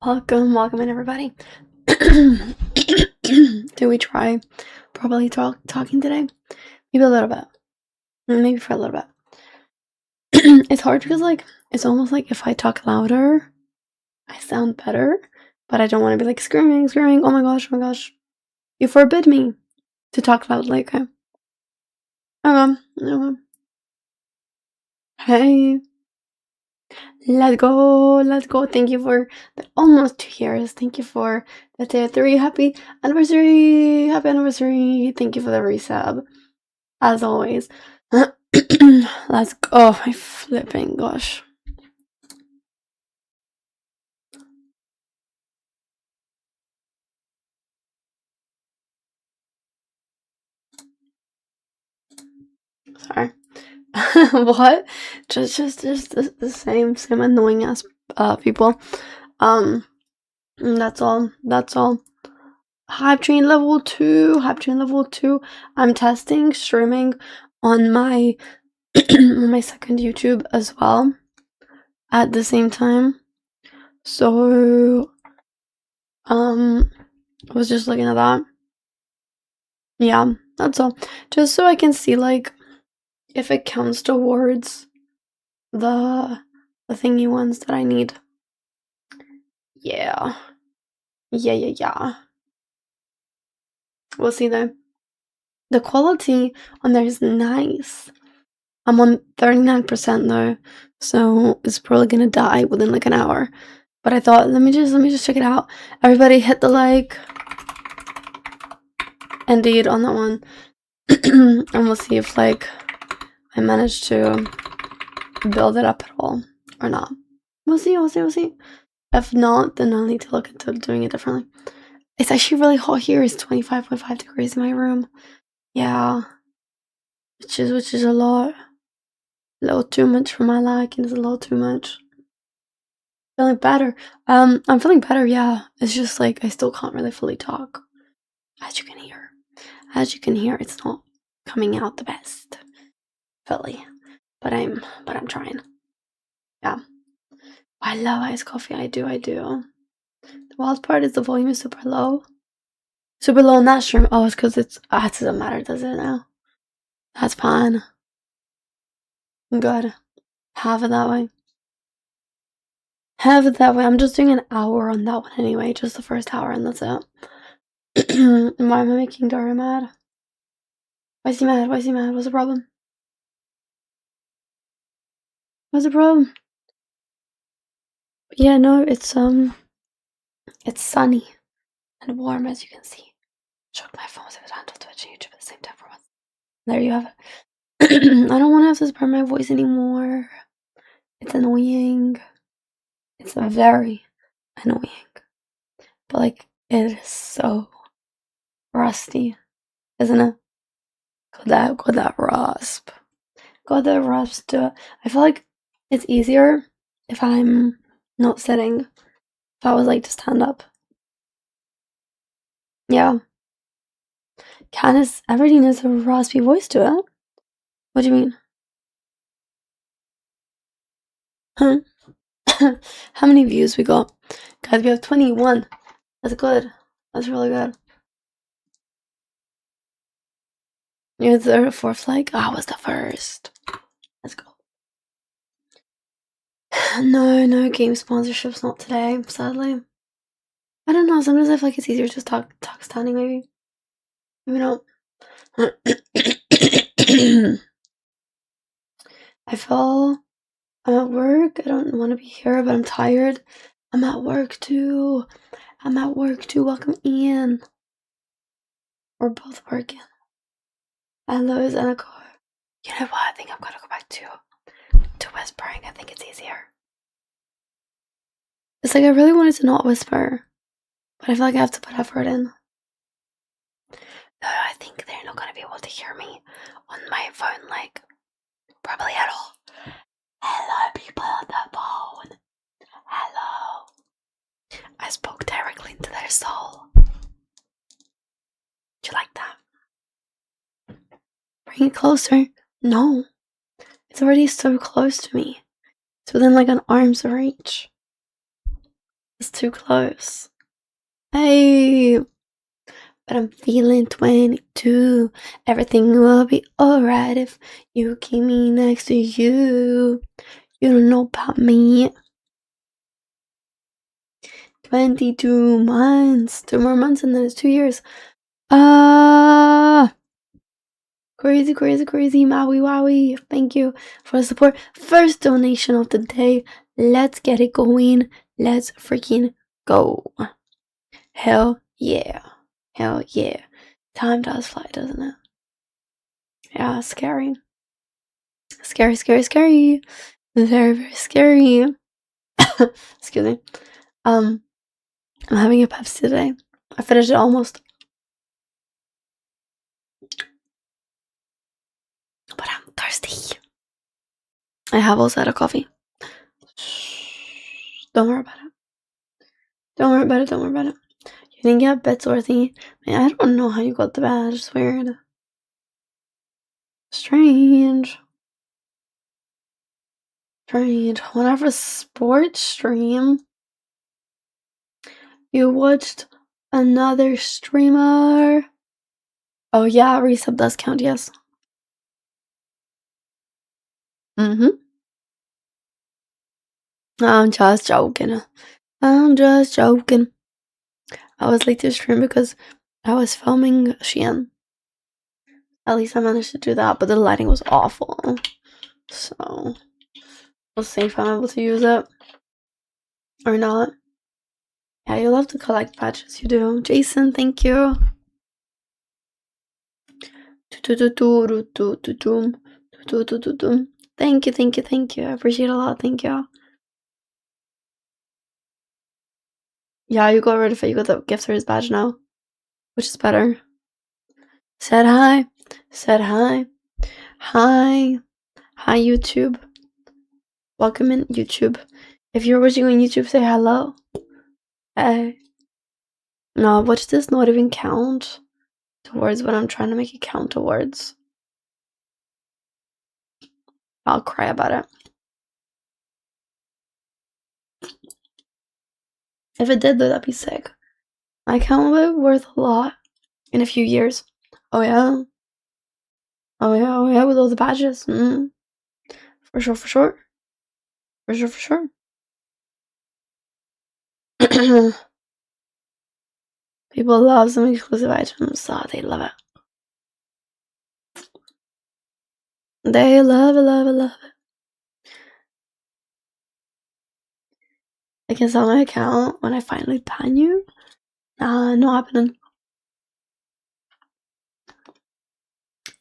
Welcome in everybody. Do we try probably talking today? Maybe a little bit. Maybe for a little bit. It's hard because it's almost like if I talk louder, I sound better, but I don't want to be like screaming. Oh my gosh, oh my gosh. You forbid me to talk loudly, okay? Okay. Hey. Let's go. Thank you for the almost 2 years. Thank you for the day 3. Happy anniversary. Thank you for the resub. As always. Let's go. Oh my flipping gosh. Sorry. What? Just the same annoying ass people. That's all. Hype train level 2. I'm testing streaming on my on my second YouTube as well at the same time. So I was just looking at that. Yeah, that's all. Just so I can see if it counts towards the thingy ones that I need. Yeah. We'll see though. The quality on there is nice. I'm on 39% though, so it's probably gonna die within like an hour. But I thought, let me just check it out. Everybody hit the like. Indeed, on that one. And we'll see if I manage to build it up at all or not. We'll see. If not, then I'll need to look into doing it differently. It's actually really hot here. It's 25.5 degrees in my room. Yeah. Which is a lot. A little too much for my liking. It's a little too much. Feeling better. I'm feeling better, yeah. It's just I still can't really fully talk. As you can hear, it's not coming out the best. Fully. But I'm trying. Yeah. I love iced coffee. I do. The wild part is the volume is super low. Super low on that stream. Oh, it's because it doesn't matter, does it now? That's fine. Good. Have it that way. I'm just doing an hour on that one anyway. Just the first hour and that's it. Why am I making Dario mad? Why is he mad? What's the problem? Yeah, no, it's sunny and warm, as you can see. Shook my phone so it handled Twitch and YouTube at the same time for once. There you have it. I don't want to have to spread my voice anymore. It's annoying. It's very annoying. But it is so rusty, isn't it? Got that rasp. Got that rasp to it. I feel like it's easier if I'm not sitting. If I was to stand up. Yeah. Everything has a raspy voice to it. What do you mean? Huh? How many views we got? Guys, we have 21. That's good. That's really good. You're the third or fourth I was the first. Let's go. No game sponsorships, not today, sadly. I don't know, sometimes I feel like it's easier to talk standing, maybe. Maybe not. I feel I'm at work. I don't want to be here, but I'm tired. I'm at work too. Welcome in. We're both working. Hello, is Anako. You know what? I think I'm gonna go back to whispering. I think it's easier. It's I really wanted to not whisper, but I feel like I have to put effort in. I think they're not gonna be able to hear me on my phone, probably at all. Hello, people on the phone. Hello. I spoke directly into their soul. Do you like that? Bring it closer. No. It's already so close to me. It's within an arm's reach. It's too close. Hey, but I'm feeling 22. Everything will be alright if you keep me next to you. You don't know about me. 22 months. 2 more months and then it's 2 years. Crazy, crazy, crazy. Maui, wowie. Thank you for the support. First donation of the day. Let's get it going. Let's freaking go. Hell yeah. Hell yeah. Time does fly, doesn't it? Yeah, scary. Scary, scary, scary. Very, very scary. Excuse me. I'm having a Pepsi today. I finished it almost. But I'm thirsty. I have also had a coffee. Don't worry about it. Don't worry about it. Don't worry about it. You didn't get bed sore thingy. Man, I don't know how you got the badge. It's weird. Strange. Strange. Whenever sports stream, you watched another streamer. Oh yeah, resub does count, yes. I'm just joking. I'm just joking. I was late to stream because I was filming Shein. At least I managed to do that, but the lighting was awful. So, we'll see if I'm able to use it or not. Yeah, you love to collect badges, you do. Jason, thank you. Thank you, thank you, thank you. I appreciate it a lot. Thank you. Yeah, you got rid of it. You got the gift service badge now, which is better. Said hi. Said hi. Hi. Hi, YouTube. Welcome in, YouTube. If you're watching on YouTube, say hello. Hey. No, watch this not even count towards what I'm trying to make it count towards. I'll cry about it. If it did, though, that'd be sick. My account will be worth a lot in a few years. Oh, yeah. Oh, yeah, oh, yeah, with all the badges. For sure, for sure. For sure, for sure. People love some exclusive items, so they love it. They love it, love it, love it. I can sell my account when I finally ban you. No happening.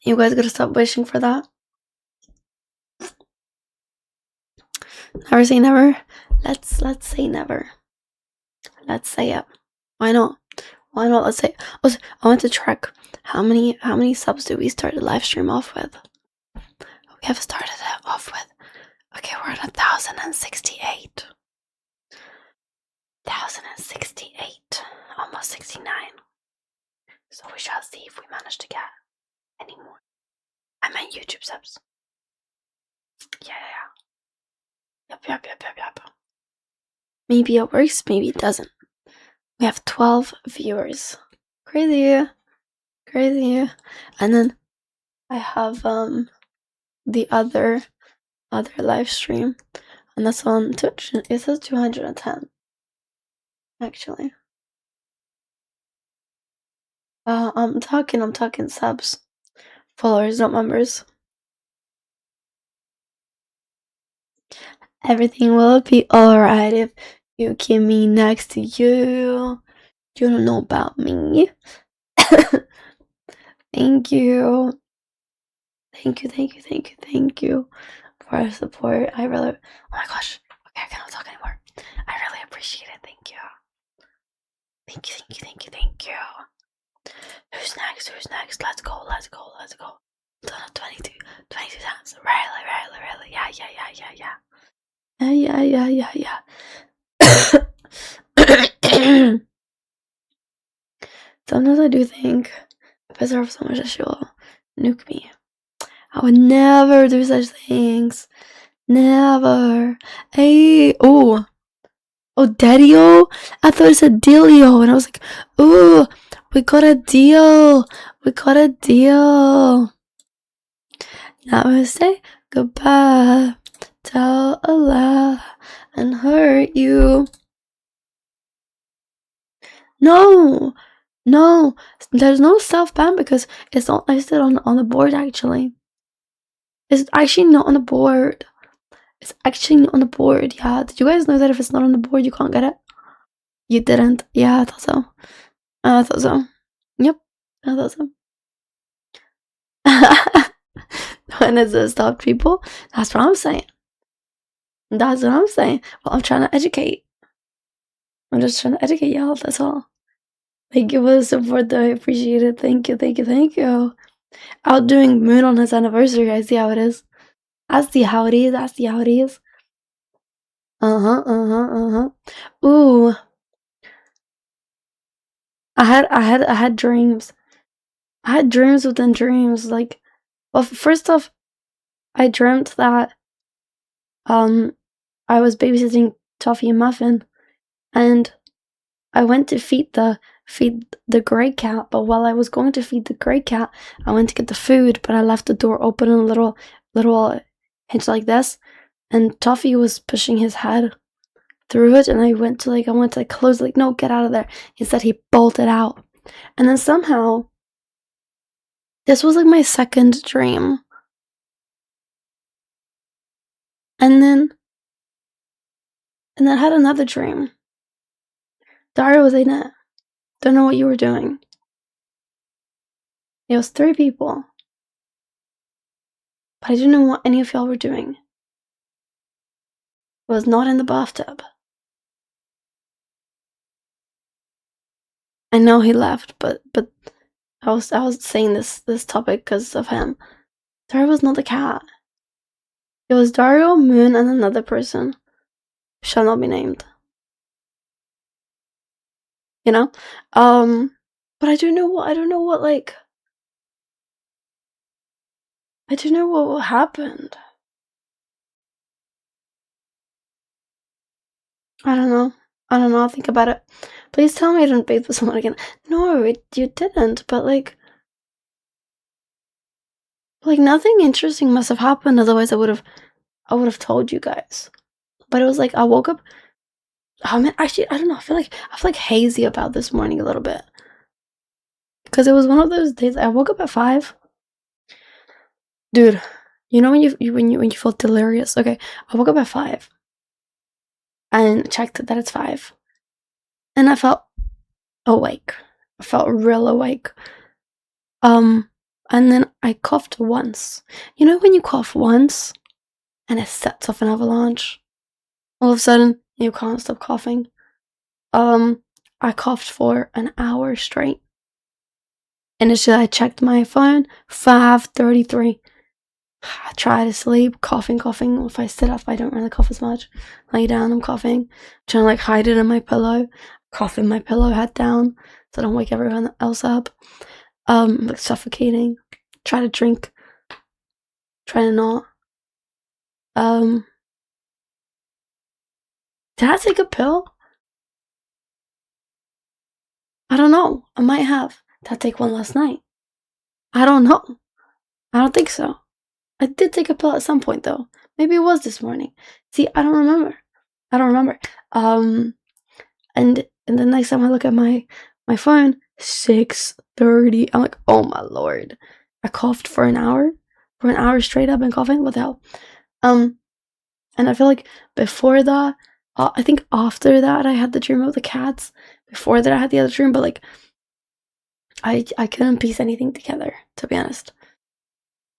You guys gotta stop wishing for that. Never say never. Let's say never. Let's say it. Why not? Why not? Let's say. Also, I want to track how many subs do we start the live stream off with? We have started it off with. Okay, we're at 1,068. 1,068. Almost 69. So we shall see if we manage to get any more. I meant YouTube subs. Yeah. Yep. Maybe it works, maybe it doesn't. We have 12 viewers. Crazy. And then I have the other live stream, and that's on Twitch. It says 210 actually. I'm talking subs, followers, not members. Everything will be alright if you keep me next to you. You don't know about me. Thank you for your support. I really, oh my gosh, okay, I cannot talk anymore. I really appreciate it. Thank you. Who's next? Let's go. Dono 22 times. Really. Yeah. Sometimes I do think if I serve so much that she will nuke me. I would never do such things. Never. Hey, oh. Oh, Daddy-o? I thought it said Dealio, and I was like, ooh, we got a deal. We got a deal. Now I say goodbye, tell a lie, and hurt you. No, no, there's no self-ban because it's not listed on the board, actually. It's actually not on the board. It's actually not on the board, yeah. Did you guys know that if it's not on the board, you can't get it? You didn't? Yeah, I thought so. I thought so. Yep, I thought so. When is it stopped, people? That's what I'm saying. That's what I'm saying. Well, I'm trying to educate. I'm just trying to educate y'all, that's all. Thank you for the support, though. I appreciate it. Thank you, thank you, thank you. Outdoing Moon on his anniversary. I see how it is. I see how it is. I see how it is. Ooh. I had dreams. I had dreams within dreams. Like, well, first off, I dreamt that I was babysitting Toffee and Muffin, and I went to feed the grey cat. But while I was going to feed the grey cat, I went to get the food, but I left the door open in a little hinge like this, and Toffee was pushing his head through it, and I went to close it, like, no, get out of there. Instead, he bolted out, and then somehow this was like my second dream. And then I had another dream. Daria was in it. Don't know what you were doing. It was 3 people. But I didn't know what any of y'all were doing. It was not in the bathtub. I know he left, but I was saying this topic because of him. Daria was not the cat. It was Dario, Moon, and another person. Shall not be named. You know? But I don't know what happened. I don't know. I'll think about it. Please tell me I didn't bathe with someone again. No, you didn't, but like nothing interesting must have happened, otherwise I would have told you guys. But it was like I woke up. Oh man, actually, I don't know. I feel like hazy about this morning a little bit. Because it was one of those days I woke up at 5. Dude, you know when you feel delirious? Okay, I woke up at 5 and checked that it's 5. And I felt awake. I felt real awake. And then I coughed once. You know when you cough once and it sets off an avalanche? All of a sudden, you can't stop coughing. I coughed for an hour straight. Initially, I checked my phone, 5:33. I try to sleep, coughing. If I sit up, I don't really cough as much. Lay down, I'm coughing. I'm trying to like hide it in my pillow. Coughing my pillow head down so I don't wake everyone else up. Like suffocating. Try to drink. Try to not. Did I take a pill? I don't know. I might have. Did I take one last night? I don't know. I don't think so. I did take a pill at some point though. Maybe it was this morning. See, I don't remember. And the next time I look at my phone, 6:30. I'm like, oh my lord. I coughed for an hour. For an hour straight up and coughing. What the hell? And I feel like before that, I think after that I had the dream of the cats. Before that I had the other dream, but like I couldn't piece anything together, to be honest.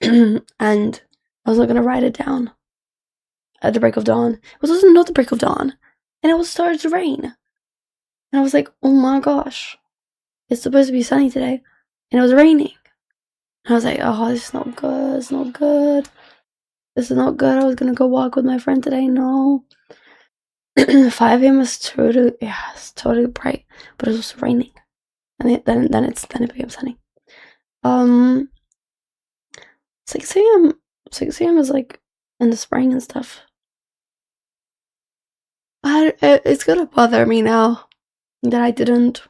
And I was not gonna write it down at the break of dawn. It was also not the break of dawn, and it was started to rain. And I was like, oh my gosh, it's supposed to be sunny today, and it was raining. And I was like, oh, this is not good. It's not good. This is not good. I was gonna go walk with my friend today. No. 5 a.m. is it's totally bright, but it was raining, and then it became sunny. 6 a.m. 6 a.m. is like in the spring and stuff. It's gonna bother me now that I didn't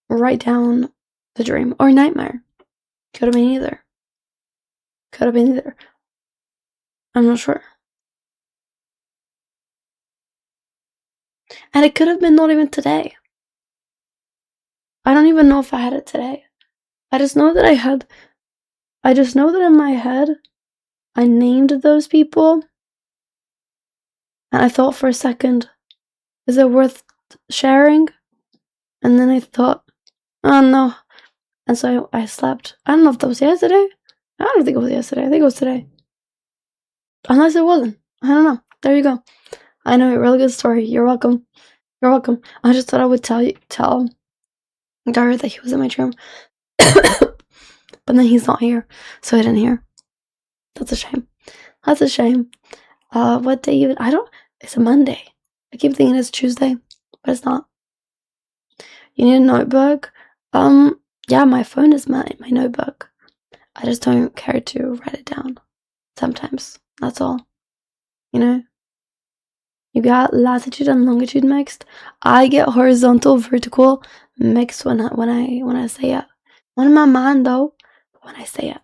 write down the dream or nightmare. Could have been either. Could have been either. I'm not sure. And it could have been not even today. I don't even know if I had it today. I just know that in my head, I named those people. And I thought for a second, is it worth sharing? And then I thought, oh no. And so I slept. I don't know if that was yesterday. I don't think it was yesterday. I think it was today. Unless it wasn't. I don't know. There you go. I know, a really good story. You're welcome. You're welcome. I just thought I would tell Gary that he was in my dream. But then he's not here. So I didn't hear. That's a shame. That's a shame. What day even? It's a Monday. I keep thinking it's Tuesday, but it's not. You need a notebook? Yeah, my phone is my notebook. I just don't care to write it down. Sometimes. That's all. You know? You got latitude and longitude mixed. I get horizontal, vertical mixed when I say it. Not in my mind though, but when I say it.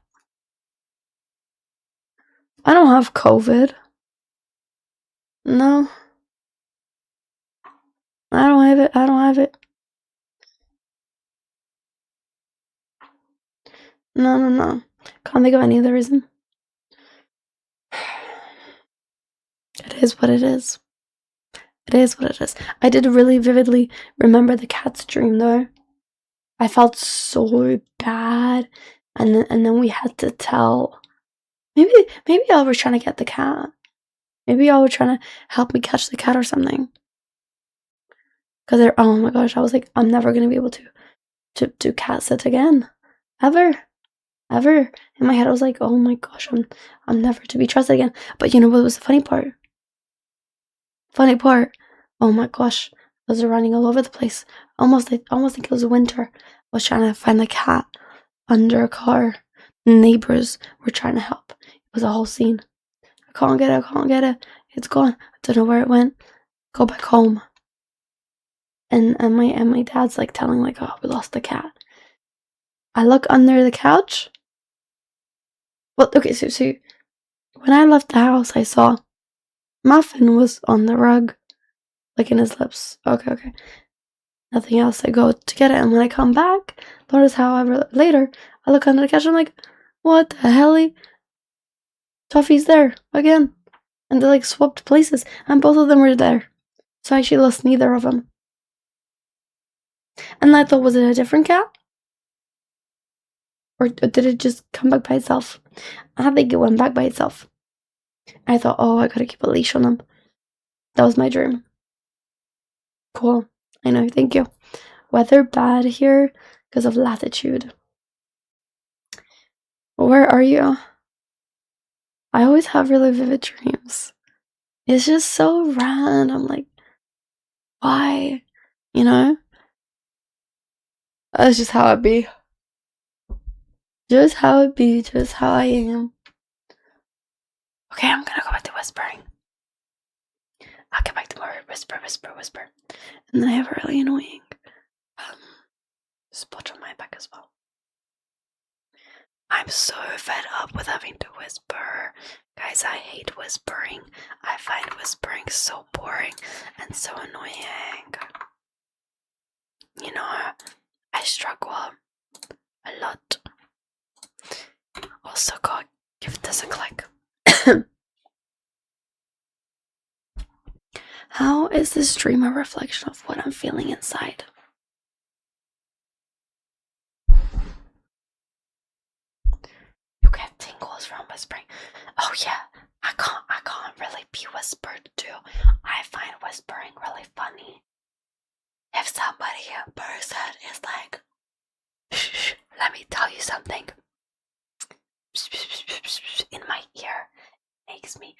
I don't have COVID. No. I don't have it. I don't have it. No. Can't think of any other reason. It is what it is. It is what it is. I did really vividly remember the cat's dream though. I felt so bad, and then we had to tell. Maybe y'all were trying to get the cat. Maybe y'all were trying to help me catch the cat or something. Cause oh my gosh, I was like, I'm never gonna be able to cat sit again, ever. In my head, I was like, oh my gosh, I'm never to be trusted again. But you know what was the funny part? Oh my gosh, I was running all over the place. Almost think it was winter. I was trying to find the cat under a car. Neighbors were trying to help. It was a whole scene. I can't get it. It's gone. I don't know where it went. Go back home. And my dad's like telling like, oh, we lost the cat. I look under the couch. Well, okay, so when I left the house, I saw Muffin was on the rug, licking his lips. Okay. Nothing else. I go to get it, and when I come back, notice however later, I look under the couch, and I'm like, what the hell? Toffee's there again. And they like swapped places, and both of them were there. So I actually lost neither of them. And I thought, was it a different cat? Or did it just come back by itself? I think it went back by itself. I thought, oh, I gotta keep a leash on him. That was my dream. Cool. I know, thank you. Weather bad here because of latitude. Where are you? I always have really vivid dreams. It's just so random. Like, why? You know? That's just how it be. Just how it be. Just how I am. Okay, I'm gonna go back to whispering. I'll get back to more whisper. And then I have a really annoying spot on my back as well. I'm so fed up with having to whisper. Guys, I hate whispering. I find whispering so boring and so annoying. You know, I struggle a lot. Also, go give this a click. How is this dream a reflection of what I'm feeling inside? You get tingles from whispering. Oh yeah, I can't really be whispered to. I find whispering really funny. If somebody in person is like, shh, let me tell you something, in my ear, it makes me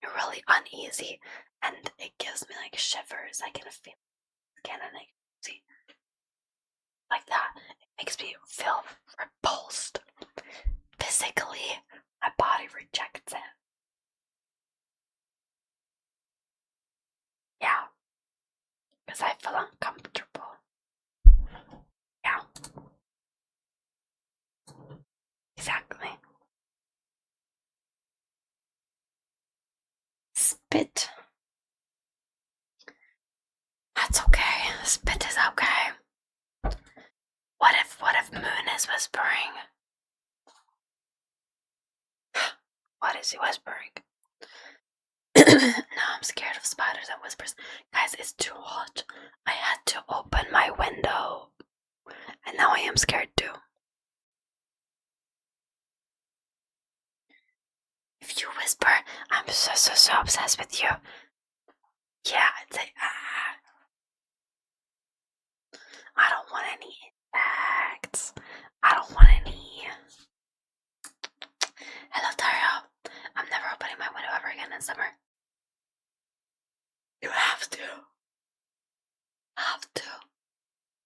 really uneasy, and it gives me like shivers. I can feel kind of like that. It makes me feel repulsed. Physically, my body rejects it. spit. That's okay. Spit is okay. What if Moon is whispering? What is he whispering? Now I'm scared of spiders and whispers. Guys, it's too hot. I had to open my window. And now I am scared too. If you whisper, I'm so obsessed with you. Yeah, I'd say, I don't want any impacts. I don't want any. Hello, Taro. I'm never opening my window ever again in summer. You have to.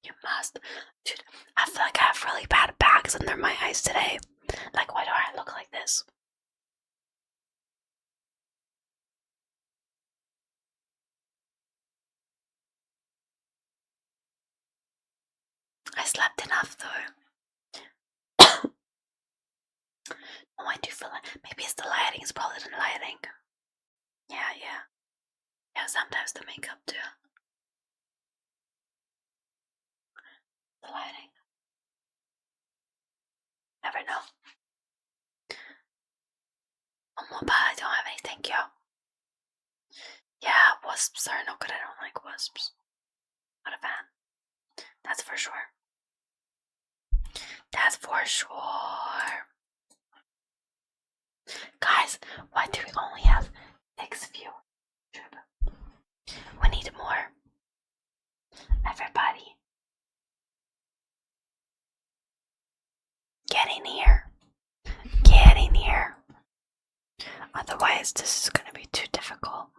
You must. Dude, I feel like I have really bad bags under my eyes today. Like, why do I look like this? I slept enough though. Oh, I do feel like maybe it's the lighting. It's probably the lighting. Yeah. Yeah, sometimes the makeup too. The lighting. Never know. Oh, but I don't have any, thank you. Yeah, wasps are no good. I don't like wasps. Not a fan. That's for sure. That's for sure. Guys, why do we only have 6 viewers? We need more. Everybody. Get in here. Get in here. Otherwise, this is gonna be too difficult.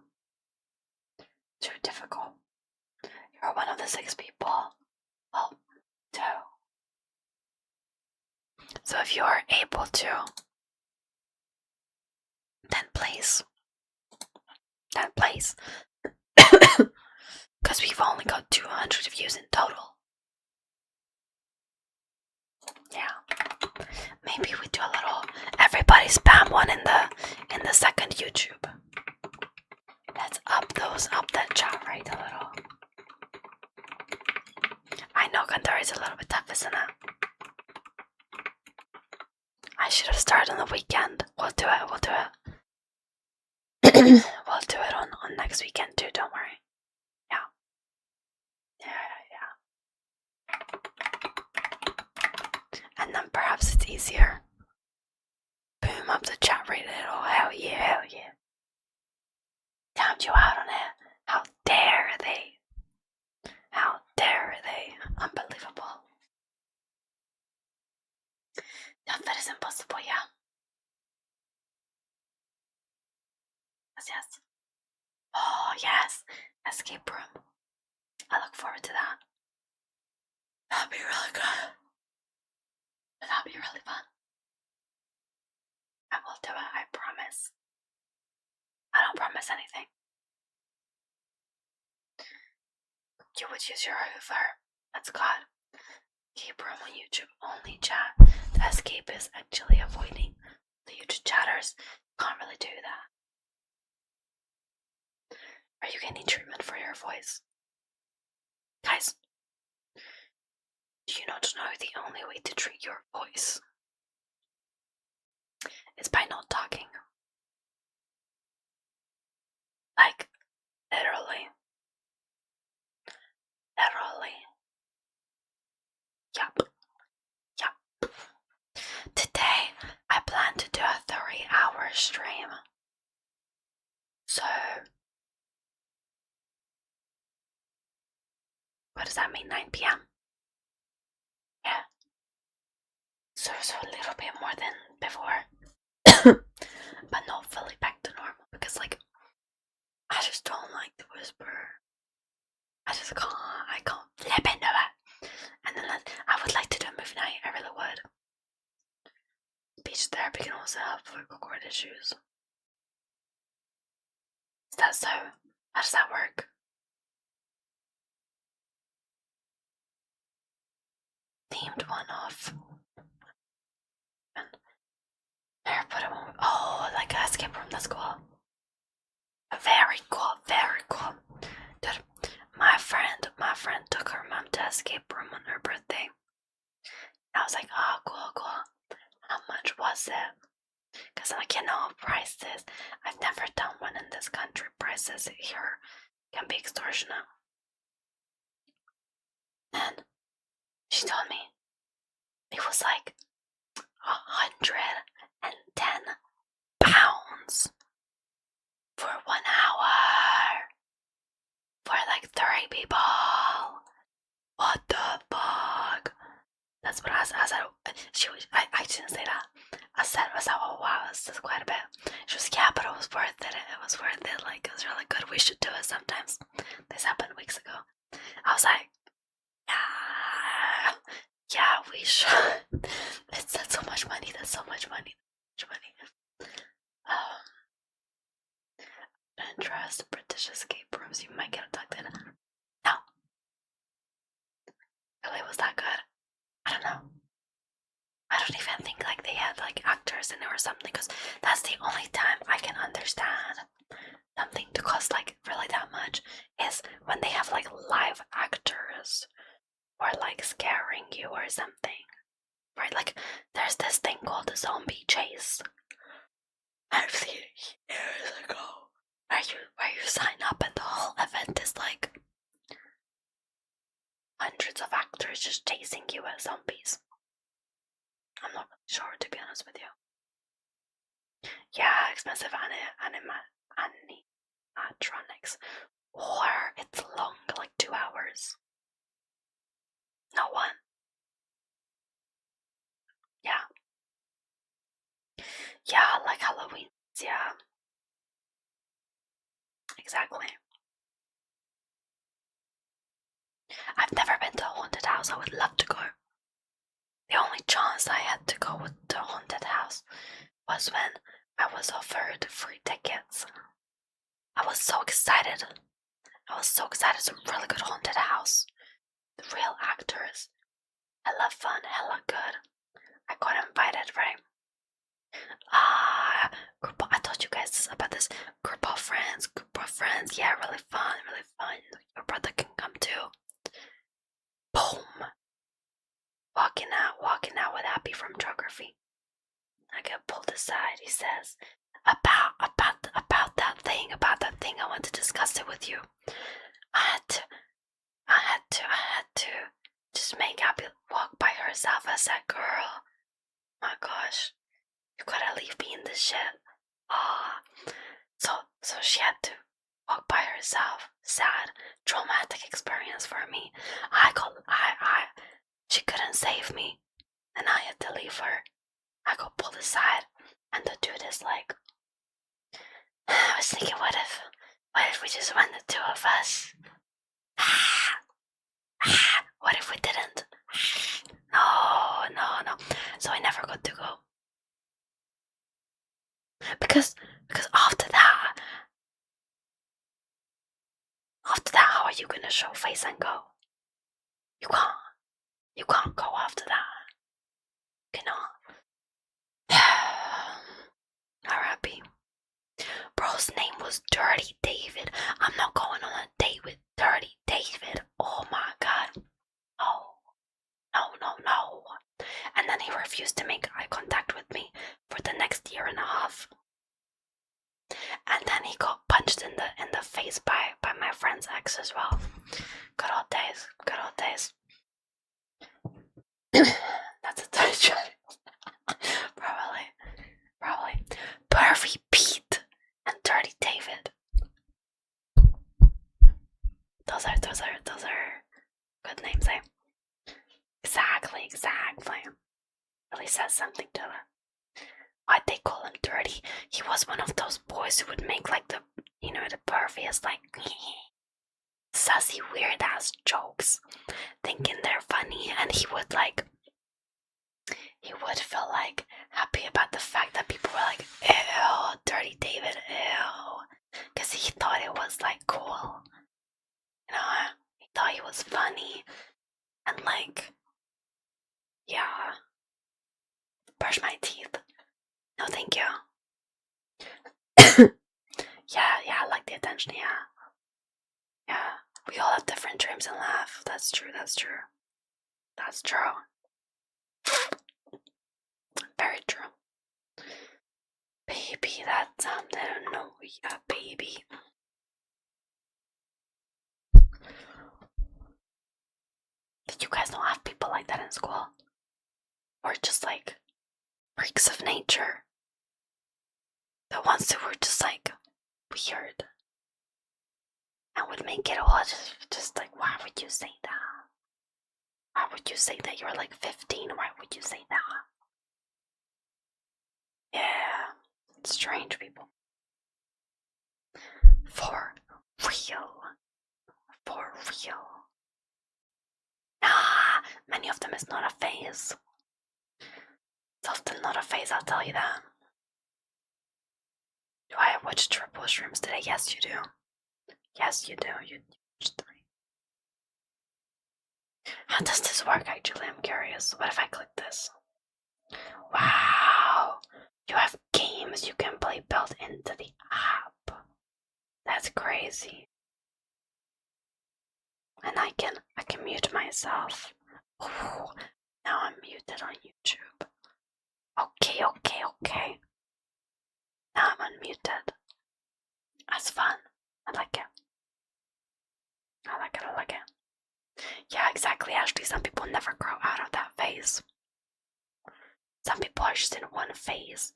Too difficult. You're one of the 6 people. Well, 2. So if you are able to, then please. Because we've only got 200 views in total. Yeah. Maybe we do a little everybody spam one in the second YouTube. Let's up that chat rate a little. I know Gandhar is a little bit tough, isn't it? I should have started on the weekend. We'll do it. We'll do it on next weekend too, don't worry. Yeah. And then perhaps it's easier. Boom up the chat rate a little. Hell yeah. Count you out on it. How dare they? Unbelievable. That is impossible, yeah. Yes. Oh, yes. Escape room. I look forward to that. That'll be really good. That'll be really fun. I will do it, I promise. I don't promise anything. You would use your Hoover. That's God. Escape room on YouTube. Only chat. The escape is actually avoiding the YouTube chatters. Can't really do that. Are you getting treatment for your voice? Guys, do you not know the only way to treat your voice is by not talking? Like, literally. Yep. Today, I plan to do a 3-hour stream. So, what does that mean? 9 p.m. Yeah. So a little bit more than before. But not fully back to normal because, like, I just don't like to whisper. I can't flip into it. And then I would like to do a movie night, I really would. Speech therapy can also help vocal cord issues. Is that so? How does that work? Themed one-off. There, put it on. Oh, like a escape room, that's cool. Very was like, prices. I've never done one in this country. Prices here can be extortionate. And she told me it was like £110 for 1 hour for like 30 people. What the fuck? That's what I said. I didn't say that. I said, oh wow, this is quite a bit. She was, yeah, but it was worth it. It was worth it. Like, it was really good. We should do it sometimes. This happened weeks ago. I was like, yeah, we should. That's so much money. That's so much money. Don't trust British escape rooms. You might get abducted. No. Really, was that good? I don't know. I don't even think like they had like actors in it or something, because that's the only time I can understand something to cost like really that much is when they have like live actors or like scaring you or something, right? Like there's this thing called the zombie chase. I've seen it years ago, where you sign up and the whole event is like hundreds of actors just chasing you as zombies. I'm not really sure, to be honest with you. Yeah, expensive animatronics. Or it's long, like 2 hours. No one. Yeah. Yeah, like Halloween. Yeah. Exactly. I've never been to a haunted house. I would love to go. The only chance I had to go with the haunted house was when I was offered free tickets. I was so excited. It's a really good haunted house. The real actors. Hella fun, hella good. I got invited, right? I told you guys about this group of friends. Yeah, really fun. Your brother can come too. Boom. Walking out with Happy from geography. I get pulled aside. He says, about that thing I want to discuss it with you. I had to just make Happy walk by herself. I said, girl, my gosh, you gotta leave me in this shit. So she had to walk by herself. Sad, traumatic experience for me. She couldn't save me, and I had to leave her. I got pulled aside, and the dude is like, I was thinking, what if we just went, the two of us? What if we didn't? No. So I never got to go. Because after that, how are you gonna show face and go? You can't go after that. You cannot. R.I.P. Bro's name was Dirty David. I'm not going on a date with Dirty David. Oh my god. Oh. No. And then he refused to make eye contact with me for the next year and a half. And then he got punched in the face by my friend's ex as well. Good old days. That's a third child. Probably. Pervy Pete and Dirty David. Those are good names, eh? Exactly. Really says something to them. Why'd they call him Dirty? He was one of those boys who would make like the perviest, like sassy, weird ass jokes, thinking they're funny, and he would feel like happy about the fact that people were like, ew, Dirty David, ew, because he thought it was like cool, he thought he was funny, and like, yeah, brush my teeth, no thank you. yeah, I like the attention, yeah, we all have different dreams in life. That's true. Very true. see that something? No, yeah, baby. Did you guys not have people like that in school? Or just like freaks of nature? The ones who were just like weird and would make it all just like, why would you say that? Why would you say that you're like 15? Why would you say that? Yeah, strange people. For real. For real. Nah, many of them is not a phase. It's often not a phase, I'll tell you that. Do I watch triple streams today? Yes, you do. Yes, you do. You watch 3. How does this work, actually? I'm curious. What if I click this? Wow! You have games you can play built into the app. That's crazy. And I can mute myself. Ooh, now I'm muted on YouTube. Okay. Now I'm unmuted. That's fun. I like it. I like it. Yeah, exactly, Ashley. Some people never grow out of that phase. Some people are just in one phase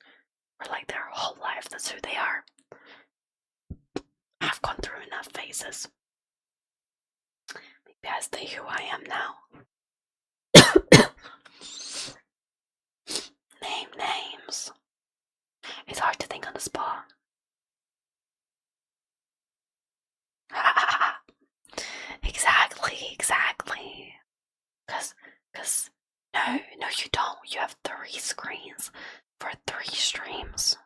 for like their whole life. That's who they are. I've gone through enough phases. Maybe I stay who I am now. Name names. It's hard to think on the spot. Exactly. Cause no, you don't. You have 3 screens for 3 streams.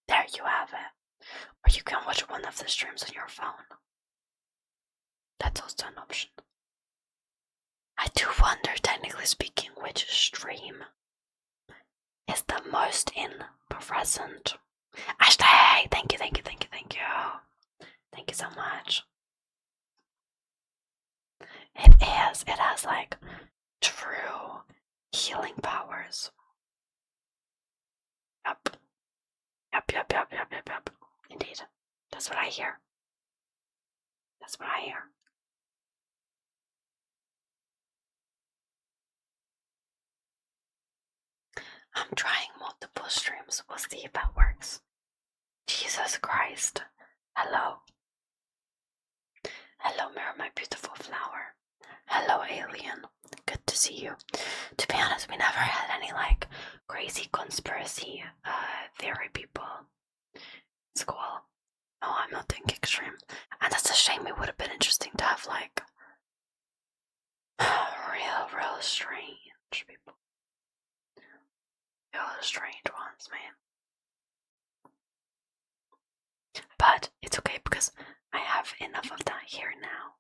There you have it. Or you can watch one of the streams on your phone. That's also an option. I do wonder, technically speaking, which stream is the most in present. Ashley, thank you. Thank you so much. It has like true healing powers. Yep. Indeed. That's what I hear. I'm trying multiple streams. We'll see if that works. Jesus Christ. Hello. Hello, Mirror, my beautiful flower. Hello, alien. Good to see you. To be honest, we never had any like crazy conspiracy theory people in school. No, I'm not doing extreme. And that's a shame. It would have been interesting to have like real strange people. Real strange ones, man. But it's okay because I have enough of that here now.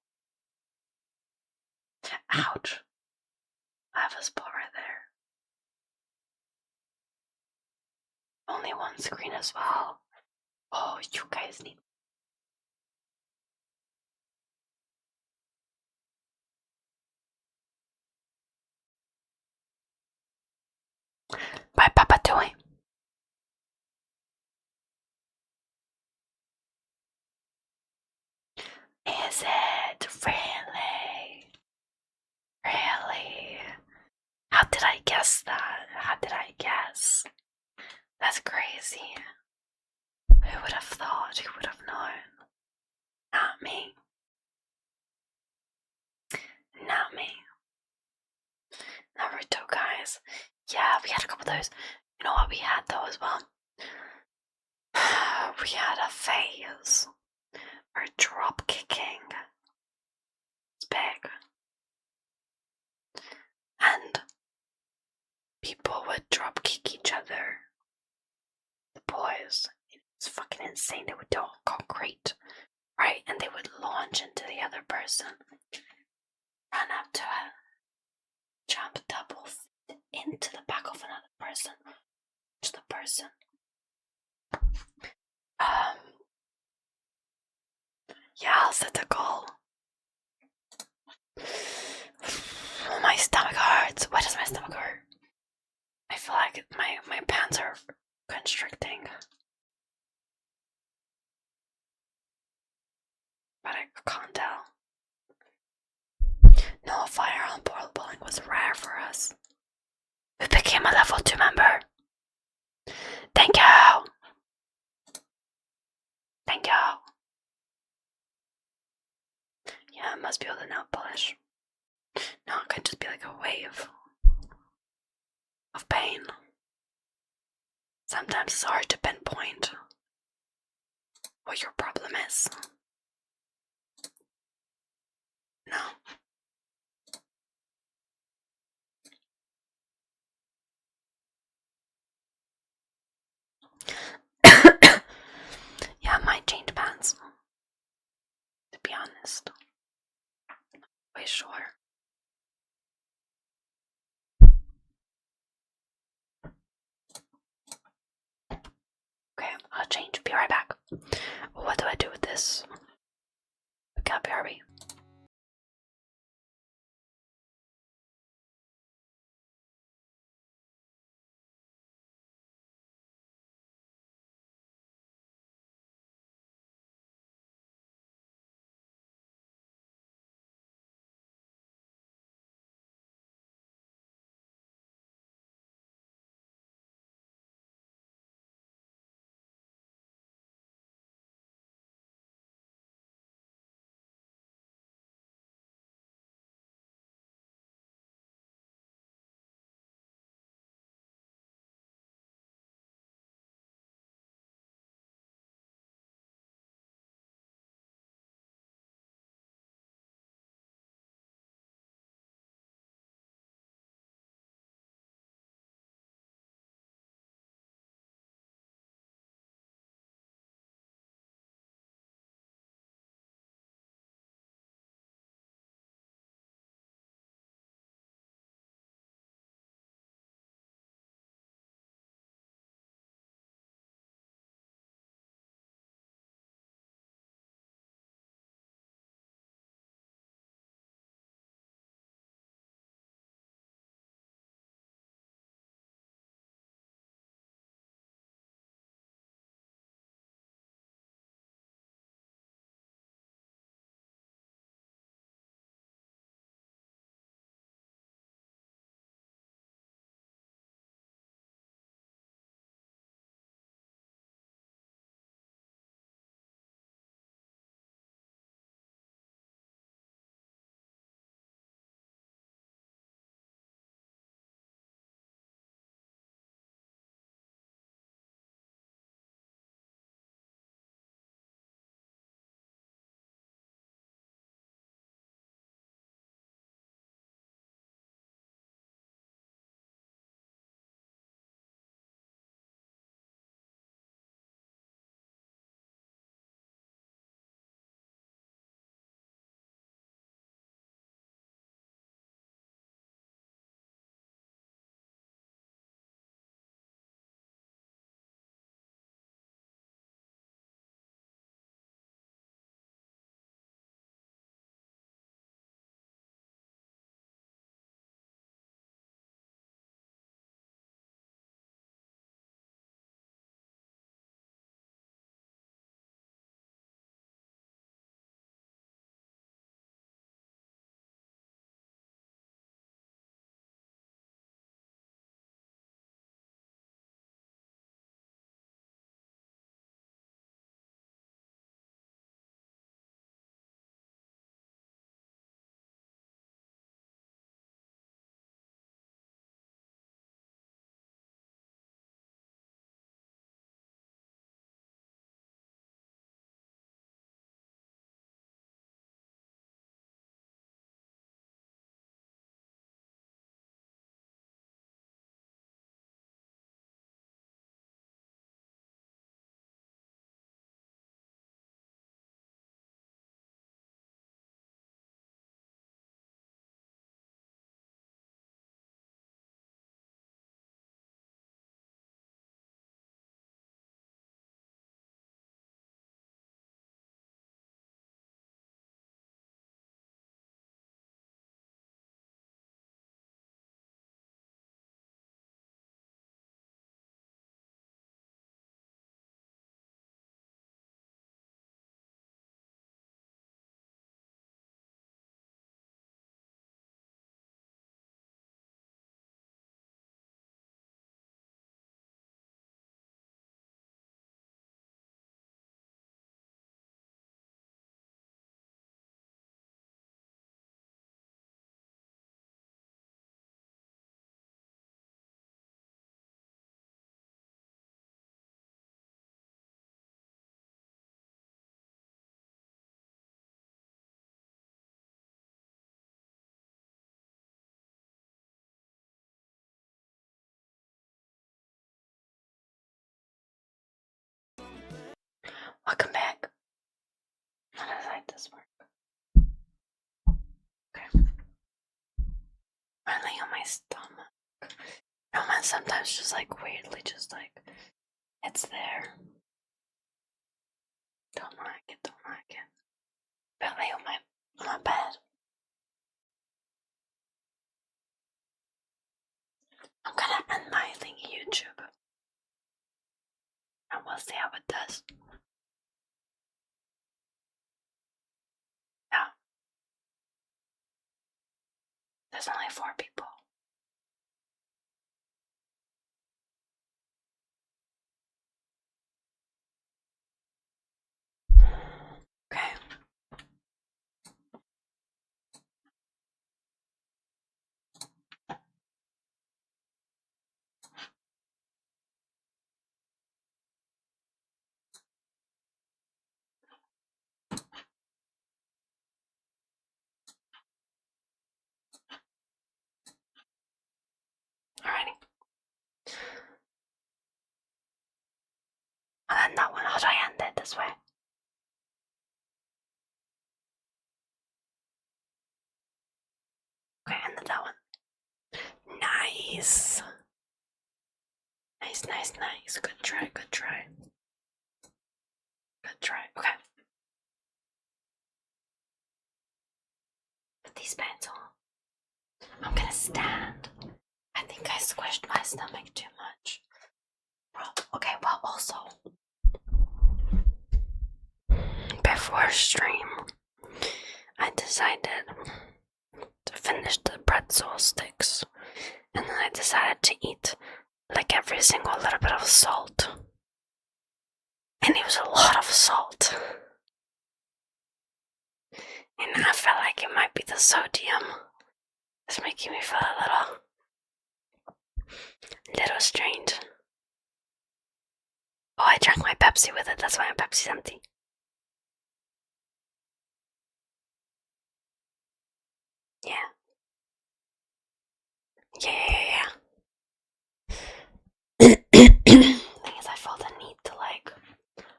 Ouch. I have a spot right there. Only one screen as well. Oh, you guys need. Bye, Papa Toy. Is it really? Really? How did I guess that? That's crazy. Who would have thought? Who would have known? Not me. Naruto, guys. Yeah, we had a couple of those. You know what we had though as well? We had a phase where drop kicking is big. And people would drop kick each other. The boys. It's fucking insane. They would do it on concrete, right? And they would launch into the other person, run up to it, jump double into the back of another person, to the person. Yeah, I'll set the goal. Oh, my stomach hurts. Why does my stomach hurt? I feel like my pants are constricted. restricting. But I can't tell. No, fire on portal bowling was rare for us. We became a level 2 member. Thank you! Thank you! Yeah, it must be able to nail polish. No, it could just be like a wave of pain. Sometimes it's hard to pinpoint what your problem is. No. Yeah, I might change pants. To be honest. Way sure. Okay, I'll change. Be right back. What do I do with this? Okay, BRB. Welcome back. How does this work? Okay. I'm laying on my stomach. No, man, sometimes just like weirdly, just like it's there. Don't like it. But lay on my bed. I'm gonna end my thing YouTube, and we'll see how it does. Yeah. There's only 4 people. Okay. Alrighty. And then that one, how do I end it this way? Okay, ended that one. Nice. Nice. Good try. Okay. Put these pants on. I'm gonna stand. I think I squished my stomach too much. Okay, well, also, before stream, I decided to finish the pretzel sticks, and then I decided to eat like every single little bit of salt. And it was a lot of salt. And I felt like it might be the sodium. It's making me feel a little strange. Oh, I drank my Pepsi with it, that's why my Pepsi's empty. Yeah. Thing is, I felt the need to like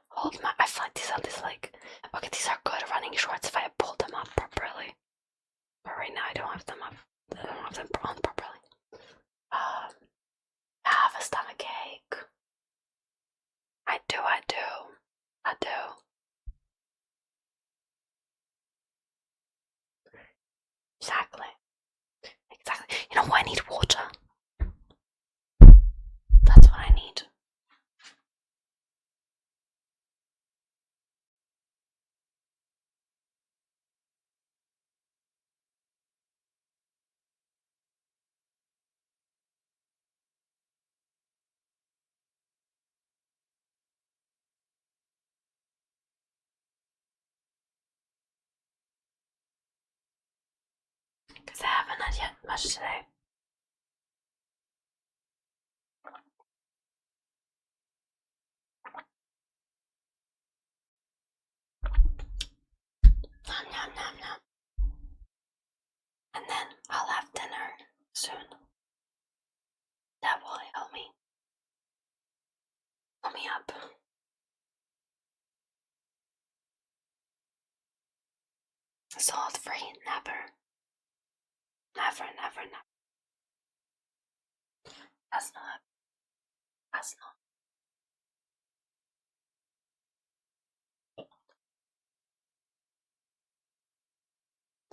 hold my. I feel like these like. Okay, these are good running shorts if I pull them up properly. But right now I don't have them up. I don't have them on properly. I have a stomach ache. I do. Exactly. You know, I need water. That's what I need. Because I haven't had yet much today. Nom. And then I'll have dinner soon. That will help me. Fill me up. Salt free, never. That's not.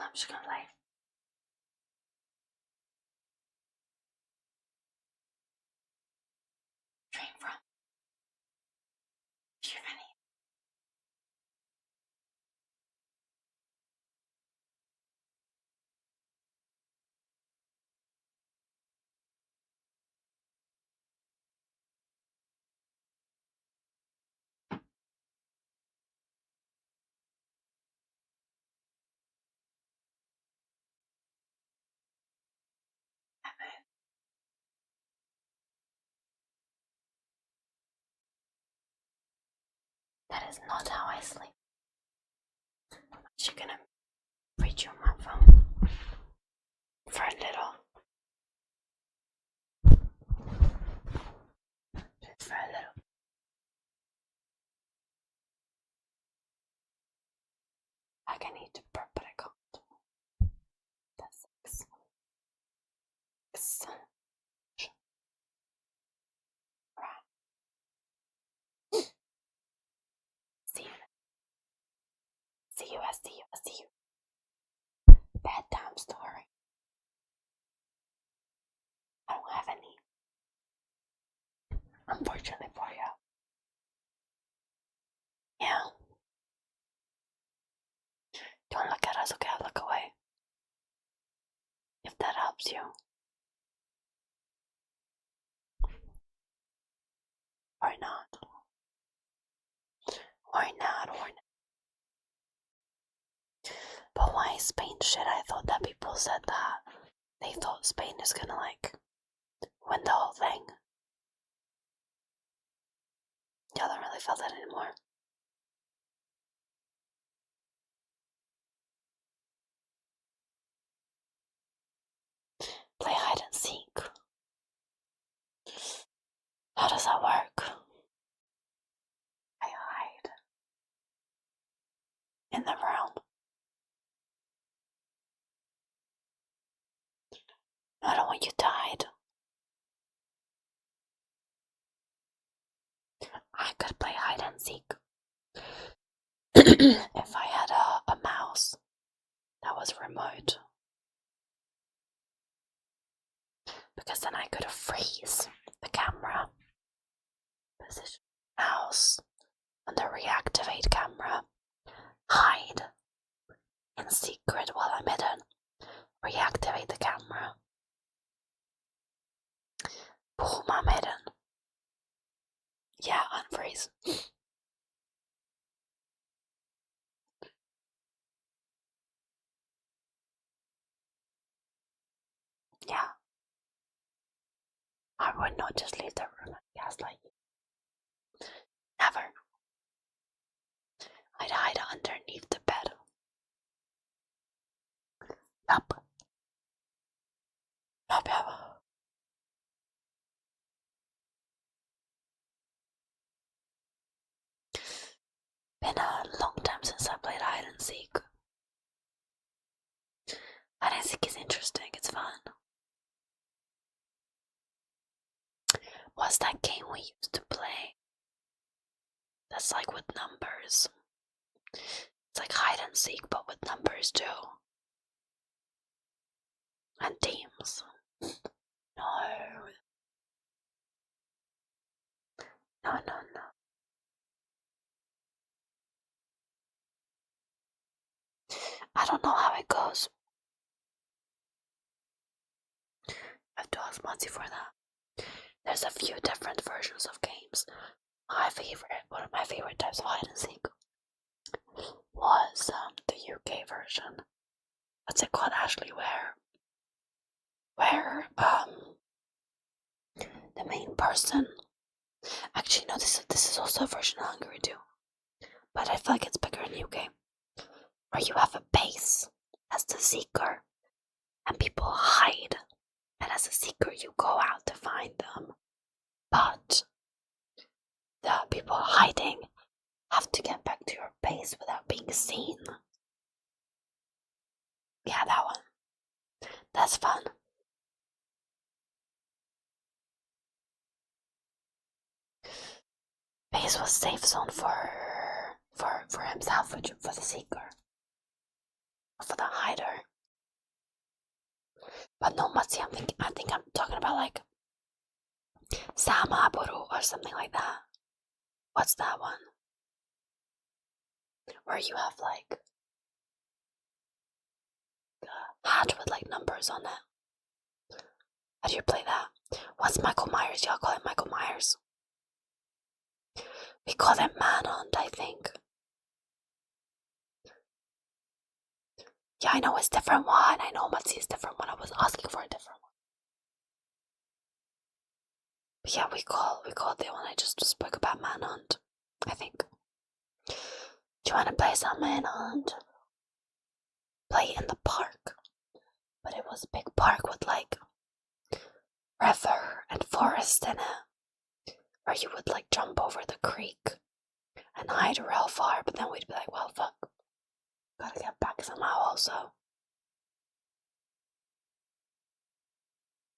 I'm just gonna like. Train from. Germany. That is not how I sleep. I'm actually gonna read you my phone for a little. Just for a little. Like, I need to burp, but I can't. That's See you. See you. I see you. I see you. Bedtime story. I don't have any. Unfortunately for you. Yeah. Don't look at us, okay? I'll look away. If that helps you. Or not. Or not, or not. But why Spain shit? I thought that people said that. They thought Spain is gonna like win the whole thing. Y'all don't really feel that anymore. Play hide and seek. How does that work? I hide in the room. I don't want you to hide. I could play hide and seek if I had a mouse that was remote. Because then I could freeze the camera, position mouse on the reactivate camera, hide in secret while I'm hidden, reactivate the camera, boom, I'm hidden. Yeah, unfreeze. Yeah. I would not just leave the room and gaslight you. Never. I'd hide underneath the bed. Yup. Yup, yup. Been a long time since I played hide and seek. Hide and seek is interesting, it's fun. What's that game we used to play? That's like with numbers. It's like hide and seek, but with numbers too. And teams. No. No, no, no. I don't know how it goes. I have to ask Monty for that. There's a few different versions of games. One of my favorite types of hide and seek was the UK version. What's it called, Ashley? Where the main person. Actually, no. This is also a version in Hungary too, but I feel like it's bigger in UK. Where you have a base as the seeker, and people hide, and as a seeker you go out to find them, but the people hiding have to get back to your base without being seen. Yeah, that one. That's fun. Base was safe zone for himself, for the seeker, for the hider. But no, Matsi, I think I'm talking about like Sama Buru or something like that. What's that one? Where you have like a hat with like numbers on it. How do you play that? What's Michael Myers? Y'all call it Michael Myers? We call it Manhunt, I think. Yeah, I know it's different one. I know Matsi is different one. I was asking for a different one. But yeah, we call the one I just spoke about Manhunt, I think. Do you want to play some Manhunt? Play in the park. But it was a big park with like river and forest in it, where you would like jump over the creek and hide real far, but then we'd be like, well, fuck, Gotta get back somehow also.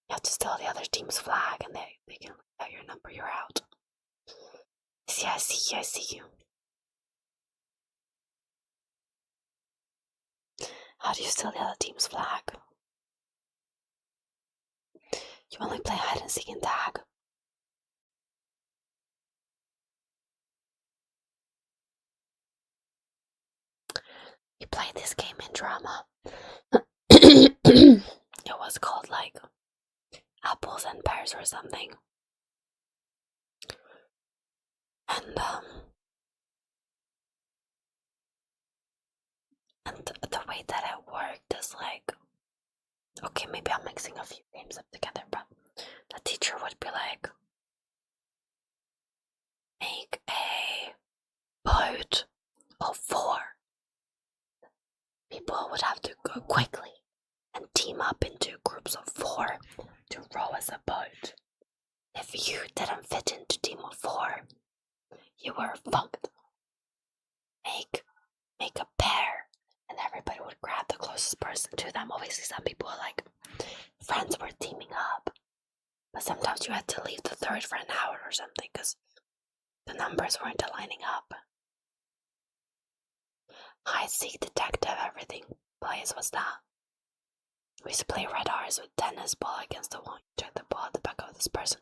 You have to steal the other team's flag and they can look at your number, you're out. See, I see you. How do you steal the other team's flag? You only play hide and seek and tag. We played this game in drama. It was called like Apples and Pears or something. And the way that it worked is like, okay, maybe I'm mixing a few games up together, but the teacher would be like, make a boat of 4. People would have to go quickly and team up into groups of 4 to row as a boat. If you didn't fit into team of 4, you were fucked. Make a pair, and everybody would grab the closest person to them. Obviously, some people like friends were teaming up, but sometimes you had to leave the third friend out or something because the numbers weren't aligning up. Hide, seek, detective, everything plays was that. We used to play red R's with tennis ball against the wall. You check the ball at the back of this person.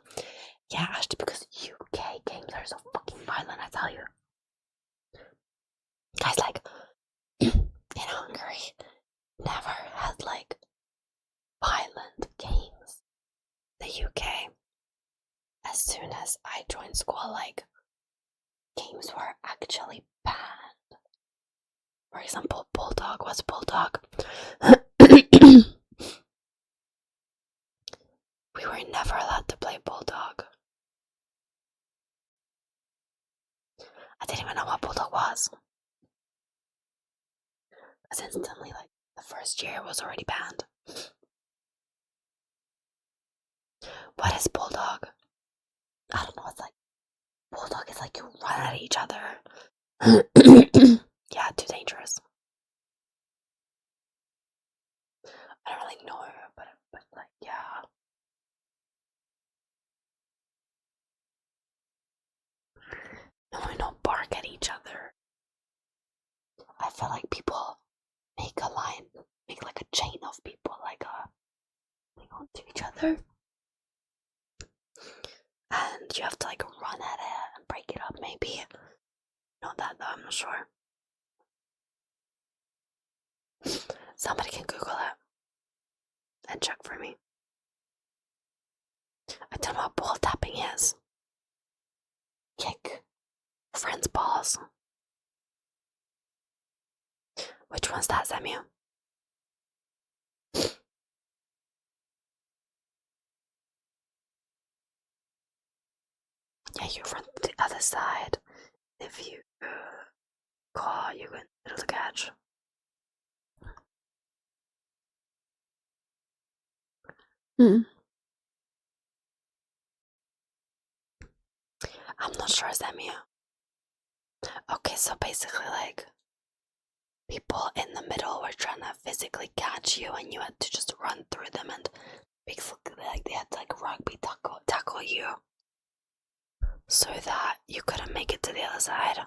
Yeah, actually, because UK games are so fucking violent, I tell you. Guys, like, in Hungary, never had, like, violent games. The UK, as soon as I joined school, like, games were actually banned. For example, Bulldog. What's Bulldog? We were never allowed to play Bulldog. I didn't even know what Bulldog was. Because instantly, like, the first year was already banned. What is Bulldog? I don't know, it's like, Bulldog is like you run at each other. Yeah, too dangerous. I don't really know her, but like, yeah. No, we don't bark at each other. I feel like people make a line, make like a chain of people, like hang on to each other. And you have to like run at it and break it up, maybe. Not that though, I'm not sure. Somebody can Google it and check for me. I don't know what ball tapping is. Kick friends' balls. Which one's that, Samuel? Yeah, you run to the other side. If you call, you can do the catch. I'm not sure, Samuel. Okay, so basically, like, people in the middle were trying to physically catch you, and you had to just run through them, and basically, like, they had to like rugby tackle you, so that you couldn't make it to the other side.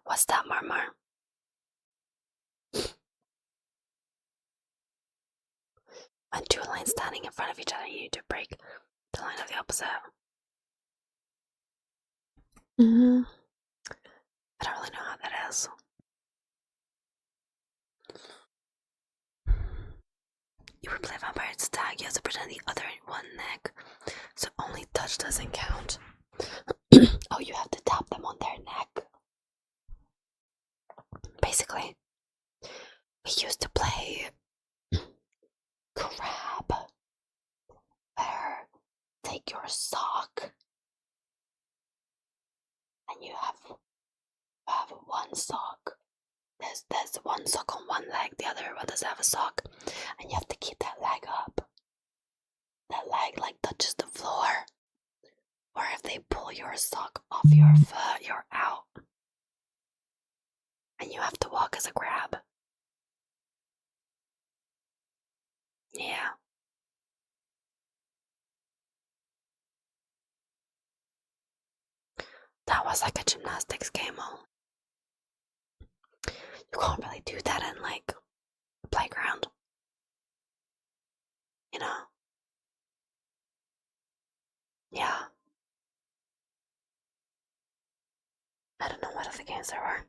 What's that, Murmur? When 2 lines standing in front of each other, you need to break the line of the opposite. I don't really know how that is. You would play Vampire's Tag, you have to pretend the other one neck, so only touch doesn't count. Oh, you have to tap them on their neck. Basically, we used to play grab, where take your sock, and you have one sock. There's one sock on one leg, the other one doesn't have a sock, and you have to keep that leg up. That leg like touches the floor, or if they pull your sock off your foot, you're out. and you have to walk as a crab. Yeah. That was like a gymnastics game. You can't really do that in like a playground. You know? Yeah. I don't know what other games there were.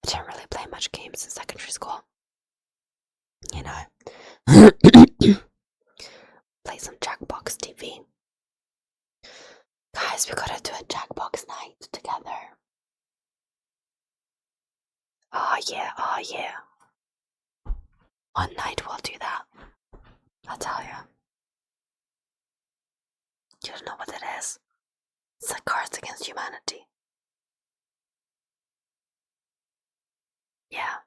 I didn't really play much games in secondary school. You know? Play some Jackbox TV. Guys, we gotta do a Jackbox night together. Oh yeah, oh yeah. One night we'll do that. I'll tell you. You don't know what it is. It's like Cards Against Humanity. Yeah.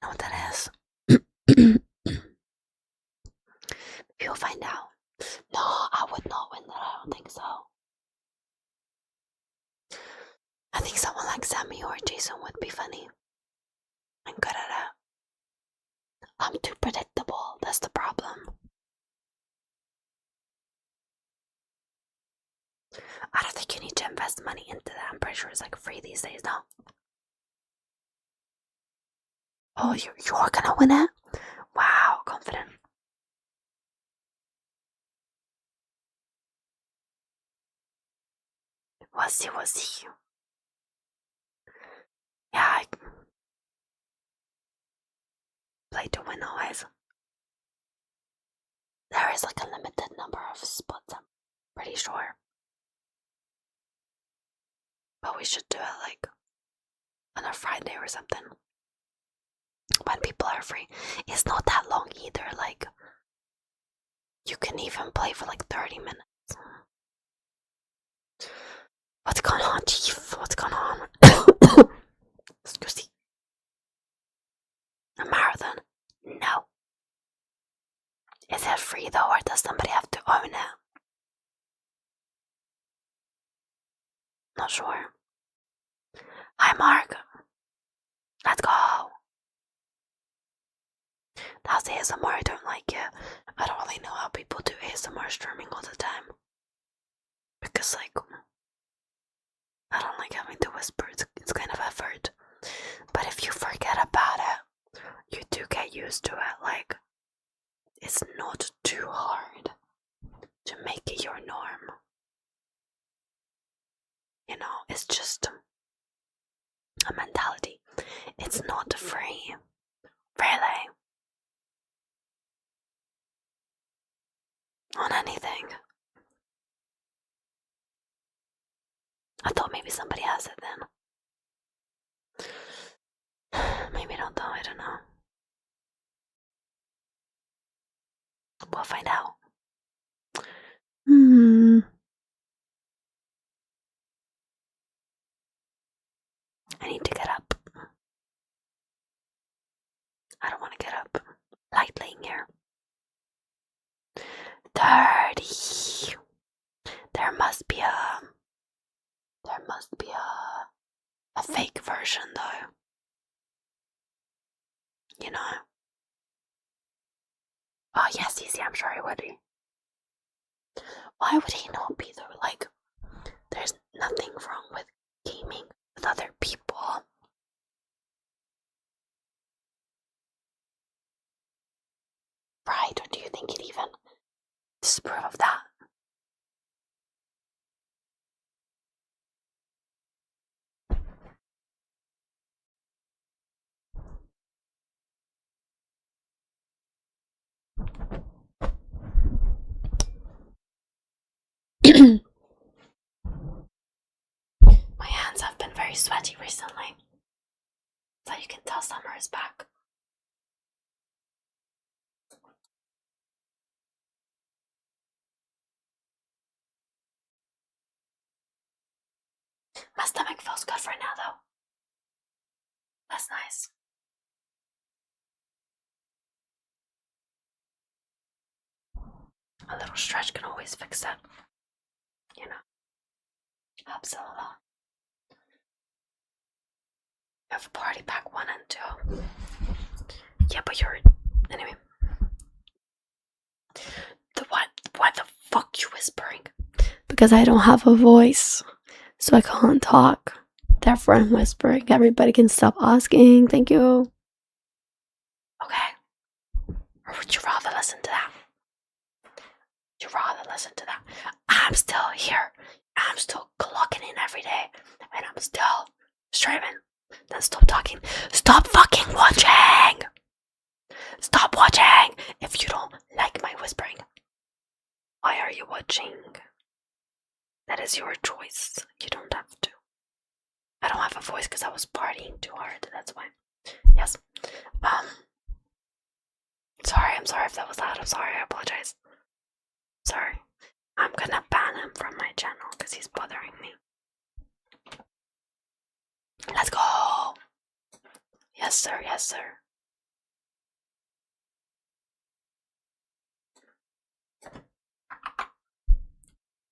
Know what that is? You'll find out. No, I would not win that. I don't think so. I think someone like Sammy or Jason would be funny. I'm good at it. I'm too predictable. That's the problem. I don't think you need to invest money into that. I'm pretty sure it's like free these days now. Oh, you're gonna win it? Wow, confident. We'll see, we'll see. Yeah, I play to win always. There is like a limited number of spots, I'm pretty sure. But we should do it like on a Friday or something. When people are free. It's not that long either, like you can even play for like 30 minutes. What's going on, Chief? What's going on? Excuse me. A marathon? No. Is it free though, or does somebody have to own it? Not sure. Hi, Mark. Let's go. That's ASMR. I don't like it. I don't really know how people do ASMR streaming all the time. Because, like, I don't like having to whisper. It's kind of effort. But if you forget about it, you do get used to it. Like, it's not too hard to make it your norm. You know, it's just a mentality. It's not free. Really. On anything. I thought maybe somebody has it then. Maybe not though, I don't know. We'll find out. I need to get up. I don't want to get up. Light laying here. 30. There must be a fake version though. You know. Oh yes, easy, I'm sure he would be. Why would he not be though? Like, there's nothing wrong with gaming with other people. Right, or do you think it even disapprove of that? My hands have been very sweaty recently, so you can tell summer is back. My stomach feels good for now though. That's nice. A little stretch can always fix that. You know. Absolutely. You have a party pack 1 and 2. Yeah, but you're anyway. Why the fuck you whispering? Because I don't have a voice, so I can't talk. Therefore, I'm whispering. Everybody can stop asking. Thank you. Okay. Or would you rather listen to that? I'm still here. I'm still clocking in every day. And I'm still streaming. Then stop talking. Stop fucking watching! Stop watching if you don't like my whispering. Why are you watching? That is your choice. You don't have to. I don't have a voice because I was partying too hard. That's why. Yes. Sorry. I'm sorry if that was loud. I'm sorry. I apologize. Sorry. I'm gonna ban him from my channel because he's bothering me. Let's go. Yes, sir. Yes, sir.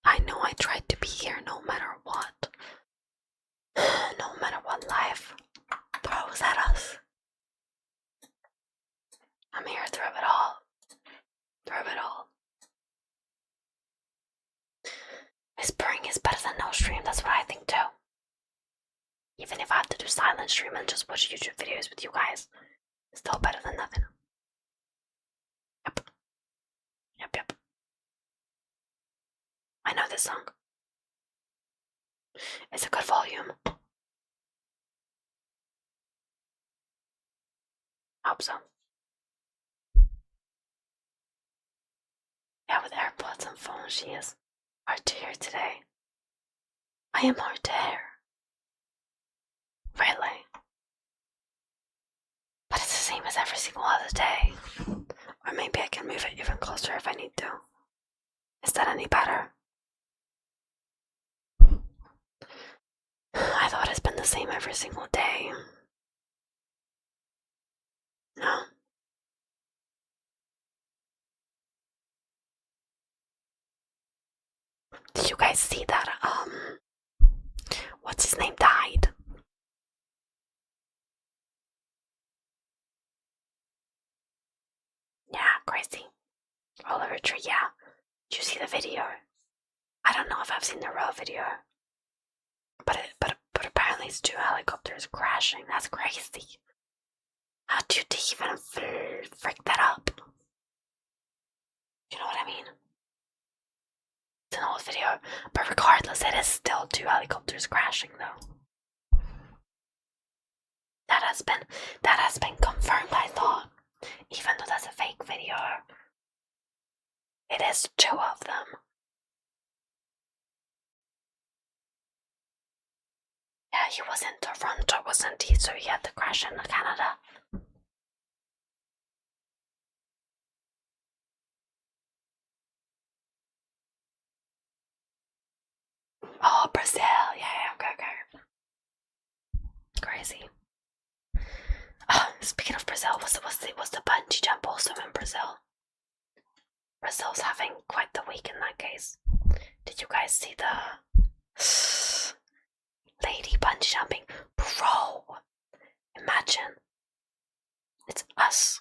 I know I tried to be here no matter what. No matter what life throws at us. I'm here through it all. Whispering is better than no stream, that's what I think too. Even if I have to do silent stream and just watch YouTube videos with you guys, it's still better than nothing. Yep. I know this song. It's a good volume. Hope so. Yeah, with AirPods and phone, she is hard to hear today. I am hard to hear. Really? But it's the same as every single other day. Or maybe I can move it even closer if I need to. Is that any better? I thought it's been the same every single day. No. Did you guys see that, what's his name died? Yeah, crazy. Oliver Tree, yeah. Did you see the video? I don't know if I've seen the real video. But apparently it's 2 helicopters crashing. That's crazy. How do you even freak that up? You know what I mean? It's an old video, but regardless, it is still 2 helicopters crashing though. That has been confirmed, I thought. Even though that's a fake video. It is 2 of them. Yeah, he was in Toronto, wasn't he? So he had to crash in Canada. Oh, Brazil. Yeah, okay. Crazy. Speaking of Brazil, was the bungee jump also in Brazil? Brazil's having quite the week in that case. Did you guys see the lady bungee jumping? Bro, imagine. It's us.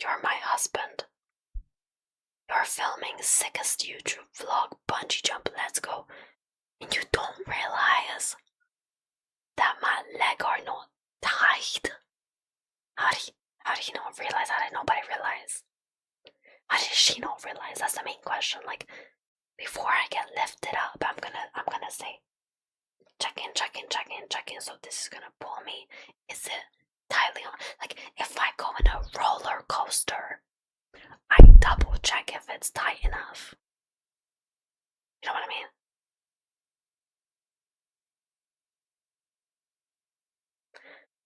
You're my husband. You're filming sickest YouTube vlog bungee jump, let's go. And you don't realize that my leg are not tied. How do you not realize? How did nobody realize? How did she not realize? That's the main question. Like, before I get lifted up, I'm gonna say check in. So this is gonna pull me. Is it tightly on? Like, if I go in a roller coaster, I double check if it's tight enough. You know what I mean?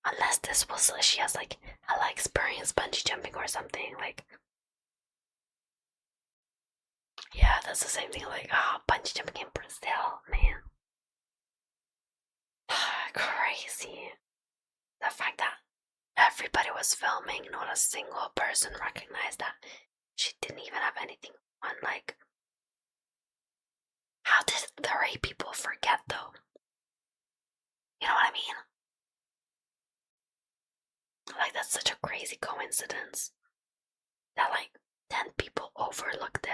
Unless this was she has like hella experience bungee jumping or something. Like, yeah, that's the same thing. Like, bungee jumping in Brazil, man. Crazy. The fact that everybody was filming, not a single person recognized that she didn't even have anything on. Like, How did 3 people forget though? You know what I mean? Like, that's such a crazy coincidence that like 10 people overlooked it.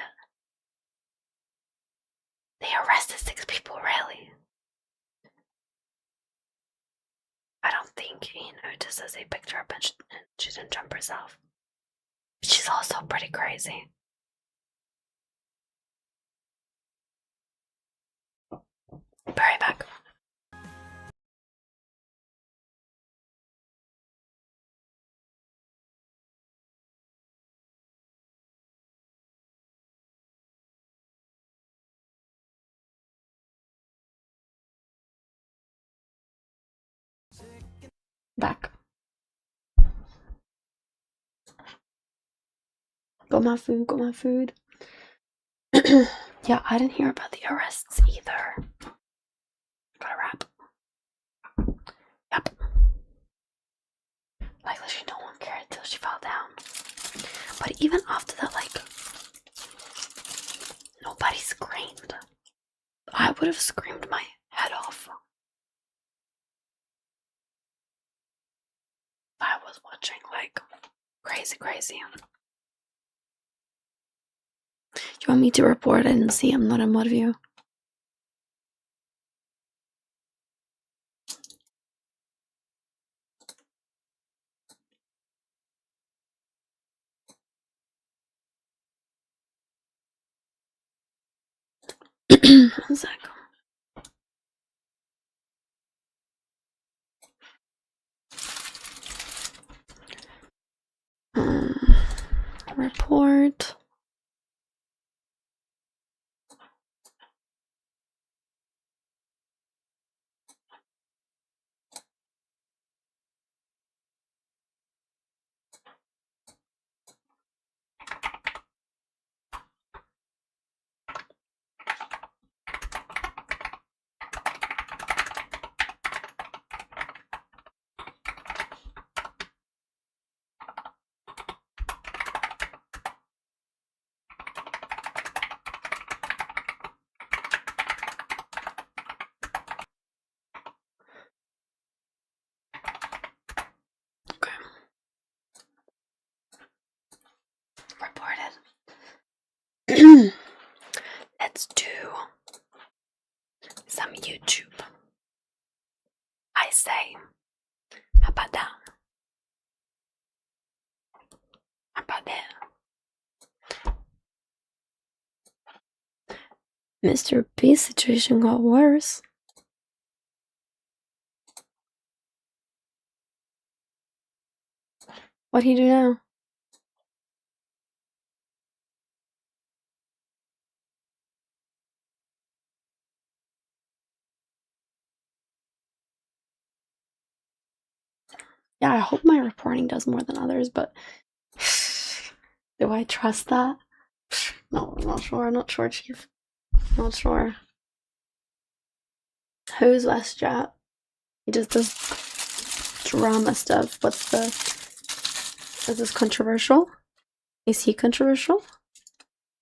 They arrested 6 people, really? I don't think, just as they picked her up and she didn't jump herself. She's also pretty crazy. Be right back. Back. Got my food, got my food. Yeah, I didn't hear about the arrests either. Gotta wrap. Yep. Like, literally no one cared until she fell down. But even after that, like, nobody screamed. I would have screamed my head off. I was watching, like, crazy. You want me to report? I didn't see him, not in mod view. One sec. Report. Okay. Reported. Let's do some YouTube. I say, how about that? How about that? Mr. B's situation got worse. What'd he do now? Yeah, I hope my reporting does more than others, but do I trust that? No, I'm not sure, Chief. Not sure. Who's WestJet? He just does drama stuff. Is this controversial? Is he controversial?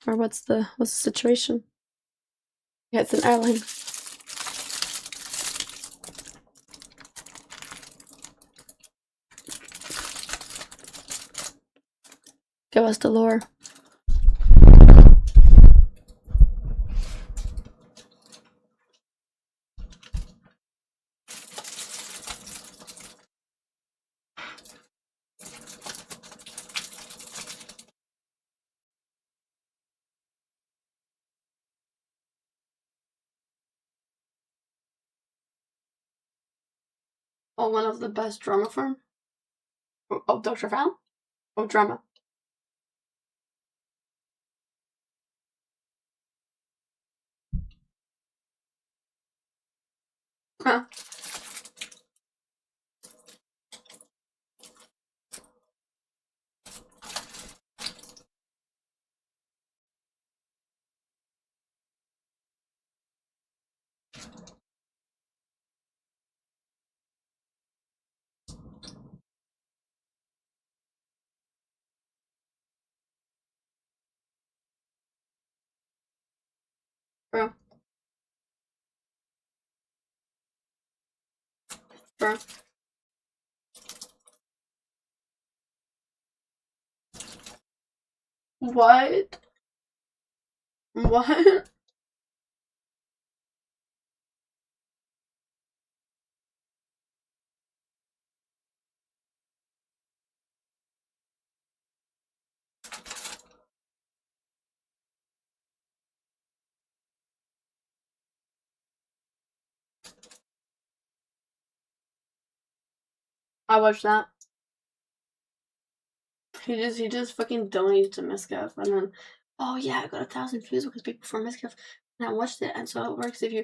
Or what's the situation? Yeah, it's an airline. Give us the lore. Oh, one of the best drama firm? Oh, Dr. Fan? Oh, drama. Huh. Bro. Bro. What? What? I watched that. He just fucking donated to Miscaf, and then, oh yeah, I got 1,000 views because people from Miscaf, and I watched it, and so it works if you.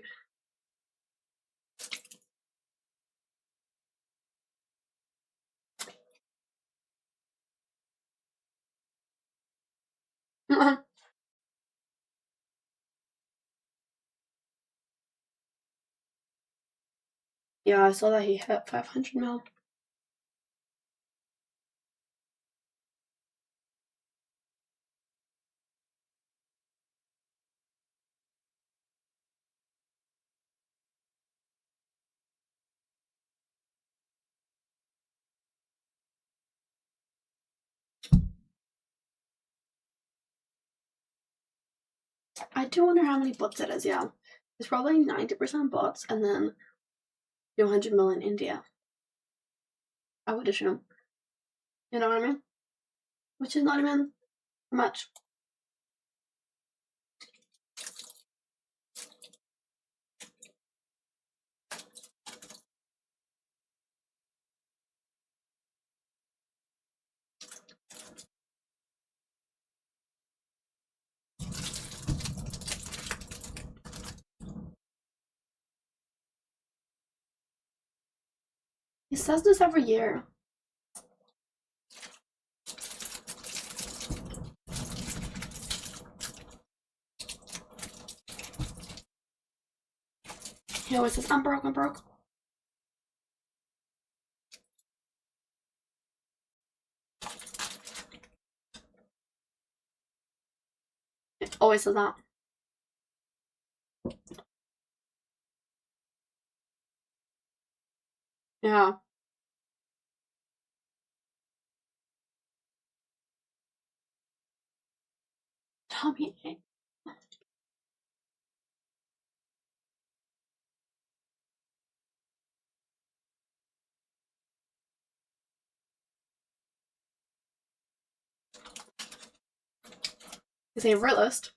Yeah, I saw that he hit 500 mil. I do wonder how many bots it is, yeah. It's probably 90% bots and then 200 mil in India. I would assume. You know what I mean? Which is not even much. He says this every year. He always says, I'm broke, I'm broke. He always says that. Yeah. Tell me. He's a realist.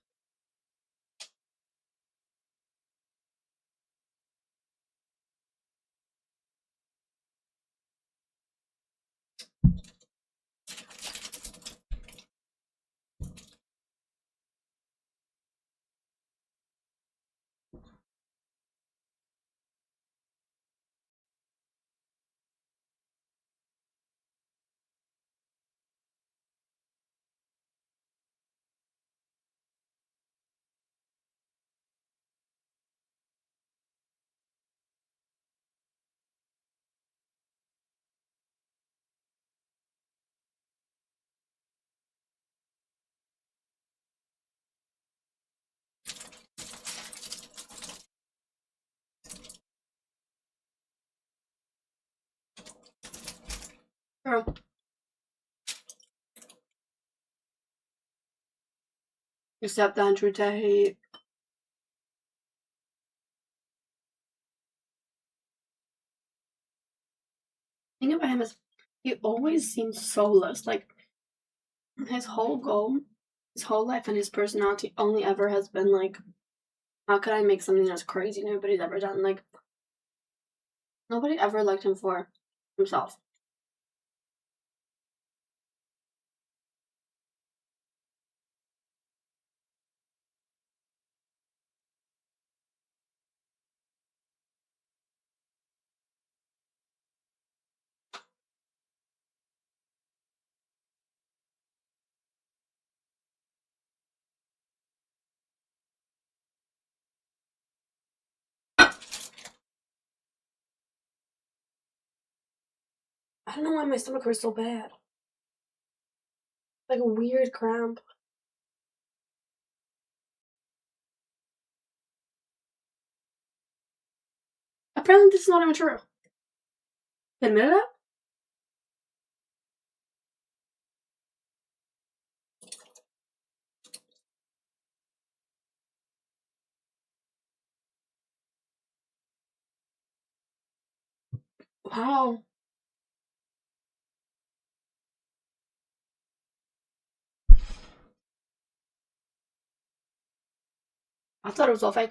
True. Except Andrew Tate. The thing about him is he always seems soulless. Like his whole goal, his whole life and his personality only ever has been like, how can I make something that's crazy nobody's ever done? Like nobody ever liked him for himself. I don't know why my stomach hurts so bad. Like a weird cramp. Apparently this is not even true. Admitted it? Wow. I thought it was all fake.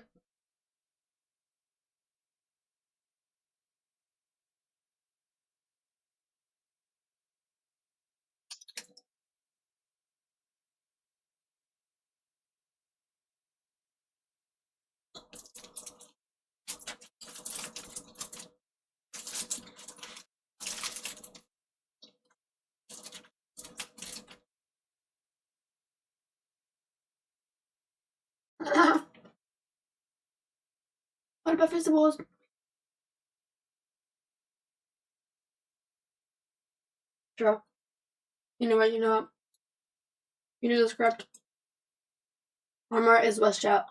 What about festivals? Sure. You know what? You know what? You know the script. Armor is WestJet.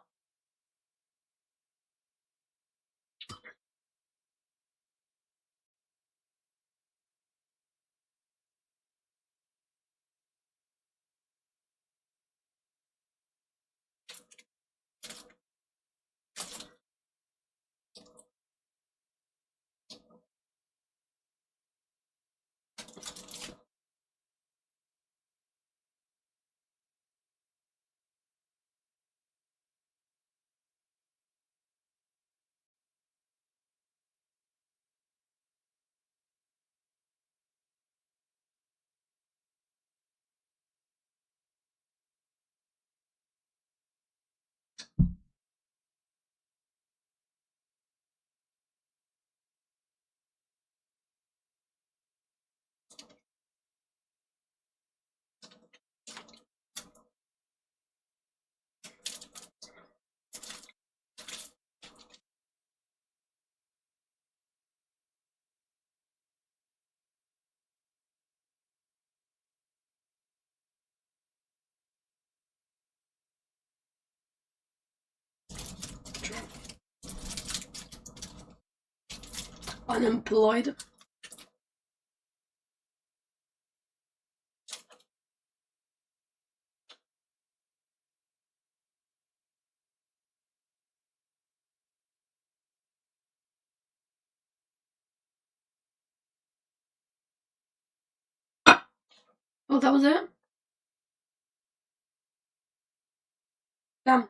Unemployed. Oh, that was it? Damn.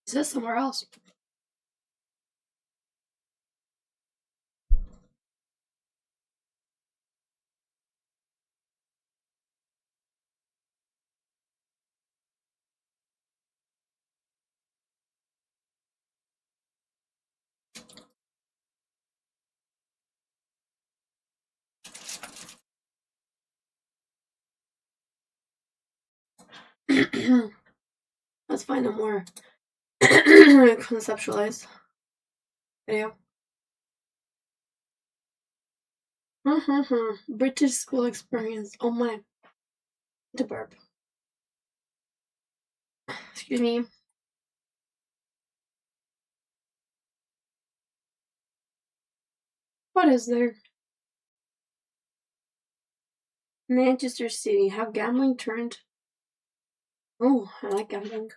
Is this somewhere else? Let's find a more conceptualized video. British school experience. Oh my. The burp. Excuse me. What is there? Manchester City. How gambling turned. Oh, I like gambling.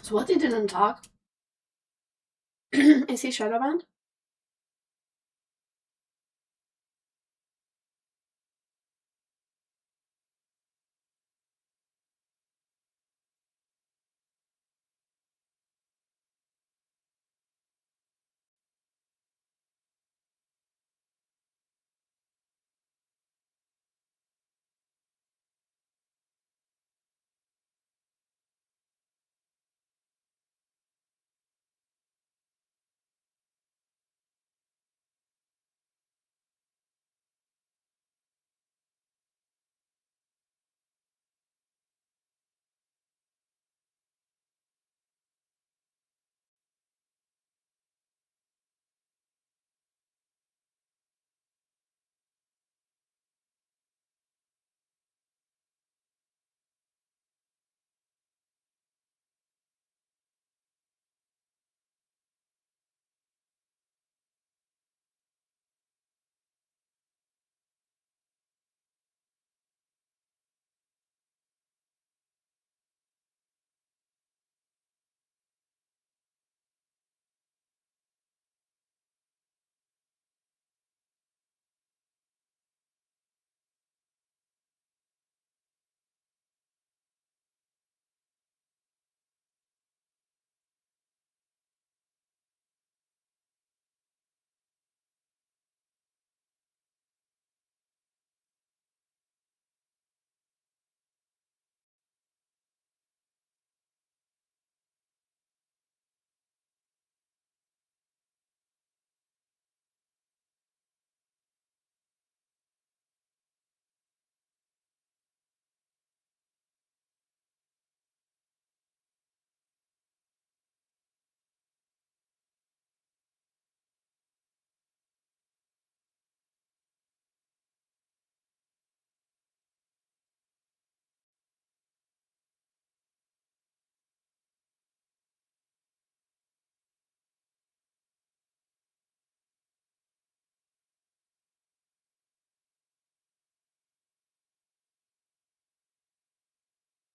So what they didn't talk is he shadowbanned?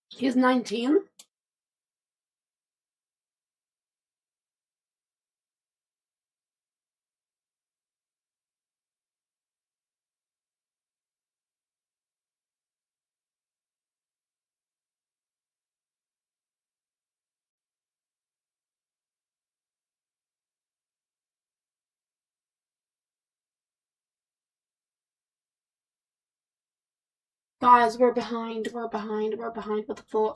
He's 19? Guys, we're behind with the floor.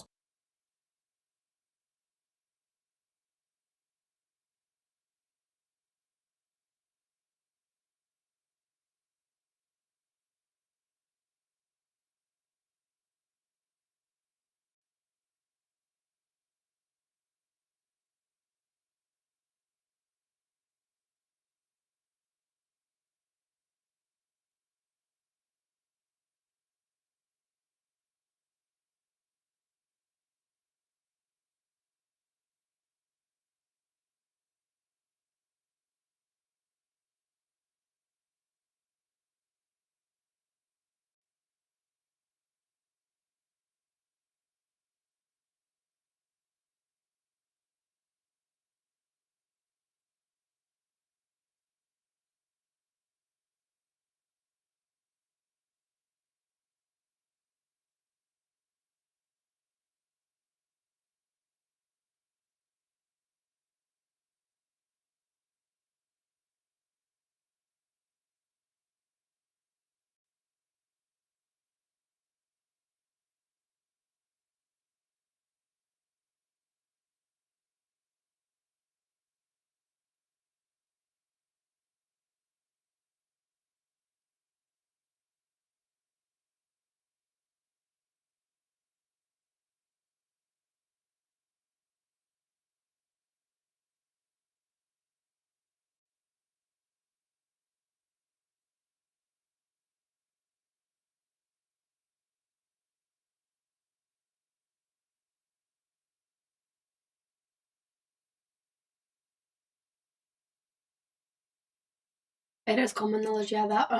It is common knowledge, yeah, that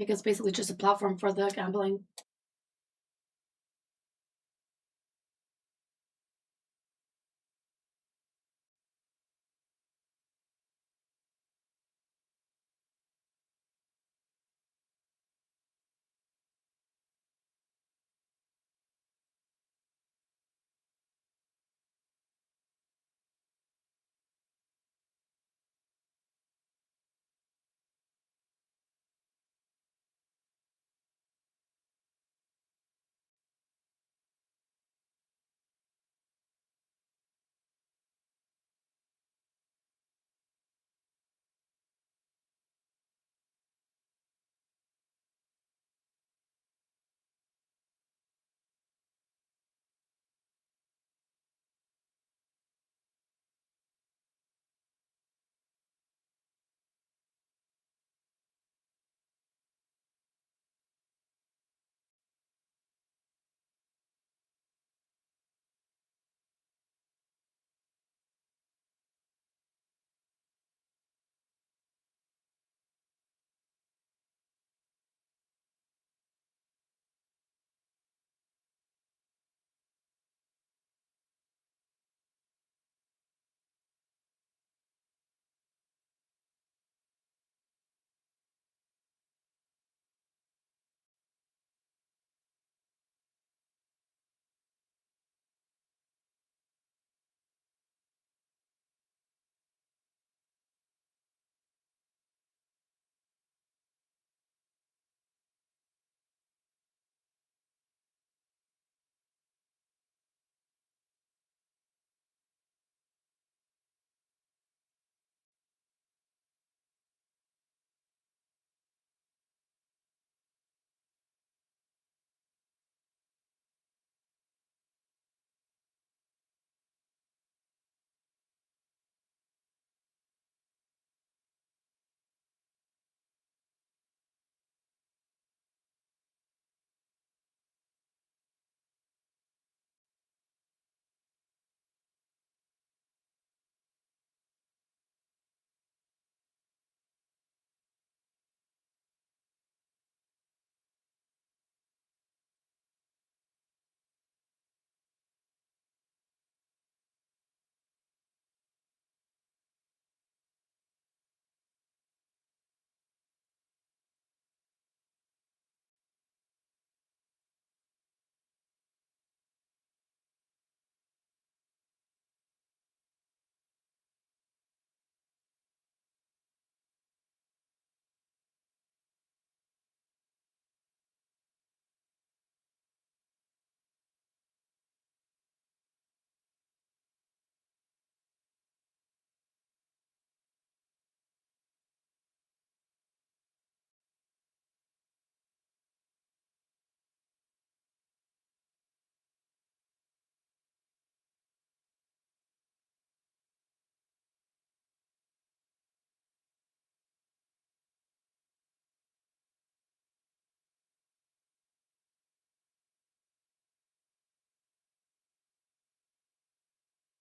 it's basically just a platform for the gambling.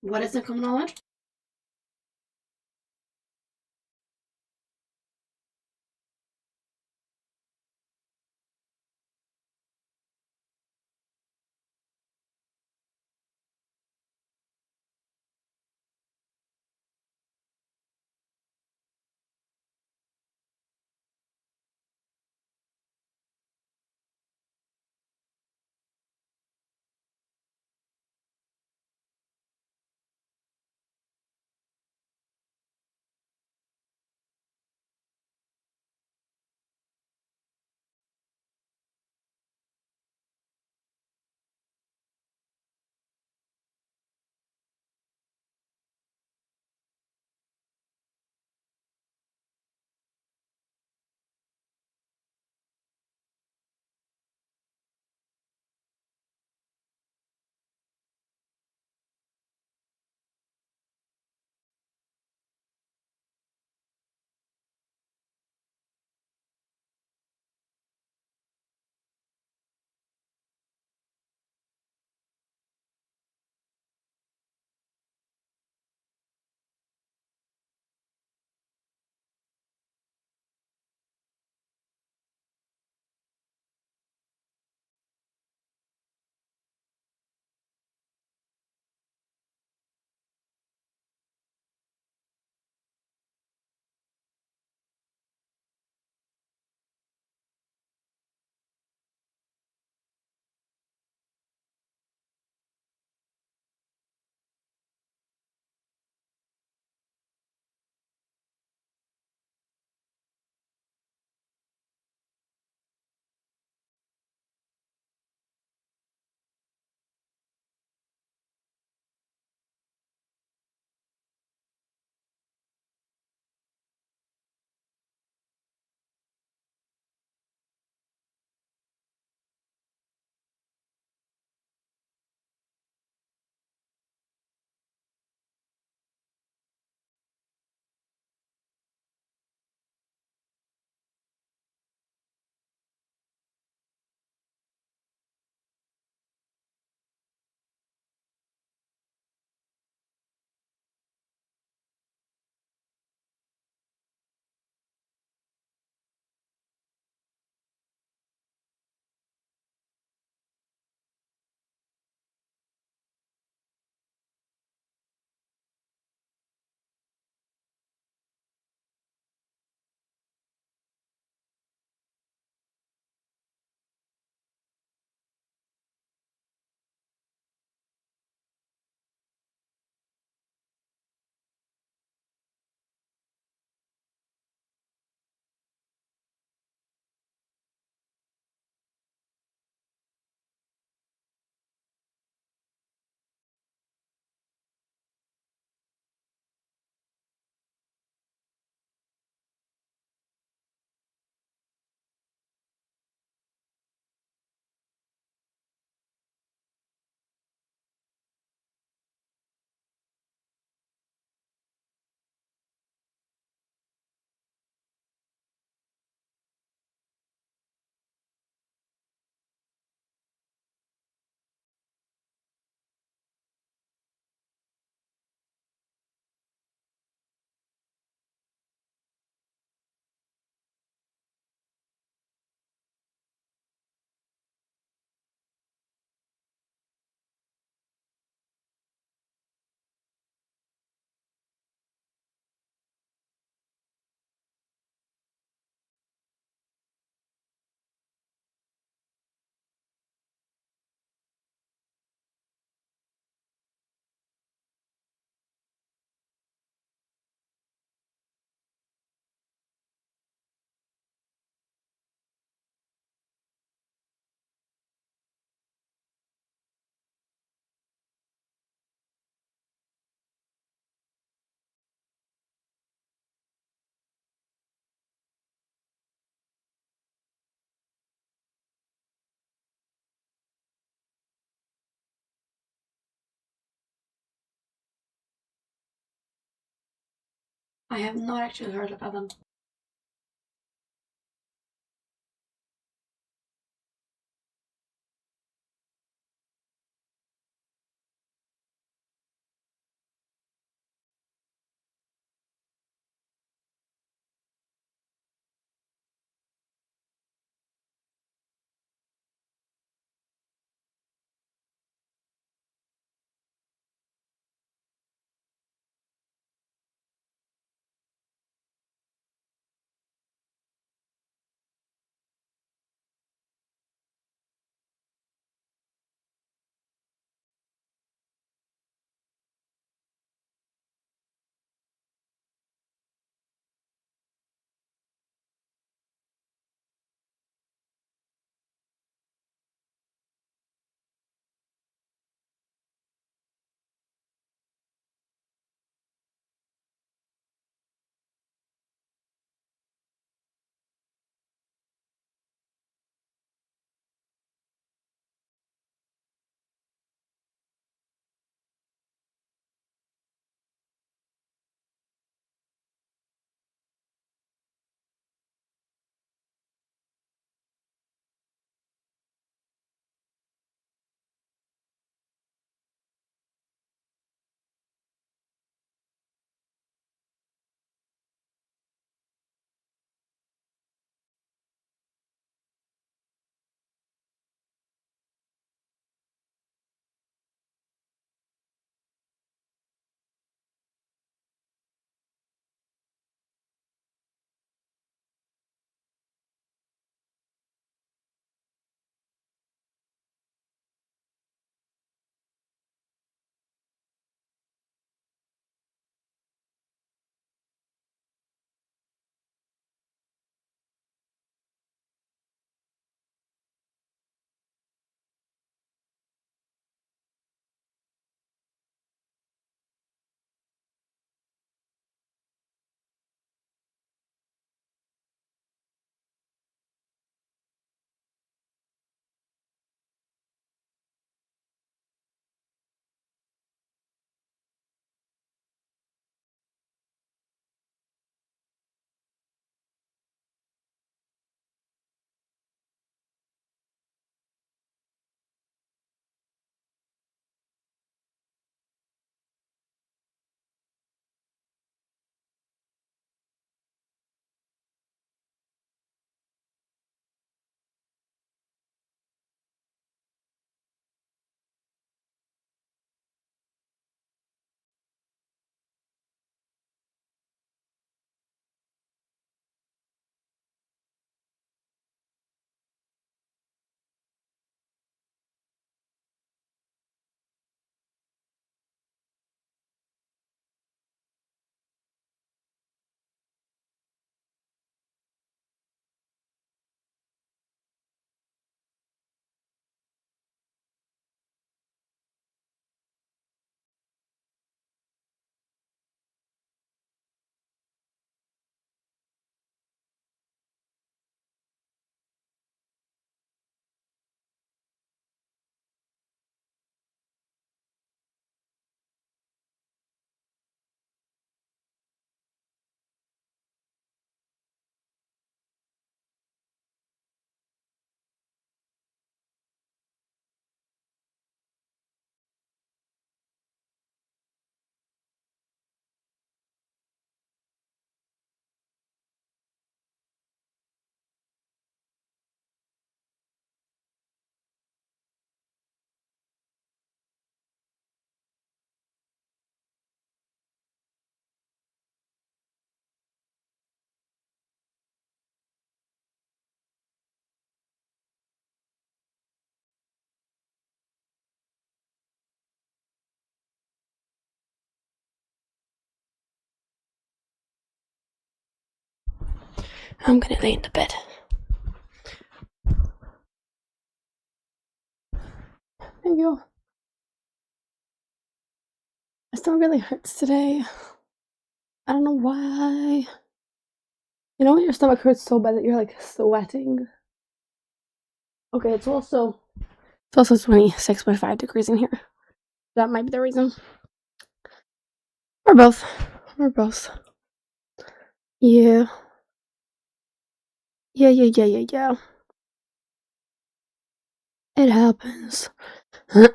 What is the common knowledge? I have not actually heard about them. I'm gonna lay in the bed. Thank you. My stomach really hurts today. I don't know why. You know when your stomach hurts so bad that you're like sweating? Okay, it's also 26.5 degrees in here. That might be the reason. Or both. Yeah. Yeah. It happens. It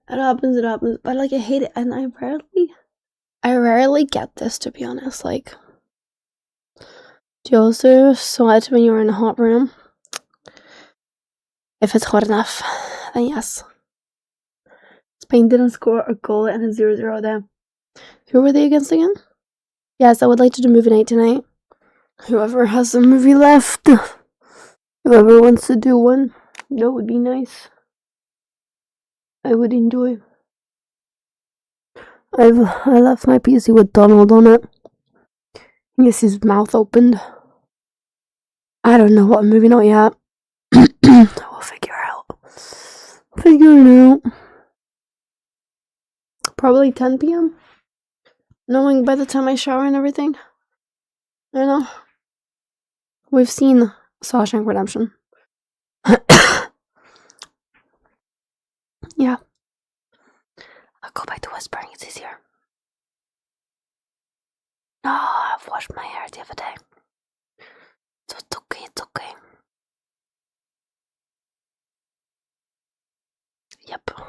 happens. But like I hate it, and I rarely get this, to be honest. Like, do you also sweat when you're in a hot room? If it's hot enough, then yes. Spain didn't score a goal and a 0-0 there. Who were they against again? Yes, I would like to do movie night tonight. Whoever has a movie left, whoever wants to do one, that would be nice. I would enjoy. I left my PC with Donald on it. I guess his mouth opened. I don't know what movie, not yet. We'll figure it out. Probably 10 p.m. Knowing by the time I shower and everything. I don't know. We've seen Shawshank Redemption. Yeah. I'll go back to whispering, it's easier. No, I've washed my hair the other day. So it's okay. Yep. I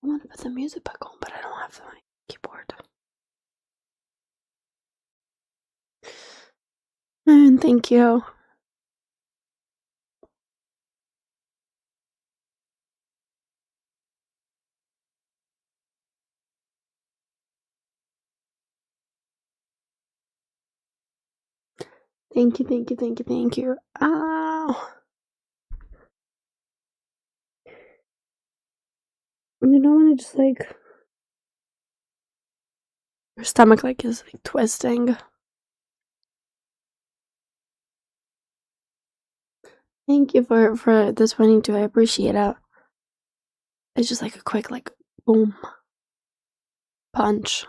want to put the music back on, but I don't have my keyboard. And thank you. Thank you. Ow. You know when it just like your stomach like is like twisting. Thank you for this running too. I appreciate it. It's just like a quick like boom punch.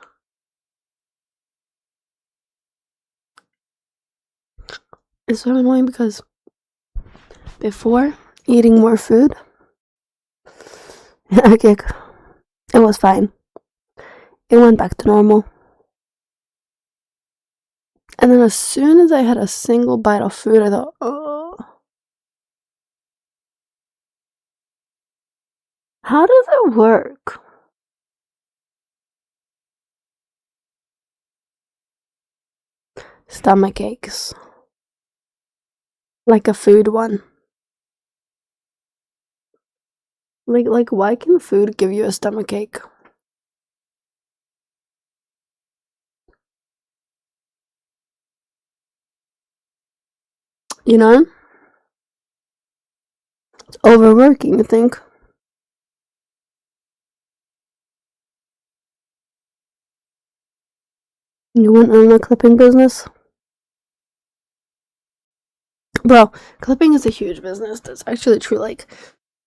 It's so annoying because before eating more food, okay, it was fine. It went back to normal. And then as soon as I had a single bite of food, I thought, oh. How does it work? Stomach aches. Like a food one. Like why can food give you a stomach ache? You know? It's overworking, I think. You want to own a clipping business? Bro, clipping is a huge business. That's actually true. Like,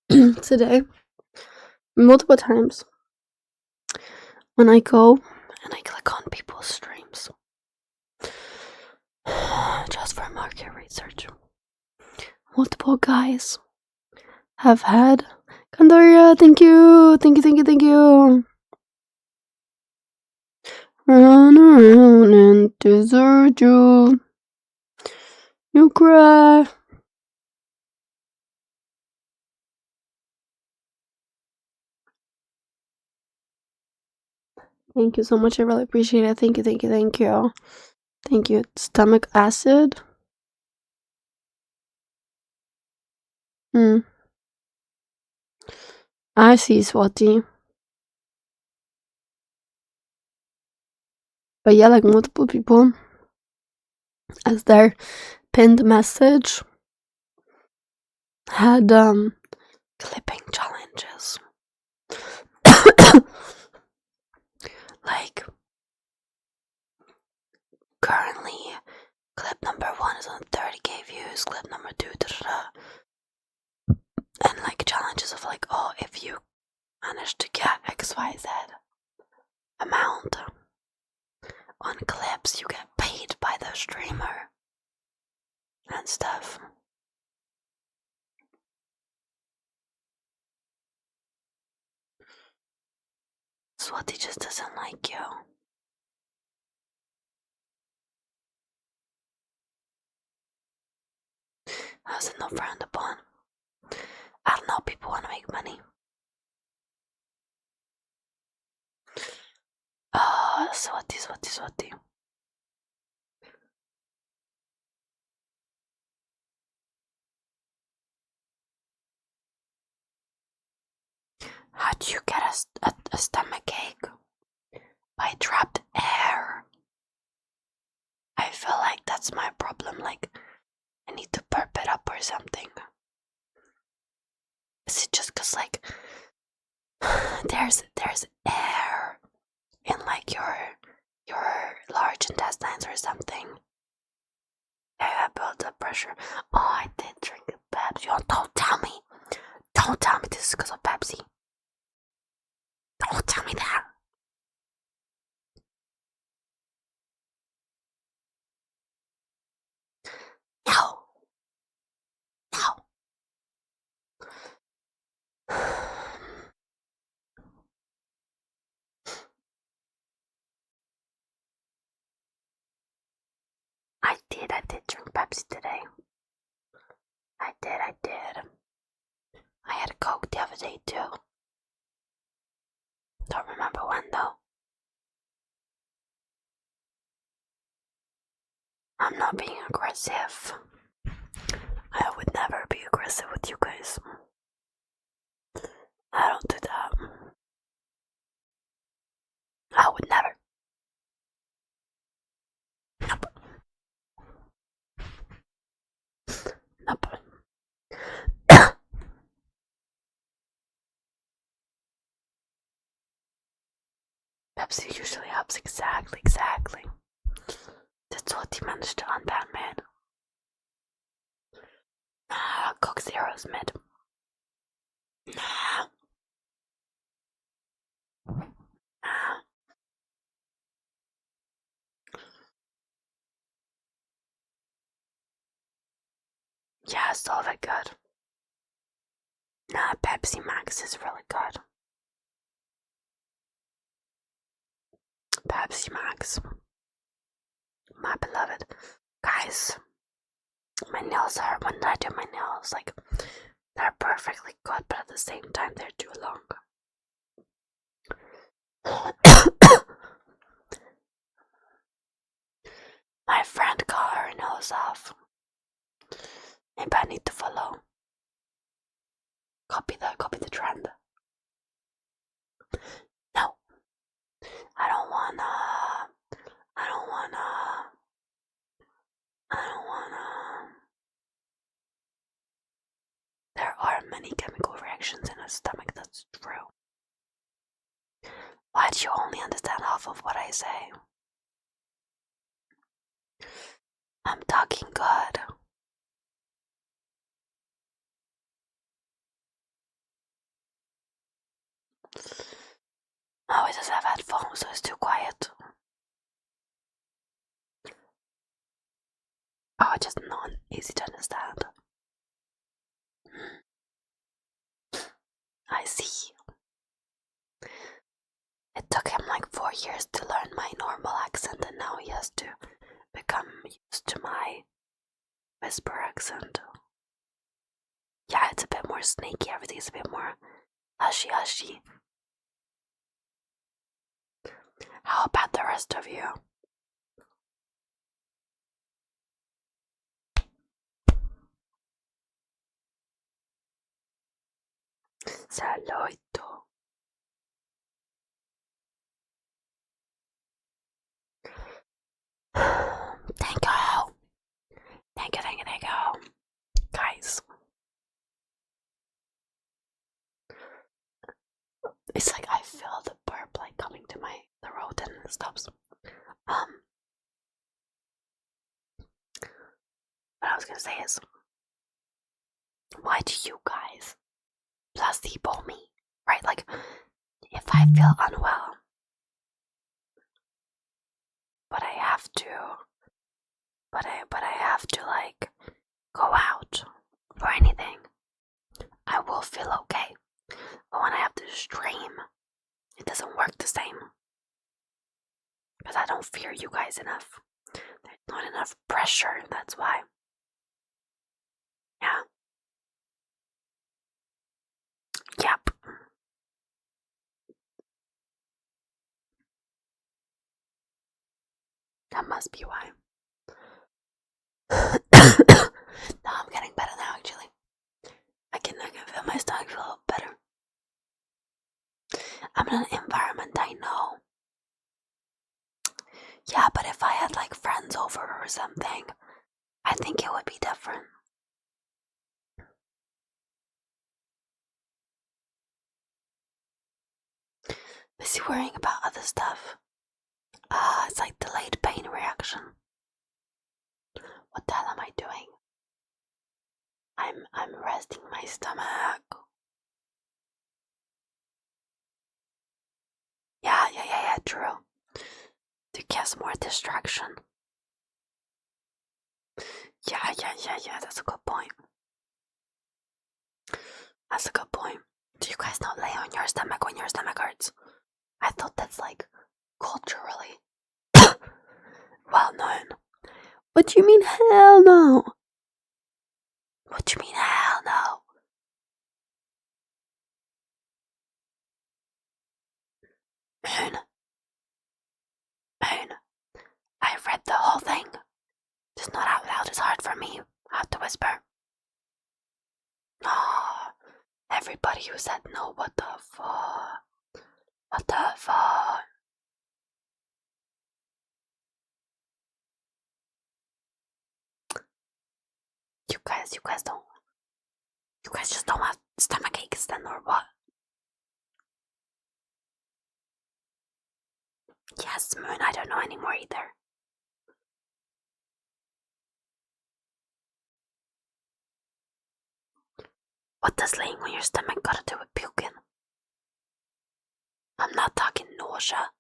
today, multiple times, when I go and I click on people's streams, just for market research, multiple guys have had Kandoria, thank you. Run around and desert you. You cry. Thank you so much. I really appreciate it. Thank you. Thank you. Stomach acid. I see, Swati. But yeah, like multiple people as their pinned message had clipping challenges. Like currently clip number 1 is on 30k views, clip number 2 and like challenges of like, oh, if you manage to get XYZ amount on clips, you get paid by the streamer and stuff. Swati just doesn't like you. How's it not frowned upon? I don't know, people want to make money. Oh, Swati. How do you get a stomach ache? By trapped air. I feel like that's my problem, like I need to burp it up or something. Is it just cause like there's air in like your large intestines or something? I built up pressure. Oh, I did drink Pepsi. Oh, don't tell me. Don't tell me this is because of Pepsi. Don't tell me that. No. I did drink Pepsi today. I did. I had a Coke the other day too. Don't remember when though. I'm not being aggressive. I would never be aggressive with you guys. I don't do that. I would never. Nope. Pepsi usually helps exactly. That's what he managed to unban mid. Coke Zero's mid. Yeah, it's all that good. Nah, Pepsi Max is really good. Pepsi Max. My beloved. Guys, my nails hurt when I do my nails. Like, they're perfectly good, but at the same time, they're too long. My friend got her nose off. Maybe I need to follow. Copy the trend. No. I don't wanna. There are many chemical reactions in a stomach, that's true. Why do you only understand half of what I say? I'm talking good. Oh, it does have headphones, so it's too quiet. Oh, just not easy to understand. I see. It took him like 4 years to learn my normal accent, and now he has to become used to my whisper accent. Yeah, it's a bit more snaky, everything's a bit more hushy. How about the rest of you? Saludo. Thank you. Guys. It's like I feel the burp like coming to my throat and it stops. what I was gonna say is, why do you guys placebo me? Right? Like, if I feel unwell, but I have to, but I have to like go out or anything, I will feel okay. But when I have to stream, it doesn't work the same. Because I don't fear you guys enough. There's not enough pressure, that's why. Yeah. Yep. That must be why. No, I'm getting better now, actually. I can feel my stomach a little better. I'm in an environment I know. Yeah, but if I had like friends over or something, I think it would be different. Busy worrying about other stuff. It's like delayed pain reaction. What the hell am I doing? I'm resting my stomach. Yeah, true. To get more distraction. Yeah, that's a good point. That's a good point. Do you guys not lay on your stomach when your stomach hurts? I thought that's like culturally well known. What do you mean hell no? What do you mean hell no? Moon. I read the whole thing. Just not out loud is hard for me. I have to whisper. Oh, everybody who said no, what the fuck? What the fuck? You guys just don't have stomach aches then, or what? Yes, Moon, I don't know anymore either. What does laying on your stomach gotta do with puking? I'm not talking nausea.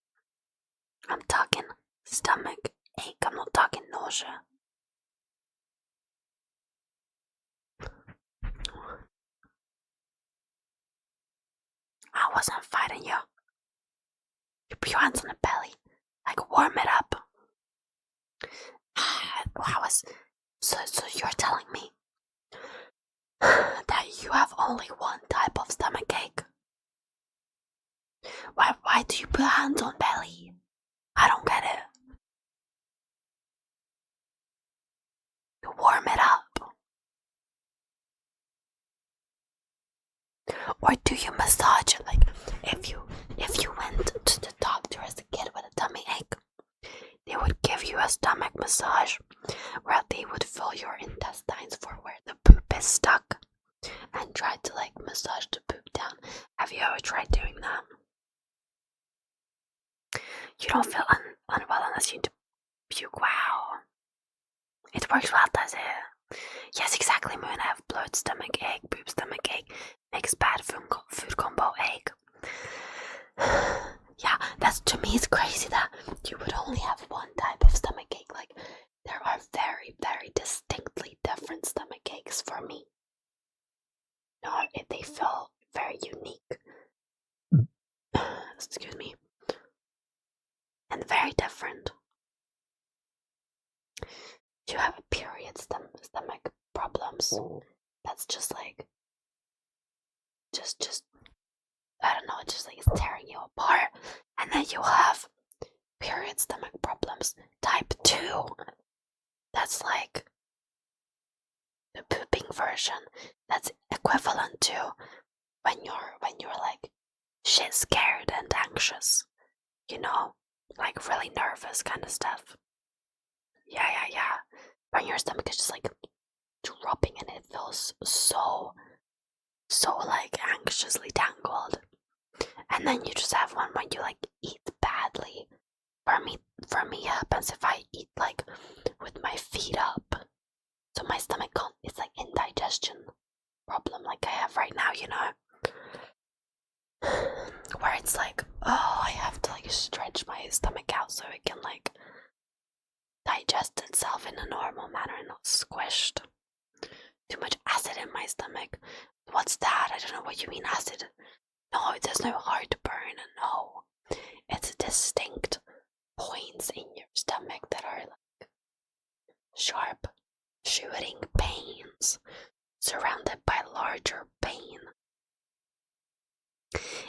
I'm talking stomach ache. I'm not talking nausea. I wasn't fighting you. You put your hands on the belly. Like, warm it up. So you're telling me that you have only one type of stomach ache? Why do you put hands on belly? I don't get it. You warm it up. Or do you massage it? Like, if you went to the doctor as a kid with a tummy ache, they would give you a stomach massage where they would fill your intestines for where the poop is stuck and try to like massage the poop down. Have you ever tried doing that? You don't feel unwell unless you puke. Wow. It works well, does it? Yes, exactly, Moon. I have bloat stomach ache, poop stomach ache, mixed bad food combo ache. Yeah, that's, to me, it's crazy that you would only have one type of stomach ache. Like, there are very, very distinctly different stomach aches for me. No, they feel very unique. Excuse me. And very different. You have a period stomach problems. That's just like, just I don't know, it's just like it's tearing you apart. And then you have period stomach problems type 2. That's like the pooping version. That's equivalent to when you're like shit scared and anxious. You know? Like really nervous kind of stuff. Yeah. When your stomach is just like dropping and it feels so like anxiously tangled. And then you just have one when you like eat badly. For me it happens if I eat like with my feet up. So my stomach can't, it's like indigestion problem like I have right now, you know? Where it's like, oh, I have to like stretch my stomach out so it can like digest itself in a normal manner and not squished. Too much acid in my stomach. What's that? I don't know what you mean, acid. No, there's no heartburn. No. It's distinct points in your stomach that are like sharp, shooting pains surrounded by larger pain.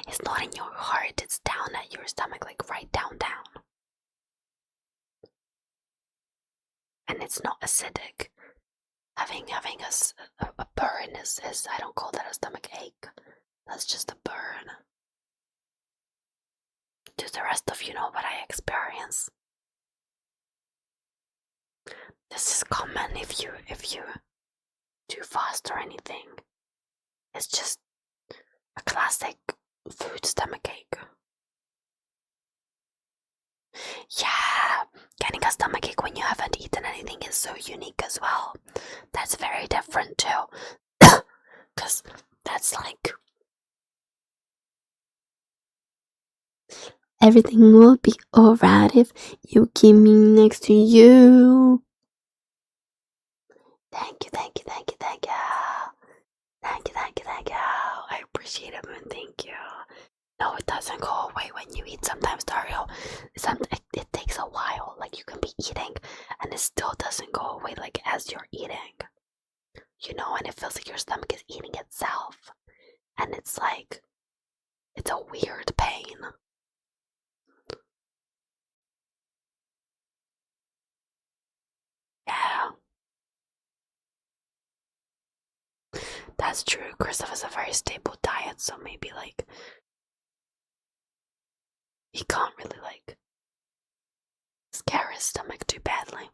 It's not in your heart, it's down at your stomach, like right down. And it's not acidic. Having a burn is I don't call that a stomach ache. That's just a burn. Do the rest of you know what I experience? This is common if you do fast or anything. It's just a classic food stomachache. Yeah, getting a stomachache when you haven't eaten anything is so unique as well. That's very different too. Because that's like everything will be alright if you keep me next to you. Thank you. I appreciate it, and thank you. No, it doesn't go away when you eat sometimes, Dario. It takes a while. Like, you can be eating and it still doesn't go away, like, as you're eating. You know, and it feels like your stomach is eating itself. And it's like, it's a weird pain. Yeah. That's true. Christoph has a very stable diet, so maybe, like, he can't really, like, scare his stomach too badly.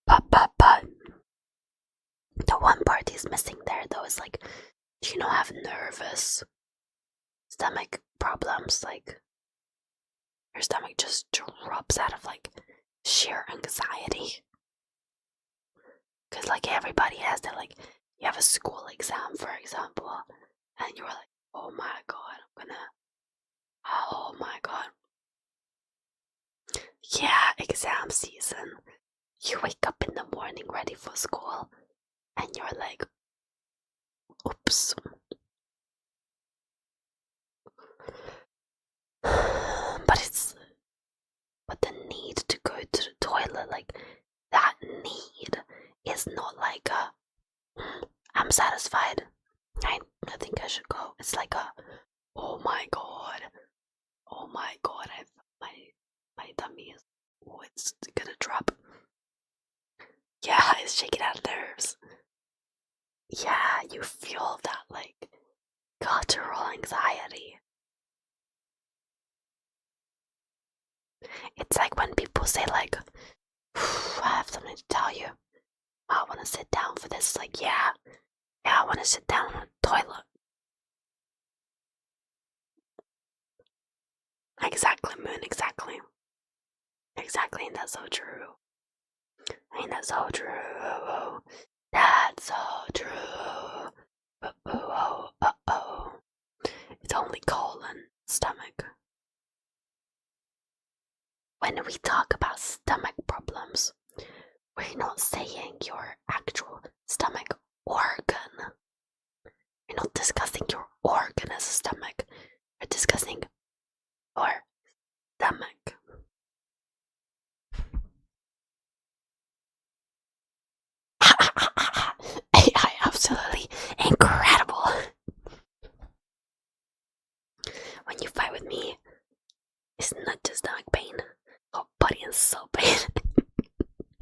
But the one part he's missing there, though, is like, do you know, have nervous stomach problems? Like, your stomach just drops out of like sheer anxiety. Because, like, everybody has that, like, you have a school exam, for example, and you're like, oh my god, oh my god. Yeah, exam season. You wake up in the morning ready for school, and you're like, oops. But the need to go to the toilet, like, that need is not like a, I'm satisfied. I think I should go. It's like a, oh my god, my tummy is, oh, it's gonna drop. Yeah, it's shaking out nerves. Yeah, you feel that like guttural anxiety. It's like when people say like, I have something to tell you. I want to sit down for this. Like, yeah, I want to sit down on the toilet. Exactly, Moon, exactly. Exactly, and that's so true. That's so true. That's so true. It's only colon, stomach. When we talk about stomach problems, we're not saying your actual stomach organ. We're not discussing your organ as a stomach. We're discussing your stomach. AI absolutely incredible. When you fight with me, it's not just stomach pain, or body and soul pain.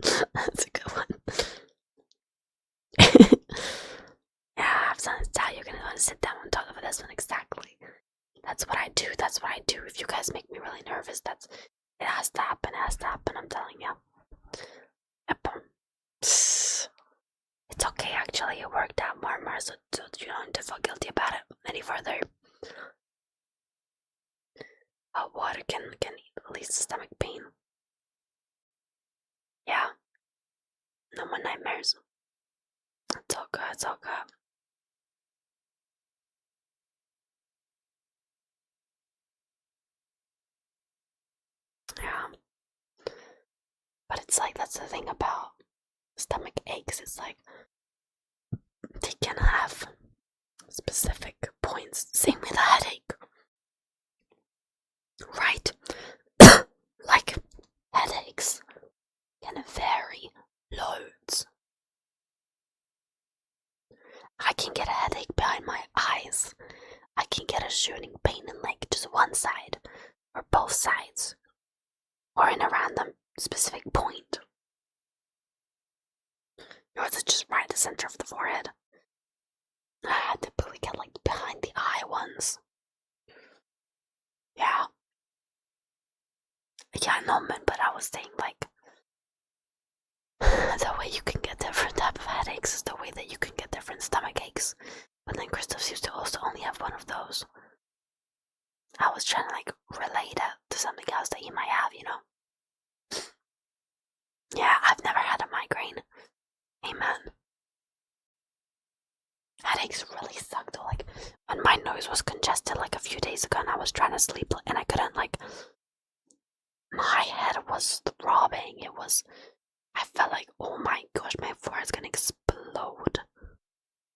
That's a good one. Yeah, I have something to tell you. You're gonna want to sit down and talk about this one exactly. That's what I do. If you guys make me really nervous, it has to happen. I'm telling you. Yep. It's okay, actually. It worked out more, so you don't have to feel guilty about it any further. Water can release the stomach pain. Yeah. No more nightmares. It's all good, it's all good. Yeah. But it's like, that's the thing about stomach aches. It's like, they can have specific points. Same with a headache. Right? Like, headaches can vary loads. I can get a headache behind my eyes. I can get a shooting pain in like just one side or both sides or in a random specific point. Or is it just right at the center of the forehead? I typically get like behind the eye ones. Yeah. Yeah, no man, but I was saying like the way you can get different type of headaches is the way that you can get different stomach aches. But then Christoph seems to also only have one of those. I was trying to like relate it to something else that you might have, you know? Yeah, I've never had a migraine. Amen. Headaches really suck though. Like when my nose was congested like a few days ago and I was trying to sleep and I couldn't, like, my head was throbbing. I felt like, oh my gosh, my forehead's gonna explode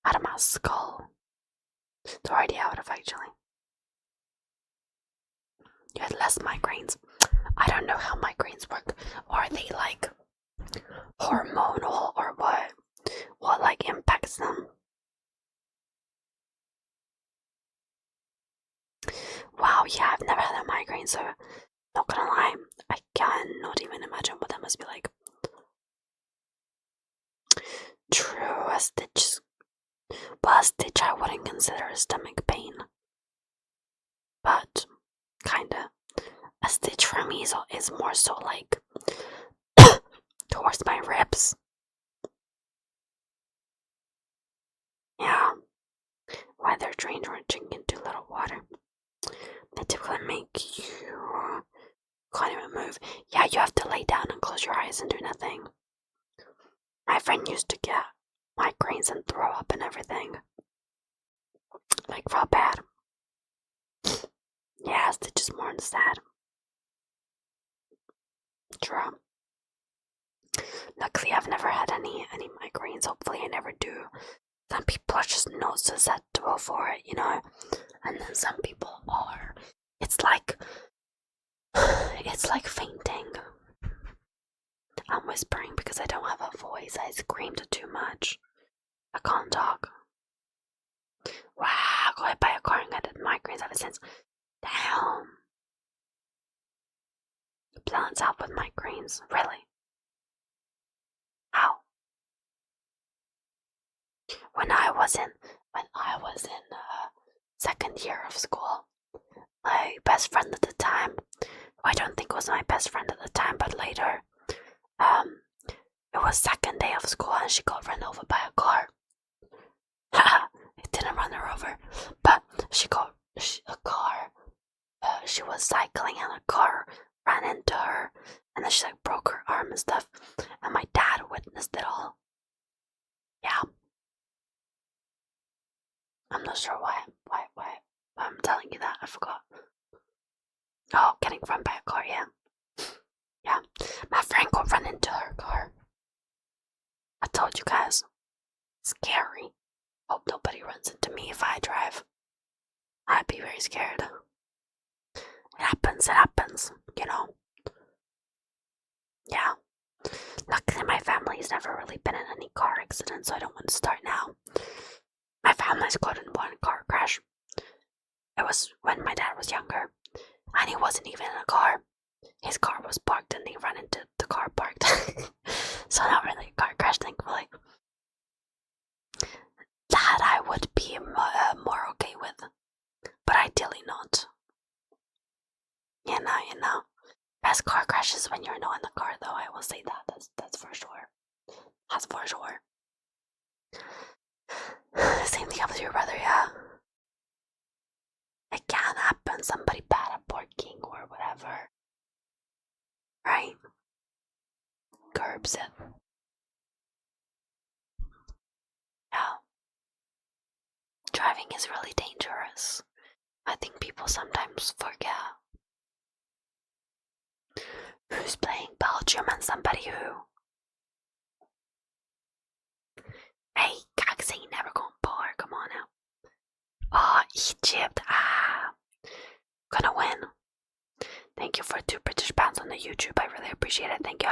out of my skull. It's already out of, actually. You had less migraines. I don't know how migraines work. Are they like hormonal or what? What like impacts them? Wow, yeah, I've never had a migraine, so not gonna lie, I cannot even imagine what that must be like. True, a stitch. Well, a stitch I wouldn't consider a stomach pain. But, kinda. A stitch for me is more so like towards my ribs. Yeah. Why they're drained or drinking too little water. They typically make you can't even move. Yeah, you have to lay down and close your eyes and do nothing. My friend used to get migraines and throw up and everything. Like real bad. Yeah, stitch is more sad. True. Luckily, I've never had any migraines. Hopefully, I never do. Some people are just not susceptible for it, you know, and then some people are. It's like fainting. I'm whispering because I don't have a voice. I screamed too much. I can't talk. Wow, got hit by a car and got migraines ever since. Damn. Balance out with migraines. Really? How? When I was in second year of school, my best friend at the time, who I don't think was my best friend at the time, but later, it was second day of school and she got run over by a car. It didn't run her over, but she was cycling and a car ran into her, and then she like broke her arm and stuff, and my dad witnessed it all. Yeah. I'm not sure why I'm telling you that. I forgot. Oh, getting run by a car, yeah. Yeah. My friend got run into her car. I told you guys. Scary. Hope nobody runs into me if I drive. I'd be very scared. It happens, you know. Yeah. Luckily, my family's never really been in any car accidents, so I don't want to start now. My family's got in one car crash. It was when my dad was younger, and he wasn't even in a car. His car was parked, and he ran into the car parked. So not really a car crash, thankfully. That I would be more okay with, but ideally not. You know. Best car crashes when you're not in the car, though. I will say that. That's for sure. That's for sure. Same thing with your brother, yeah. It can happen. Somebody bad at parking or whatever. Right? curbs it. Yeah. Driving is really dangerous. I think people sometimes forget. Who's playing Belgium and somebody who? Hey, can't say you never gone bar. Come on now. Oh, Egypt. Gonna win. Thank you for 2 British pounds on the YouTube. I really appreciate it. Thank you.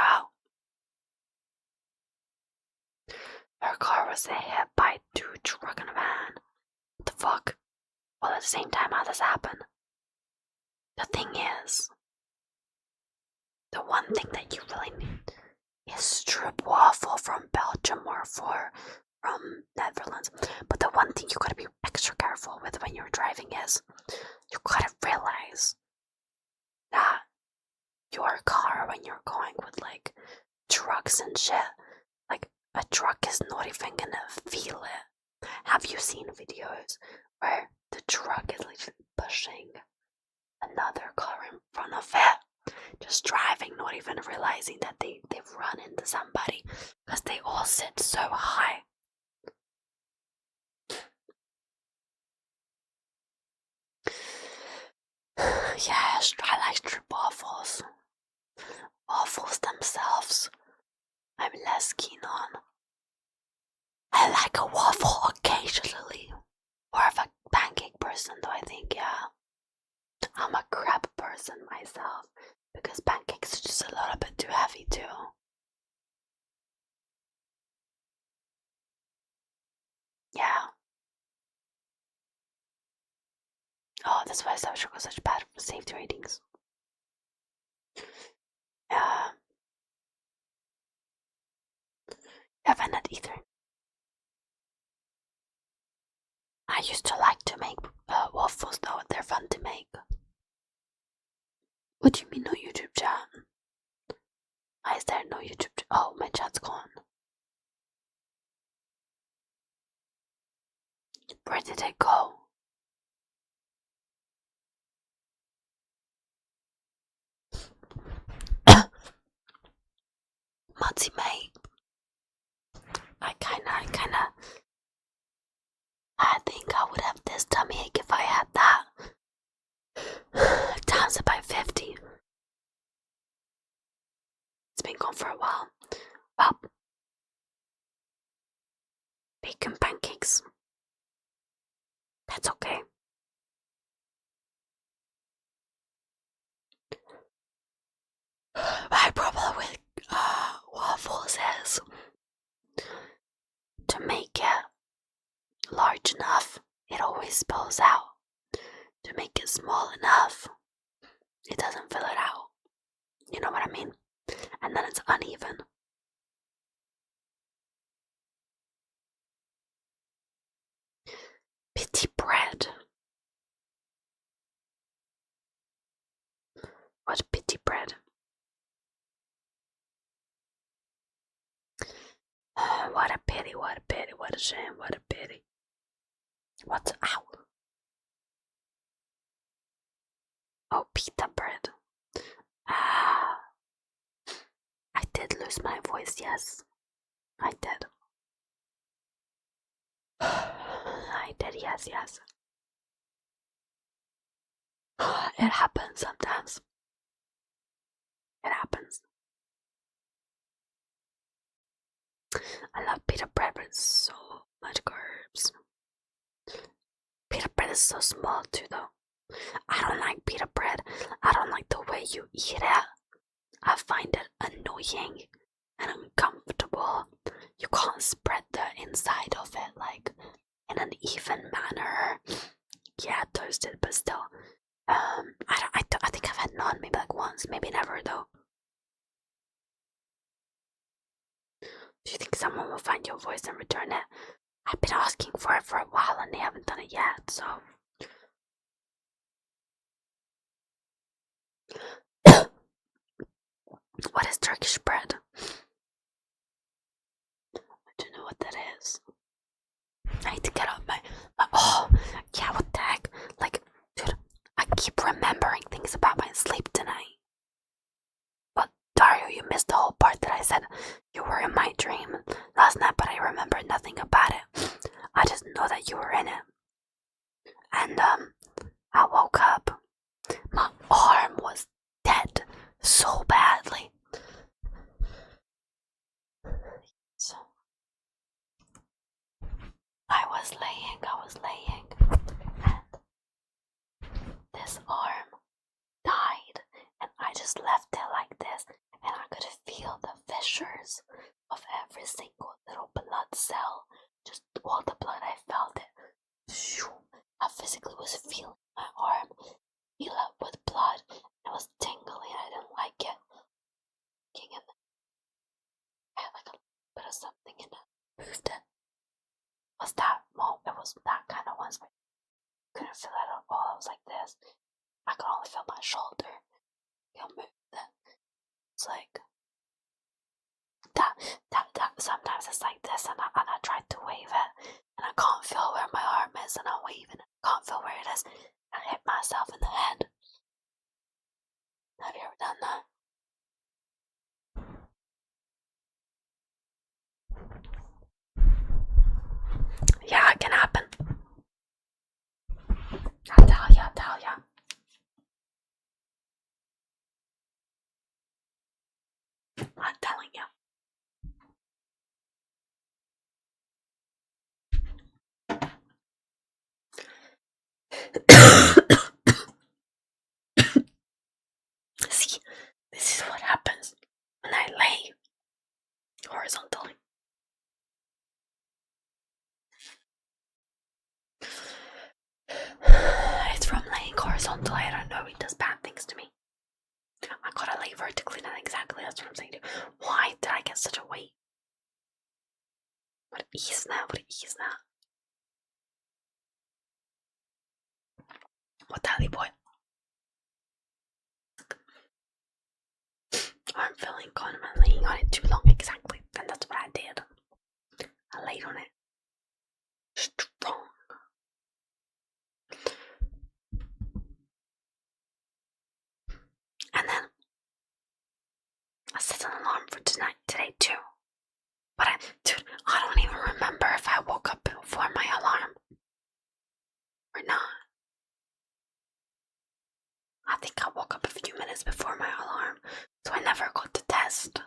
Her car was hit by 2 truck and a van. What the fuck? Well, at the same time, how does this happen? The thing is, the one thing that you really need is strip waffle from Belgium or from Netherlands. But the one thing you gotta be extra careful with when you're driving is you gotta realize that your car, when you're going with like trucks and shit, like a truck is not even gonna feel it. Have you seen videos where the truck is like pushing another car in front of it, just driving, not even realizing that they've run into somebody because they all sit so high? Yes, I like strip waffles. Waffles themselves, I'm less keen on. I like a waffle occasionally. More of a pancake person though, I think, yeah. I'm a crepe person myself because pancakes are just a little bit too heavy too. Yeah. Oh, that's why South Africa got such bad safety ratings. Yeah. Haven't had either. I used to like to make waffles though, they're fun to make. What do you mean no YouTube chat? Why is there no YouTube chat? Oh, my chat's gone. Where did it go? Mutzy mate. I think I would have this tummy ache if I had that. Times it by 50. It's been gone for a while. Well, bacon pancakes. That's okay. My problem with waffles is to make it large enough, it always spills out. To make it small enough, it doesn't fill it out. You know what I mean? And then it's uneven. Pity bread. What pity bread? What a pity, what a pity, what a shame, what a pity. What's ow? Oh, pita bread. I did lose my voice, yes. I did. I did, yes. It happens sometimes. It happens. I love pita bread, but it's so much carbs. Pita bread is so small too, though. I don't like pita bread. I don't like the way you eat it. I find it annoying and uncomfortable. You can't spread the inside of it like in an even manner. Yeah, toasted, but still. I think I've had naan maybe like once, maybe never though. Do you think someone will find your voice and return it? I've been asking for it for a while and they haven't done it yet, so. What is Turkish bread? I don't know what that is. I need to get up my oh, yeah, what the heck? Like, dude, I keep remembering things about my sleep tonight. But Dario, you missed the whole part that I said you were in my dream last night, but I remember nothing about it. I just know that you were in it. And I woke up. My arm was dead so badly. So I was laying, and this arm died, and I just left it like this, and I could feel the fissures of every single little blood cell. Just all the blood, I felt it. I physically was feeling my arm fill up with blood. It was tingling, I didn't like it. I had like a bit of something in it. Moved it. Was that? Well, it was that kind of one. I couldn't feel it at all. It was like this. I could only feel my shoulder. I moved it. It's like that. Sometimes it's like this, and I tried to wave it, and I can't feel where my arm is, and I'm waving it. I can't feel where it is. I hit myself in the head. Have you ever done that? Yeah, it can happen. I'll tell ya. I'm telling you. See, this is what happens when I lay horizontally. It's from laying horizontally. I don't know, it does bad things to me. I gotta lay vertically, then exactly that's what I'm saying. Why did I get such a weight? What is that? What tally boy? I'm feeling kind of laying on it too long, exactly. And that's what I did. I laid on it. Strong. And then I set an alarm for today too. But I don't even remember if I woke up before my alarm or not. I think I woke up a few minutes before my alarm, so I never got to test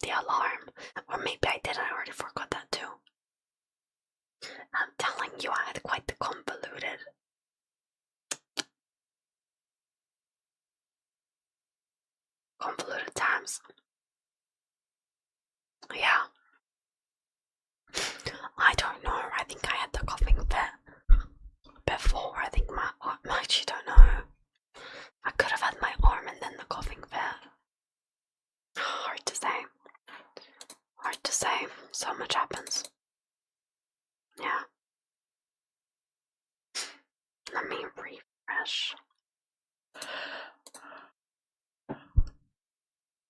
the alarm. Or maybe I did, I already forgot that too. I'm telling you, I had quite the convoluted times. Yeah. I don't know, I think I had the coughing fit before. I think I actually don't know. I could have had my arm and then the coughing fit. Hard to say. So much happens. Yeah. Let me refresh.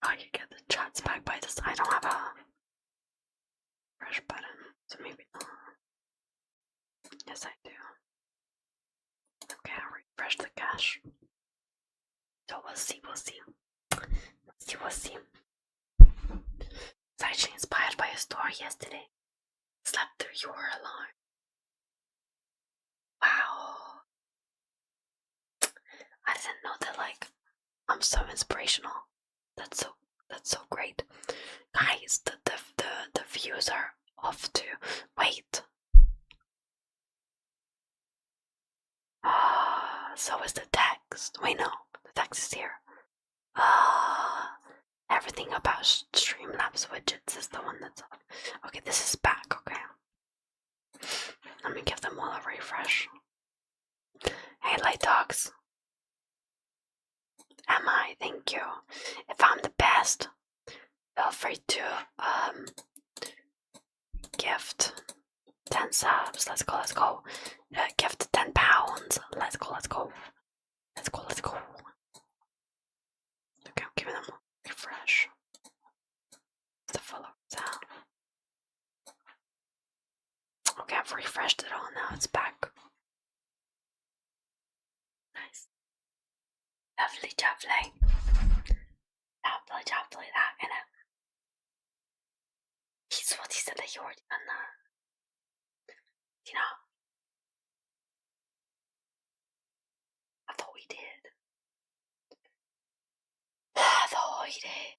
I could get the chats back by this. I don't have a refresh button, so maybe not. Yes, I do. Okay, I'll refresh the cache. So we'll see. It's actually inspired by a story yesterday. Slept through your alarm. Wow. I didn't know that, like, I'm so inspirational. That's so great. Guys, the views are off to wait. So is the text. Wait, no, the text is here. Everything about Streamlabs widgets is the one that's up. Okay, this is back, okay. Let me give them all a refresh. Hey, light dogs. Am I? Thank you. If I'm the best, feel free to gift 10 subs. Let's go. Gift 10 pounds. Let's go. Okay, I'm giving them a refresh. The followers out. Okay, I've refreshed it all now. It's back. Nice. Lovely. is what he said that he already done that. You know? I thought we did. I thought we did.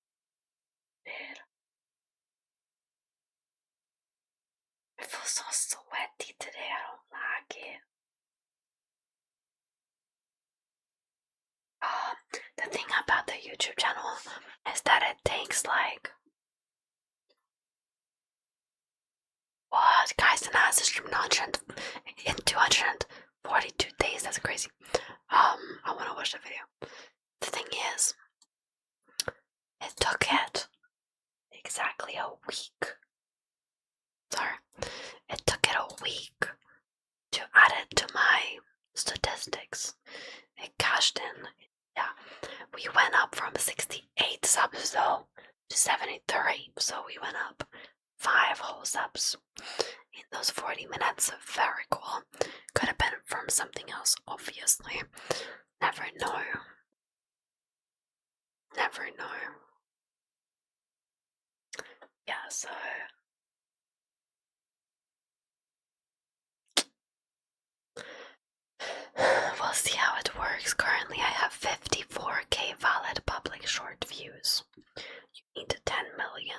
I feel so sweaty today. I don't like it. The thing about the YouTube channel is that it takes like what? Guys, the has streamed in 242 days. That's crazy. I want to watch the video. The thing is, it took it exactly a week. Sorry, it took it a week to add it to my statistics. It cashed in. Yeah, we went up from 68 subs though to 73, so we went up 5 whole subs in those 40 minutes. Very cool. Could have been from something else, obviously. Never know. Never know. Yeah, so we'll see how it works. Currently I have 54k valid public short views. You need 10 million.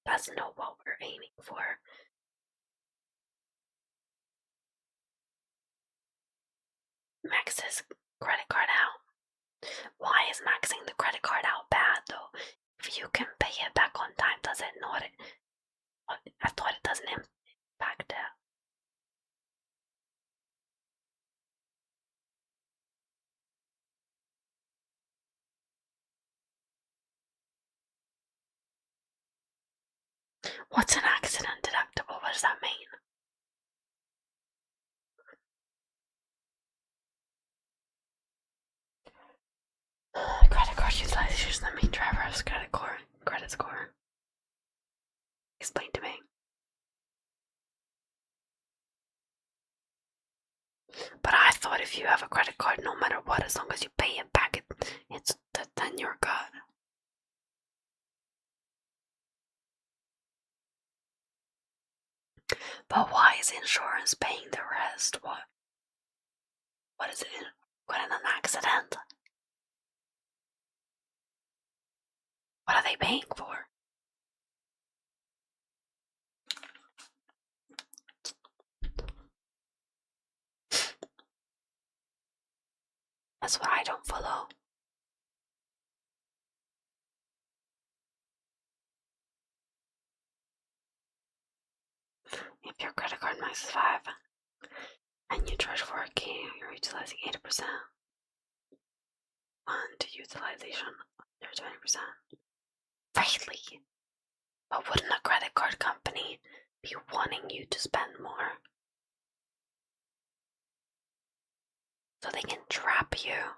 That's not what we're aiming for. Max's credit card out. Why is maxing the credit card out bad though? If you can pay it back on time, does it not? I thought it doesn't impact it. What's an accident deductible? What does that mean? Credit card utilization is the main driver of credit score. Explain to me. But I thought if you have a credit card, no matter what, as long as you pay it back, then you're good. But why is insurance paying the rest? What is it? What in an accident? What are they paying for? That's what I don't follow. If your credit card max is 5 and you charge 4k, you're utilizing 80%. And utilization under 20%. Really? But wouldn't a credit card company be wanting you to spend more? So they can trap you.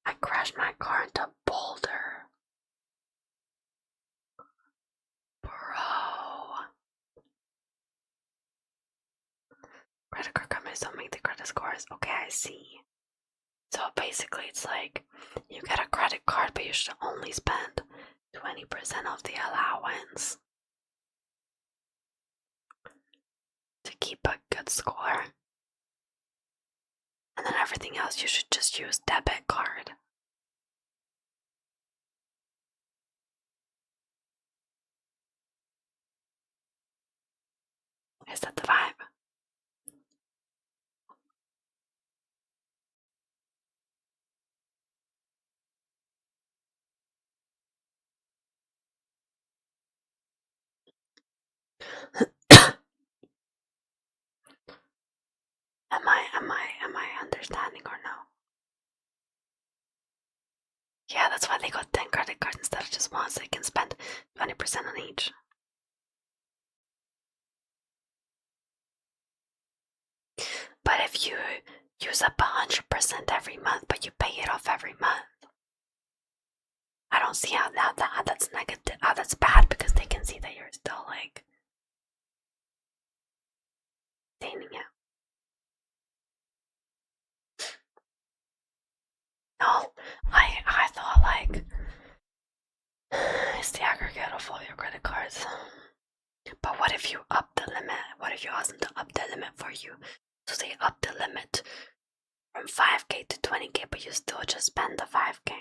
I crashed my car into Boulder. Bro. Credit card companies don't make the credit scores. Okay, I see. So basically it's like you get a credit card but you should only spend 20% of the allowance to keep a good score. And then everything else you should just use debit card. Is that the vibe? Am I understanding or no? Yeah, that's why they got 10 credit cards instead of just one, so they can spend 20% on each. But if you use up 100% every month, but you pay it off every month, I don't see how that's negative. How that's bad because they can see that you're still like. your credit cards. But what if you up the limit? What if you ask them to up the limit for you? So they up the limit from 5K to 20K, but you still just spend the 5K.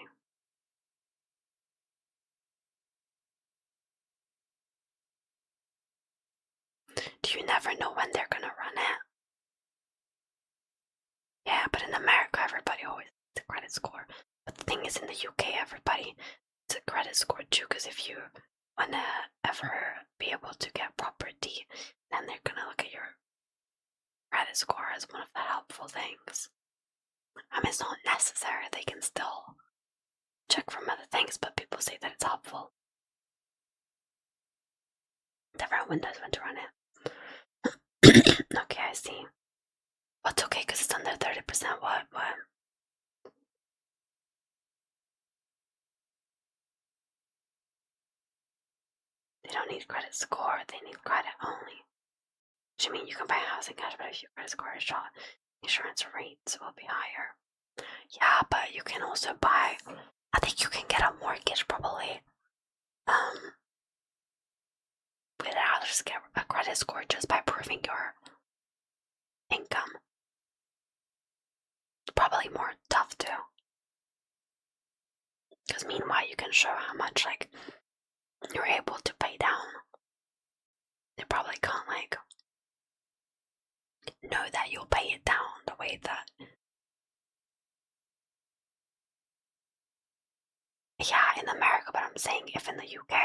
Do you never know when they're gonna run it? Yeah, but in America, everybody always needs a credit score. But the thing is, in the UK, everybody needs a credit score too, because if you wanna ever be able to get property, then they're gonna look at your credit score as one of the helpful things. I mean, it's not necessary, they can still check from other things, but people say that it's helpful. Different windows when to run it. Okay, I see. What's okay because it's under 30%? What? They don't need credit score, they need credit only. Which means you can buy a house in cash, but if your credit score is shot, insurance rates will be higher. Yeah, but you can also buy, I think you can get a mortgage probably without a credit score just by proving your income. Probably more tough too. Because meanwhile you can show how much like you're able to pay down. They probably can't like know that you'll pay it down the way that. Yeah, in America, but I'm saying if in the UK.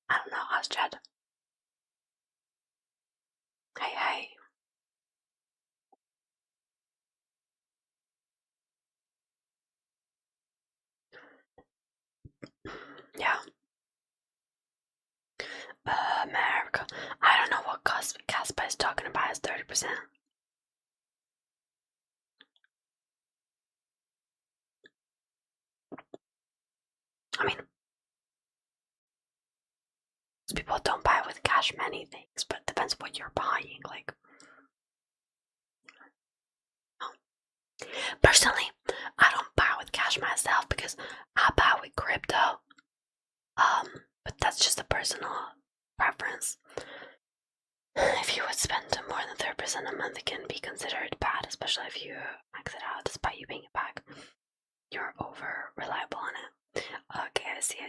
I don't know, ask Jed. Hey. Yeah. America. I don't know what Casper is talking about as 30%. I mean, people don't buy with cash many things, but it depends what you're buying. Like, personally, I don't buy with cash myself because I buy with crypto. But that's just a personal preference. If you would spend more than 30% a month, it can be considered bad, especially if you max it out despite you paying it back. You're over reliable on it. Okay, I see.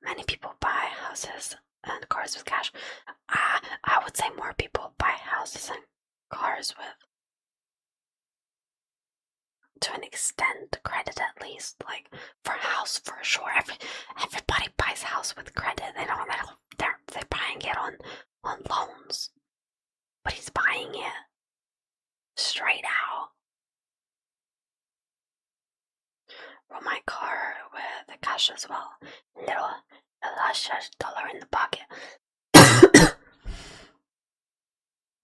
Many people buy houses and cars with cash. I would say more people buy houses and cars with, to an extent, credit at least. Like for a house, for sure. Everybody buys a house with credit. They're buying it on loans, but he's buying it straight out. Roll my car with the cash as well. Little luscious dollar in the pocket.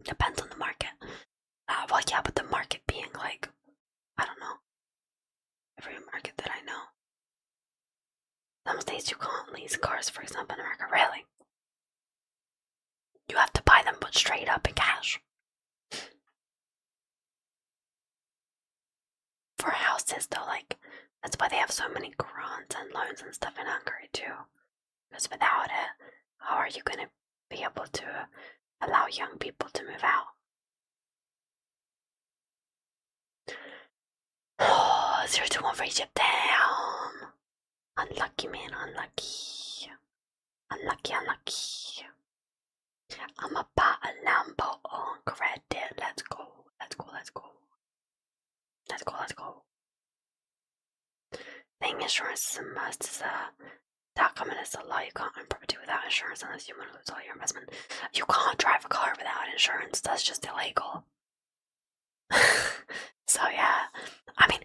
Depends on the market. Well, yeah, but the market being like, I don't know, every market that I know. Some states you can't lease cars, for example, in America. Really? You have to buy them, but straight up in cash. For houses, though, like, that's why they have so many grants and loans and stuff in Hungary, too. Because without it, how are you gonna be able to allow young people to move out? Oh, 0-1 for Egypt, damn! Unlucky, man, unlucky. Unlucky. I'm about a Lambo on credit. Let's go. Thing insurance is a must. Is a document is a law. You can't own property without insurance unless you want to lose all your investment. You can't drive a car without insurance. That's just illegal. So yeah, I mean,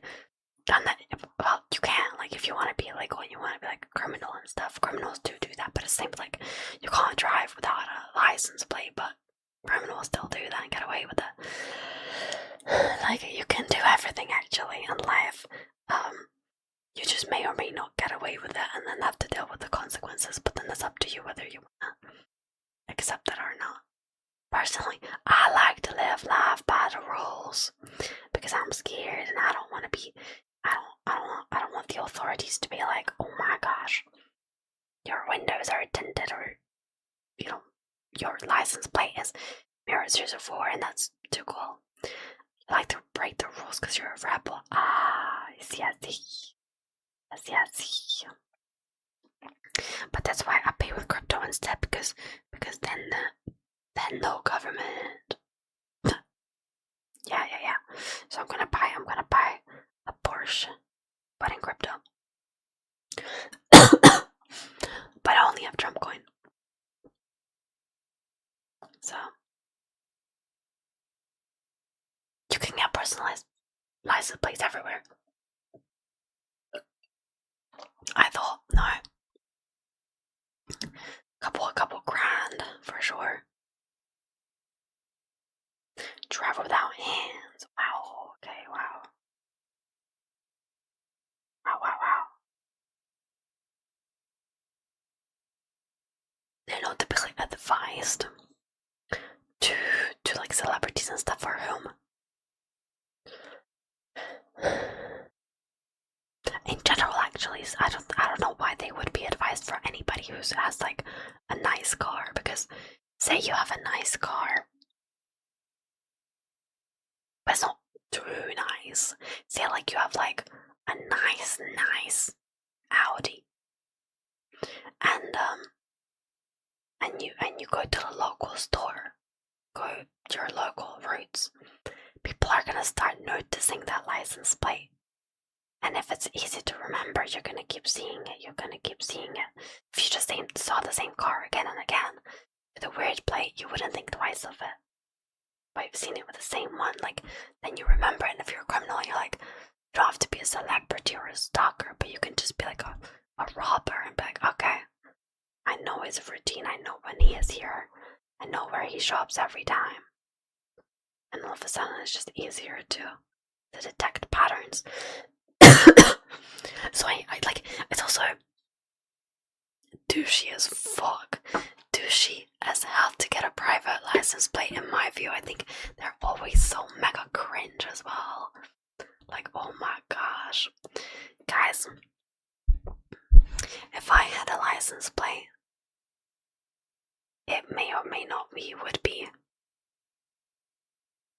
well, you can, like, if you want to be illegal and you want to be like a criminal and stuff. Criminals do that, but it's the same. Like, you can't drive without a license plate, but criminals still do that and get away with it. Like, you can do everything actually in life. You just may or may not get away with it and then have to deal with the consequences, but then it's up to you whether you want to accept it or not. Personally, I like to live life by the rules because I'm scared and I don't want to be. I don't want the authorities to be like, oh my gosh, your windows are tinted, or your license plate is mirror 004, and that's too cool. You like to break the rules because you're a rebel. Ah, yes. But that's why I pay with crypto instead, because then no government. Yeah. So I'm gonna buy a Porsche, but in crypto. But I only have Trump coin. So you can get personalized license plates everywhere. I thought, no. Couple grand for sure. Travel without hands. Wow. Okay. Wow. They're not typically advised to like celebrities and stuff for whom. In general, actually, I don't know why they would be advised for anybody who has like a nice car, because say you have a nice car, but it's not too nice. Say like you have like a nice Audi, and you go to the local store, go to your local routes, people are gonna start noticing that license plate. And if it's easy to remember, you're gonna keep seeing it. If you just saw the same car again and again with a weird plate, you wouldn't think twice of it. But you've seen it with the same one, like, then you remember it. And if you're a criminal, you're like, you don't have to be a celebrity or a stalker, but you can just be like a robber and be like, okay, I know his routine, I know when he is here, I know where he shops every time. And all of a sudden it's just easier to detect patterns. So I like, it's also douchey as fuck. Douchey as hell to get a private license plate, in my view. I think they're always so mega cringe as well. Like, oh my gosh. Guys, if I had a license plate, it may or may not be, would be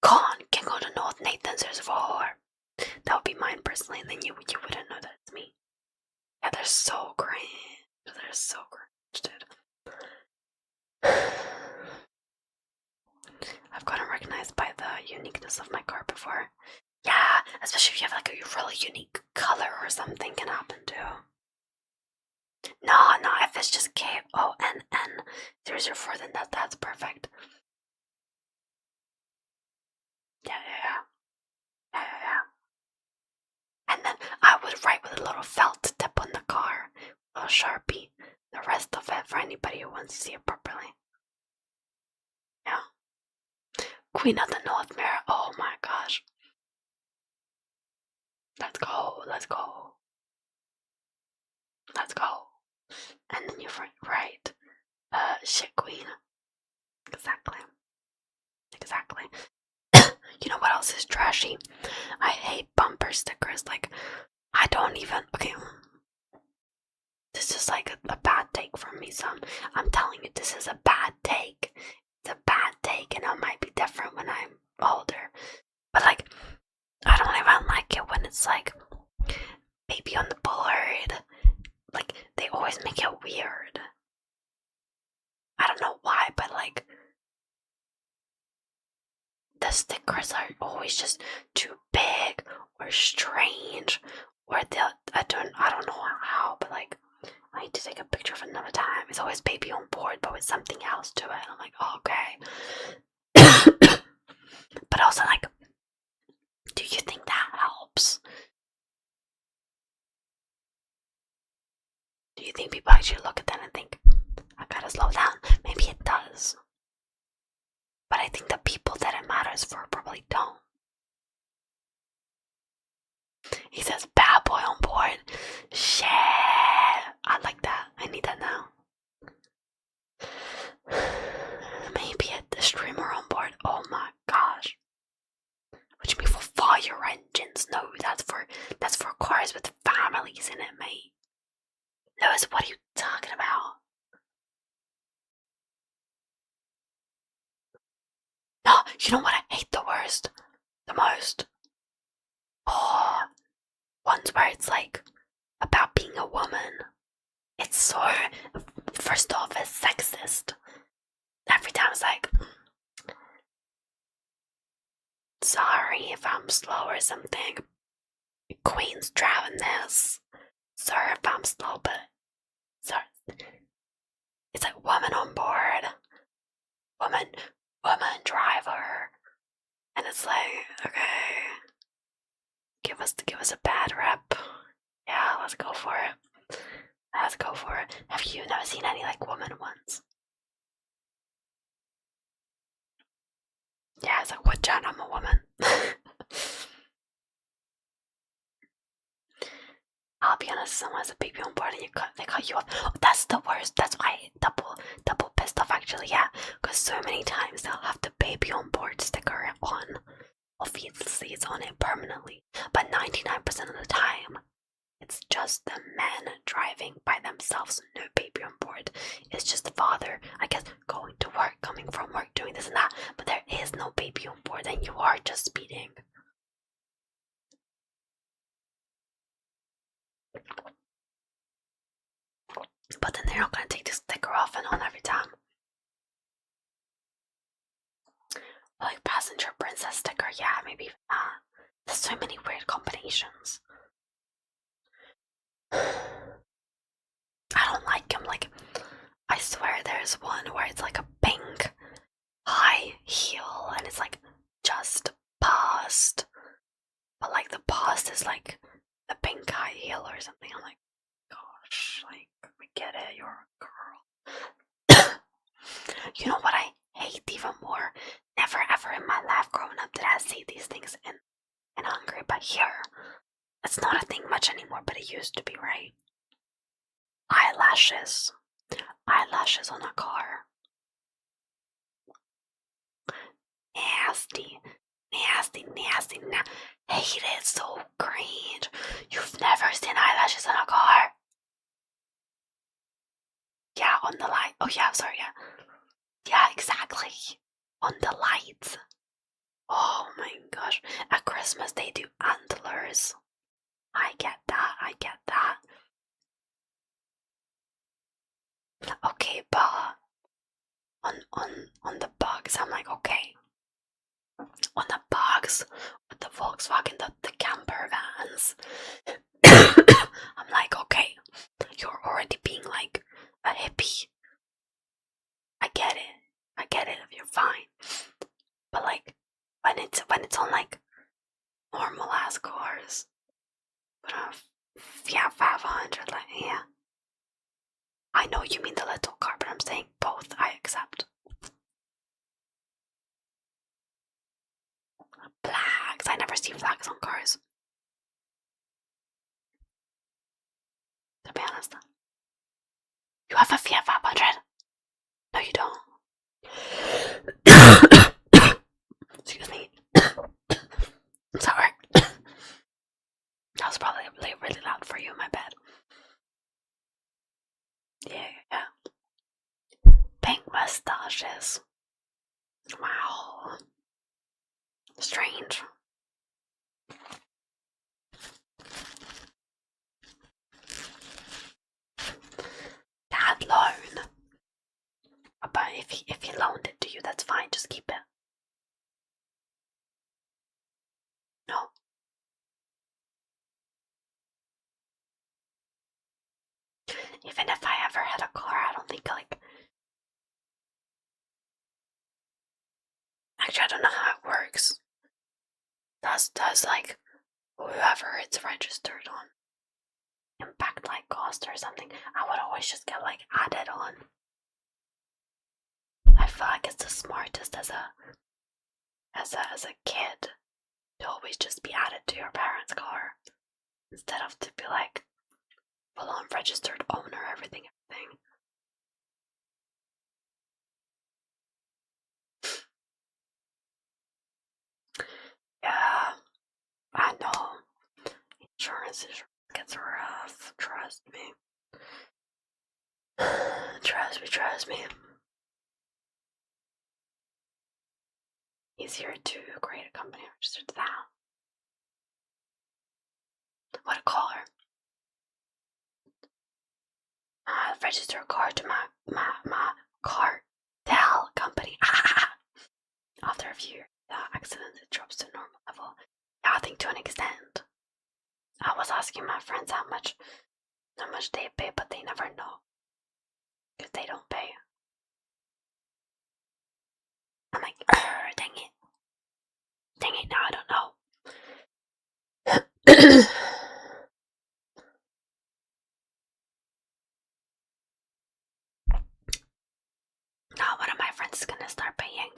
Con, can go to North Nathan's Reservoir. That would be mine personally, and then you wouldn't know that it's me. Yeah, they're so cringe. They're so cringe, dude. I've gotten recognized by the uniqueness of my car before. Yeah, especially if you have like a really unique color or something, can happen too. No, if it's just KONN004, then that's perfect. Yeah. And then I would write with a little felt tip on the car, a little Sharpie, the rest of it for anybody who wants to see it properly. Yeah. Queen of the North Mirror, oh my gosh. Let's go. And then you write, shit queen. Exactly. You know what else is trashy? I hate bumper stickers. Like, I don't even. Okay, this is like a bad take from me, so I'm telling you, this is a bad take. It's a bad take, and it might be different when I'm older. But like, I don't even like it when it's like baby on the board. Like, they always make it weird. I don't know why, but like, the stickers are always just too big or strange, or I don't know how, but like, I need to take a picture of it another time. It's always baby on board, but with something else to it. I'm like, oh, okay. But also, like, do you think that helps? Do you think people actually look at that and think, I gotta slow down? Maybe it does. But I think the people that it matters for probably don't. He says, bad boy on board. Shit, I like that. I need that now. Maybe a streamer on board. Oh my gosh. What you mean for fire engines? No, that's for cars with families in it, mate. Lewis, what are you talking about? No, you know what I hate the worst? The most? Oh, ones where it's like about being a woman. It's so, first off, it's sexist. Every time it's like, sorry if I'm slow or something. Queen's driving this. Sorry if I'm slow, but sorry. It's like woman on board. Woman driver. And it's like, okay. Give us a bad rep. Yeah, let's go for it. Let's go for it. Have you never seen any like woman ones? Yeah, it's like, what John, I'm a woman. I'll be honest, someone has a baby on board and they cut you off. Oh, that's the worst. That's why double pissed off actually, yeah. Because so many times they'll have the baby on board sticker on. Obviously it's on it permanently. But 99% of the time, it's just the men driving by themselves, no baby on board. It's just the father, I guess, going to work, coming from work, doing this and that. But there is no baby on board and you are just speeding. But then they're not going to take the sticker off and on every time. Like passenger princess sticker, yeah, maybe even that. There's so many weird combinations. I don't like them. Like, I swear there's one where it's like a pink high heel and it's like just past. But like the past is like a pink high heel or something. I'm like, gosh, like, we get it, you're a girl. You know what I hate even more? Never ever in my life growing up did I see these things in Hungary, but here, it's not a thing much anymore, but it used to be, right? Eyelashes. Eyelashes on a car. Nasty. Hate it, so cringe. You've never seen eyelashes on a car? Yeah, on the light. Oh yeah, sorry, yeah. Yeah, exactly. On the lights. Oh my gosh. At Christmas they do antlers. I get that. Okay, but on the bugs, I'm like, okay. On the bugs with the Volkswagen, the camper vans. I'm like, okay, you're already being like a hippie. I get it, you're fine. But like when it's on like normal ass cars, but yeah, 500, like, yeah. I know you mean the little car, but I'm saying both I accept. Flags, I never see flags on cars. To be honest. You have a Fiat 500? No, you don't. Excuse me. I'm sorry. That was probably really loud for you, my bad. Yeah. Pink mustaches. Wow. Strange. Dad loan. But if he loaned it to you, that's fine. Just keep it. No. Even if I ever had a car, I don't think like. Actually, I don't know how it works. Does like whoever it's registered on impact like cost or something? I would always just get like added on. I feel like it's the smartest as a kid to always just be added to your parents' car. instead of to be like full on registered owner, everything. Yeah, I know. Insurance gets rough. Trust me. Trust me. Easier to create a company registered to that. What a caller. Register a car to my cartel company. After a few accidents, it drops to normal level. Yeah, I think to an extent. I was asking my friends how much they pay, but they never know. Because they don't pay. I'm like, dang it. Dang it, now I don't know. Now one of my friends is gonna start paying.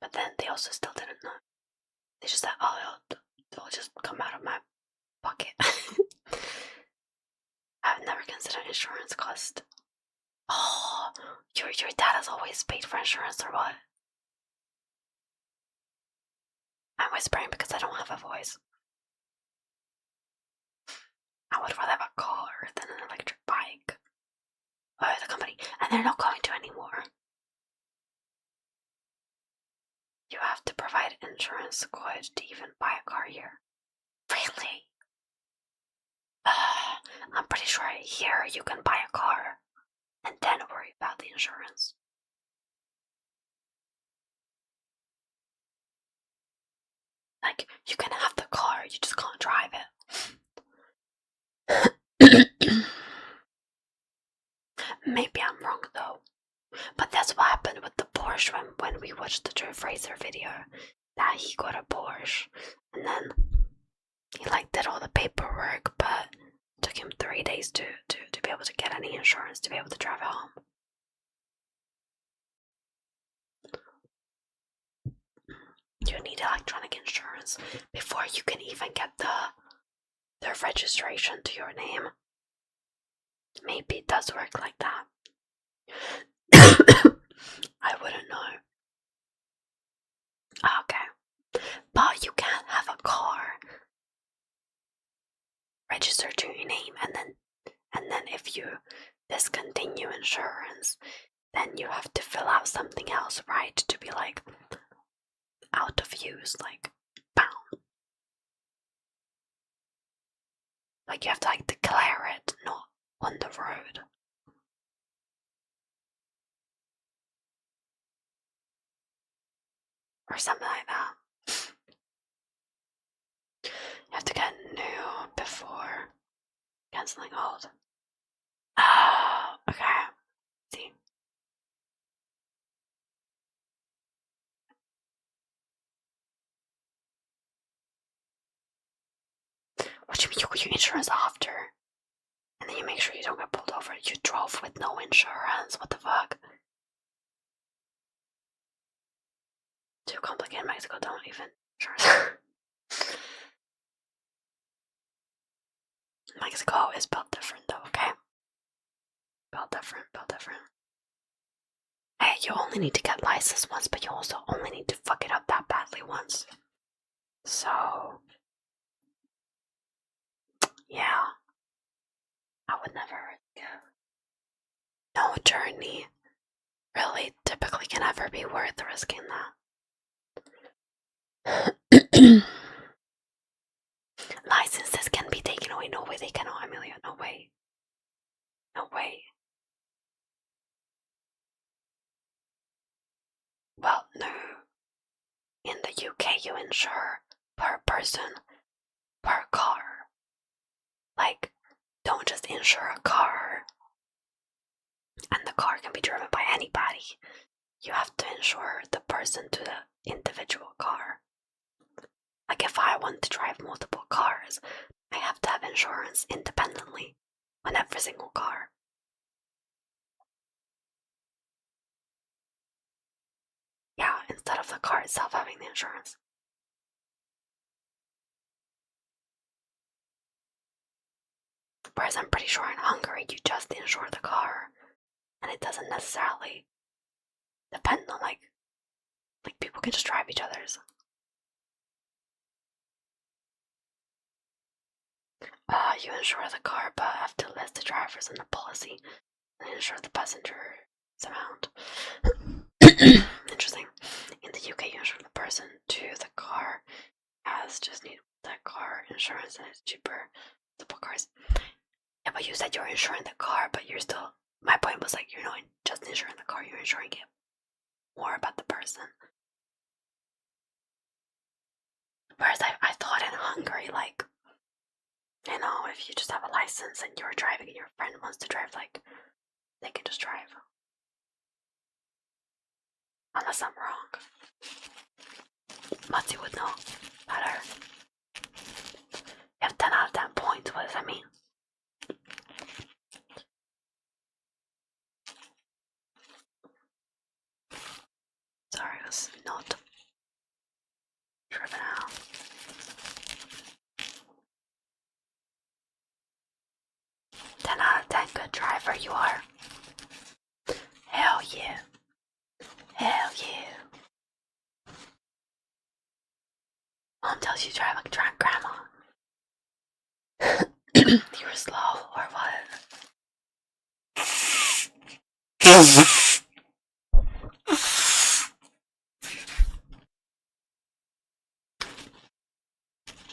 But then they also still didn't know. They just said, oh, it'll just come out of my pocket. I've never considered insurance cost. Oh, your dad has always paid for insurance or what? I'm whispering because I don't have a voice. I would rather have a car than an electric bike. Oh, the company. And they're not going to anymore. You have to provide insurance quote to even buy a car here. Really? I'm pretty sure here you can buy a car and then worry about the insurance. Like, you can have the car, you just can't drive it. Maybe I'm wrong though. But that's what happened with the Porsche when we watched the Joe Fraser video. That he got a Porsche and then he like did all the paperwork, but it took him 3 days to be able to get any insurance to be able to drive it home. You need electronic insurance before you can even get the registration to your name. Maybe it does work like that. I wouldn't know. Okay. But you can't have a car registered to your name and then if you discontinue insurance, then you have to fill out something else, right? To be like out of use, like bound. Like you have to like declare it, not on the road. Or something like that. You have to get new before cancelling old. Oh, okay. See. What do you mean you insurance after? And then you make sure you don't get pulled over. You drove with no insurance. What the fuck? Too complicated. Mexico don't even insurance. Mexico is built different though, okay? Built different. Hey, you only need to get licensed once, but you also only need to fuck it up that badly once. So, yeah. I would never risk it. No journey really typically can ever be worth risking that. Licenses can be taken away. No way they cannot, Amelia. No way. No way. Well, no. In the UK, you insure per person, per car. Like, don't just insure a car and the car can be driven by anybody. You have to insure the person to the individual car. Like, if I want to drive multiple cars, I have to have insurance independently on every single car. Yeah, instead of the car itself having the insurance. Whereas I'm pretty sure in Hungary you just insure the car, and it doesn't necessarily depend on like people can just drive each other's. You insure the car, but have to list the drivers in the policy and insure the passenger's amount. Interesting. In the UK, you insure the person to the car as just need that car insurance, and it's cheaper. Double cars. Yeah, but you said you're insuring the car, but you're still. My point was like you're not just insuring the car; you're insuring it more about the person. Whereas I thought in Hungary, like, you know, if you just have a license and you're driving and your friend wants to drive, like, they can just drive. Unless I'm wrong. Matsi would know better. You have 10 out of 10 points, what does that mean? Sorry, I was not driven out. Ten out of 10, good driver you are. Hell yeah. Hell yeah. Mom tells you to drive like a drunk grandma. You were slow, or what?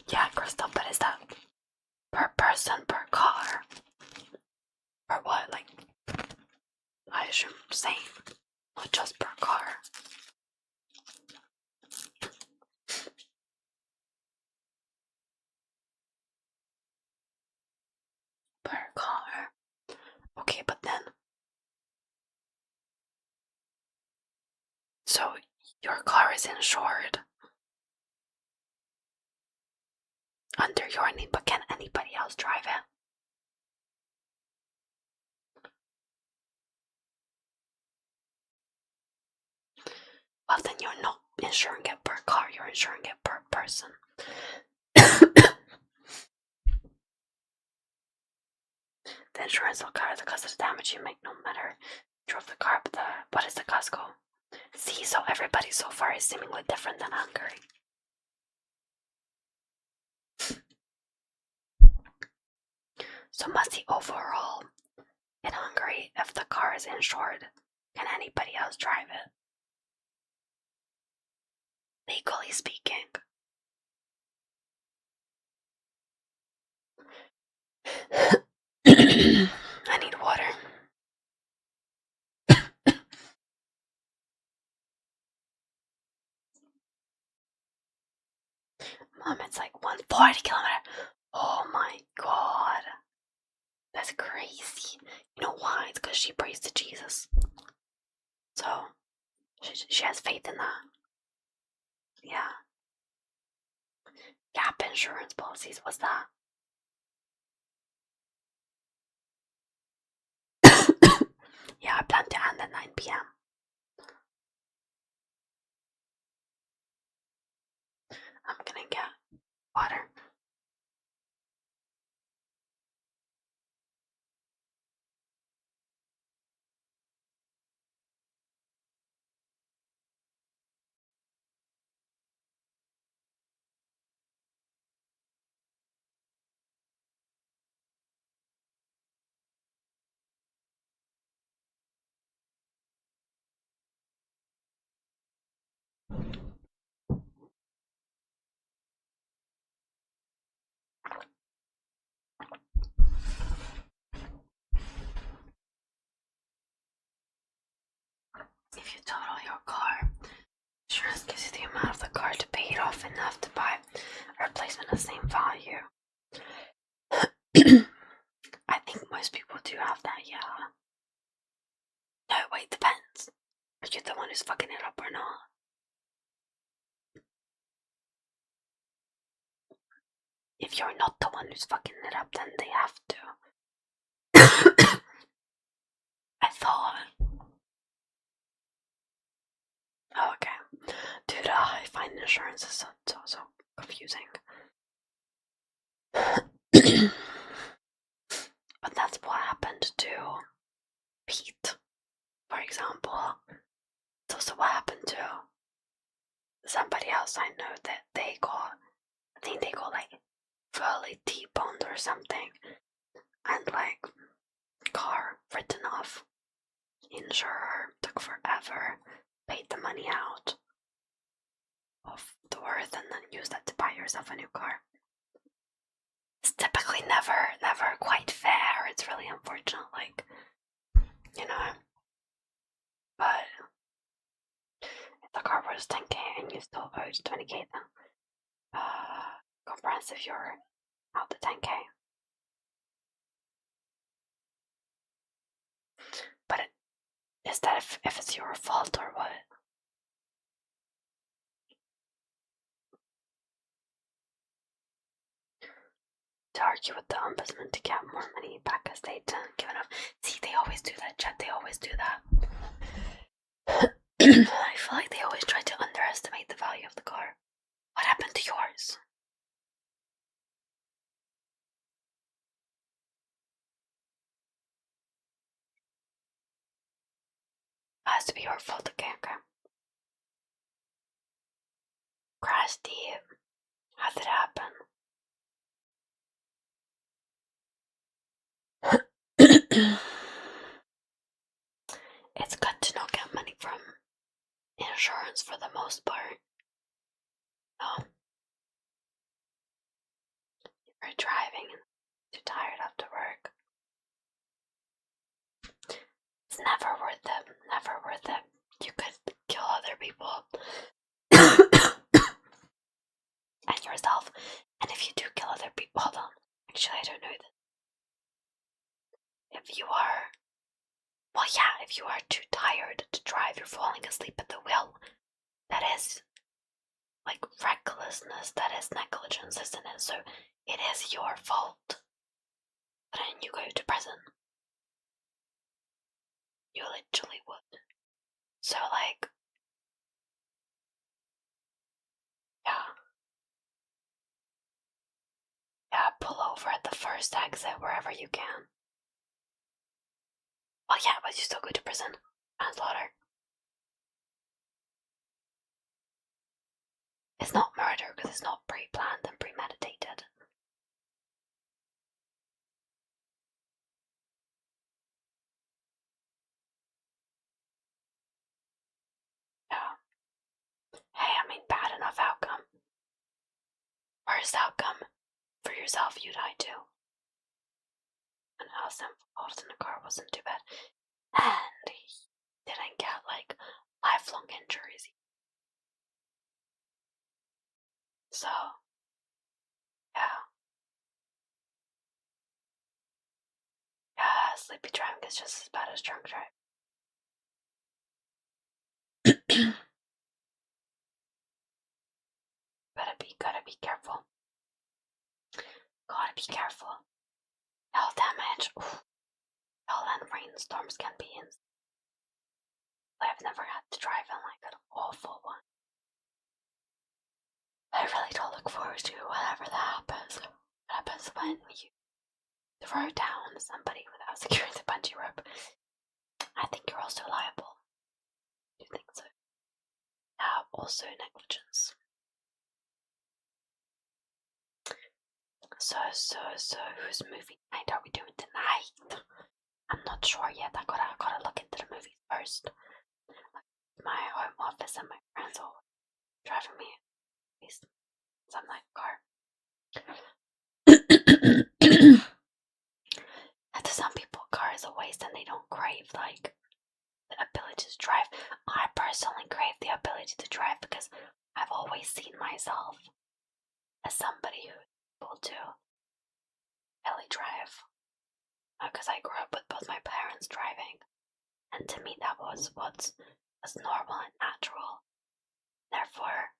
Yeah, Crystal, but is that per person, per car? Or what? Like, I assume same, not just per car. Per car. Okay, but then. So, your car is insured under your name, but can anybody else drive it? Well, then you're not insuring it per car, you're insuring it per person. The insurance will cover the cost of the damage you make no matter you drove the car, but what is the cost go? See, so everybody so far is seemingly different than Hungary. So must the overall in Hungary, if the car is insured, can anybody else drive it? Legally speaking. I need water. Mom, it's like 140 kilometers. Oh my god. That's crazy. You know why? It's because she prays to Jesus. So, she has faith in that. Yeah. Gap insurance policies, what's that? Yeah, I plan to end at 9 p.m. I'm gonna get water. If you total your car, insurance gives you the amount of the car to pay it off enough to buy a replacement of the same value. I think most people do have that, yeah. No, wait, depends. Are you the one who's fucking it up or not? If you're not the one who's fucking it up, then they have to. I thought. Oh, okay. Dude, I find insurance is so confusing. well. It's also what happened to somebody else I know that I think they got like fully T-boned or something, and like car written off. Insurer took forever, paid the money out of the worth, and then used that to buy yourself a new car. It's typically never quite fair. It's really unfortunate, like, you know. But if the car was 10k and you still owed 20k, then comprehensive, you're out the 10k. But is that if it's your fault or what? To argue with the ombudsman to get more money back as they didn't give enough. See, they always do that, chat. They always do that. I feel like they always try to underestimate the value of the car. What happened to yours? It has to be your fault. Okay. Crash deep. How did it happen? It's good to not get money from insurance for the most part. No. You're driving and too tired after work. It's never worth it. Never worth it. You could kill other people. And yourself. And if you do kill other people, hold on. Actually, I don't know that. If you are, well, yeah, if you are too tired to drive, you're falling asleep at the wheel. That is like recklessness. That is negligence, isn't it? So it is your fault. But then you go to prison. You literally would. So, like, yeah, pull over at the first exit wherever you can. Well, yeah, but you still go to prison. Manslaughter. It's not murder because it's not pre-planned and premeditated. Yeah. Hey, I mean, bad enough outcome. Worst outcome. For yourself, you die too. And us involved in the car wasn't too bad. And he didn't get, like, lifelong injuries. So, yeah. Yeah, sleepy driving is just as bad as drunk driving. Gotta be careful. Gotta be careful. Hail damage. Oof. Hail and rainstorms can be insane. I've never had to drive in like an awful one. I really don't look forward to whatever that happens. What happens when you throw down somebody without securing the bungee rope? I think you're also liable. Do you think so? Yeah, also negligence. So, whose movie night are we doing tonight? I'm not sure yet. I gotta look into the movies first. My home office and my friends are driving me some night car. And to some people, car is a waste and they don't crave like the ability to drive. I personally crave the ability to drive because I've always seen myself as somebody who's able to really drive. Because I grew up with both my parents driving, and to me that was what was normal and natural. Therefore,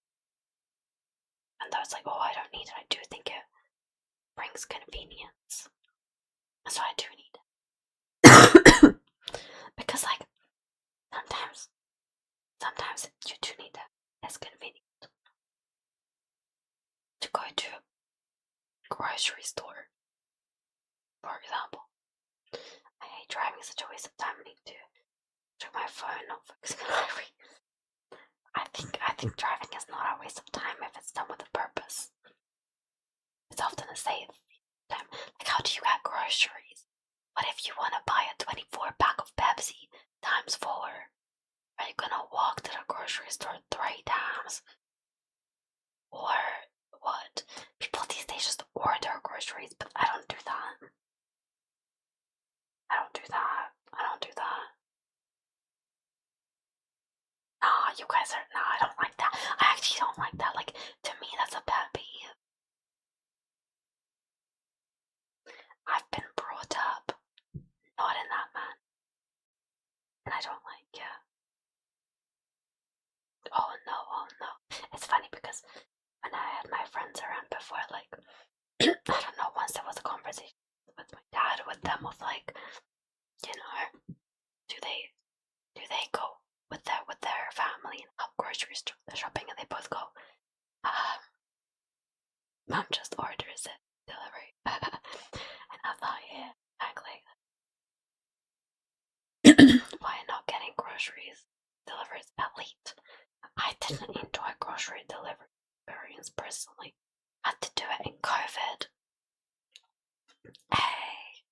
and I was like, oh, I don't need it. I do think it brings convenience. So I do need it. Because, like, sometimes you do need it. It's convenient to go to a grocery store, for example. I hate driving, such a waste of time. I need to to my phone, not focusing on highway. I think driving is not a waste of time if it's done with a purpose. It's often a save time. Like, how do you get groceries? What if you want to buy a 24 pack of Pepsi times 4? Are you gonna walk to the grocery store 3 times? Or what? People these days just order groceries, but I don't do that. I don't do that. Nah, you guys are. Nah, I don't like that. I actually don't like that. Like, to me, that's a pet peeve. I've been brought up not in that manner, and I don't like it. Oh no. It's funny because when I had my friends around before, like, I don't know, once there was a conversation with my dad with them of like, you know, do they go with their family and help grocery shopping, and they both go, Mom just orders it delivery. And I thought, yeah, exactly. Why not getting groceries delivered at late? I didn't enjoy grocery delivery experience personally. I had to do it in COVID. Hey.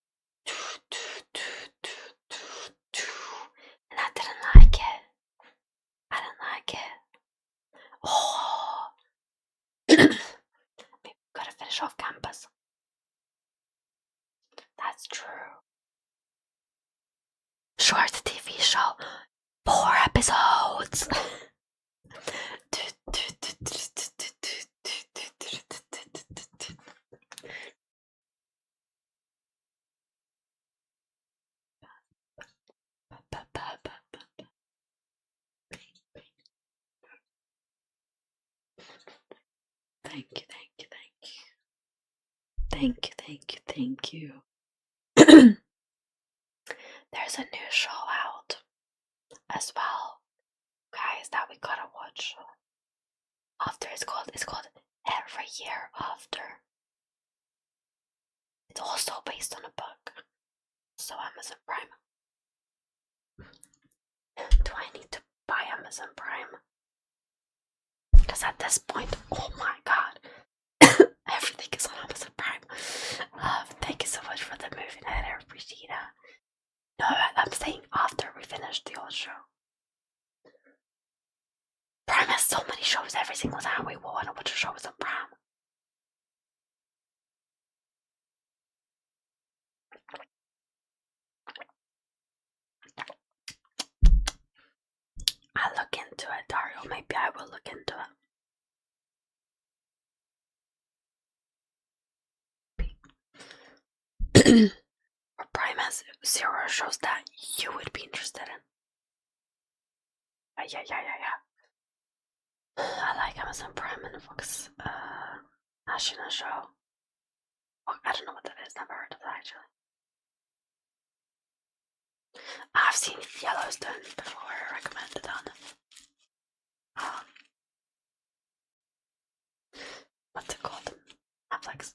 And I didn't like it. Oh. Maybe we gotta finish off campus. That's true. Short TV show. 4 episodes. Thank you. There's a new show out as well, guys, that we gotta watch. After it's called Every Year After. It's also based on a book. So Amazon Prime. Do I need to buy Amazon Prime? Because at this point, oh my god, everything is on Amazon Prime. Thank you so much for the movie night, Regina. No, I'm saying after we finish the old show. Prime has so many shows every single time we want to watch a show is on Prime. I'll look into it, Dario. Maybe I will look into it. Prime has 0 shows that you would be interested in. Yeah. I like Amazon Prime and Fox National show. Oh, I don't know what that is. Never heard of that actually. I've seen Yellowstone before. Recommended on what's it called? Netflix.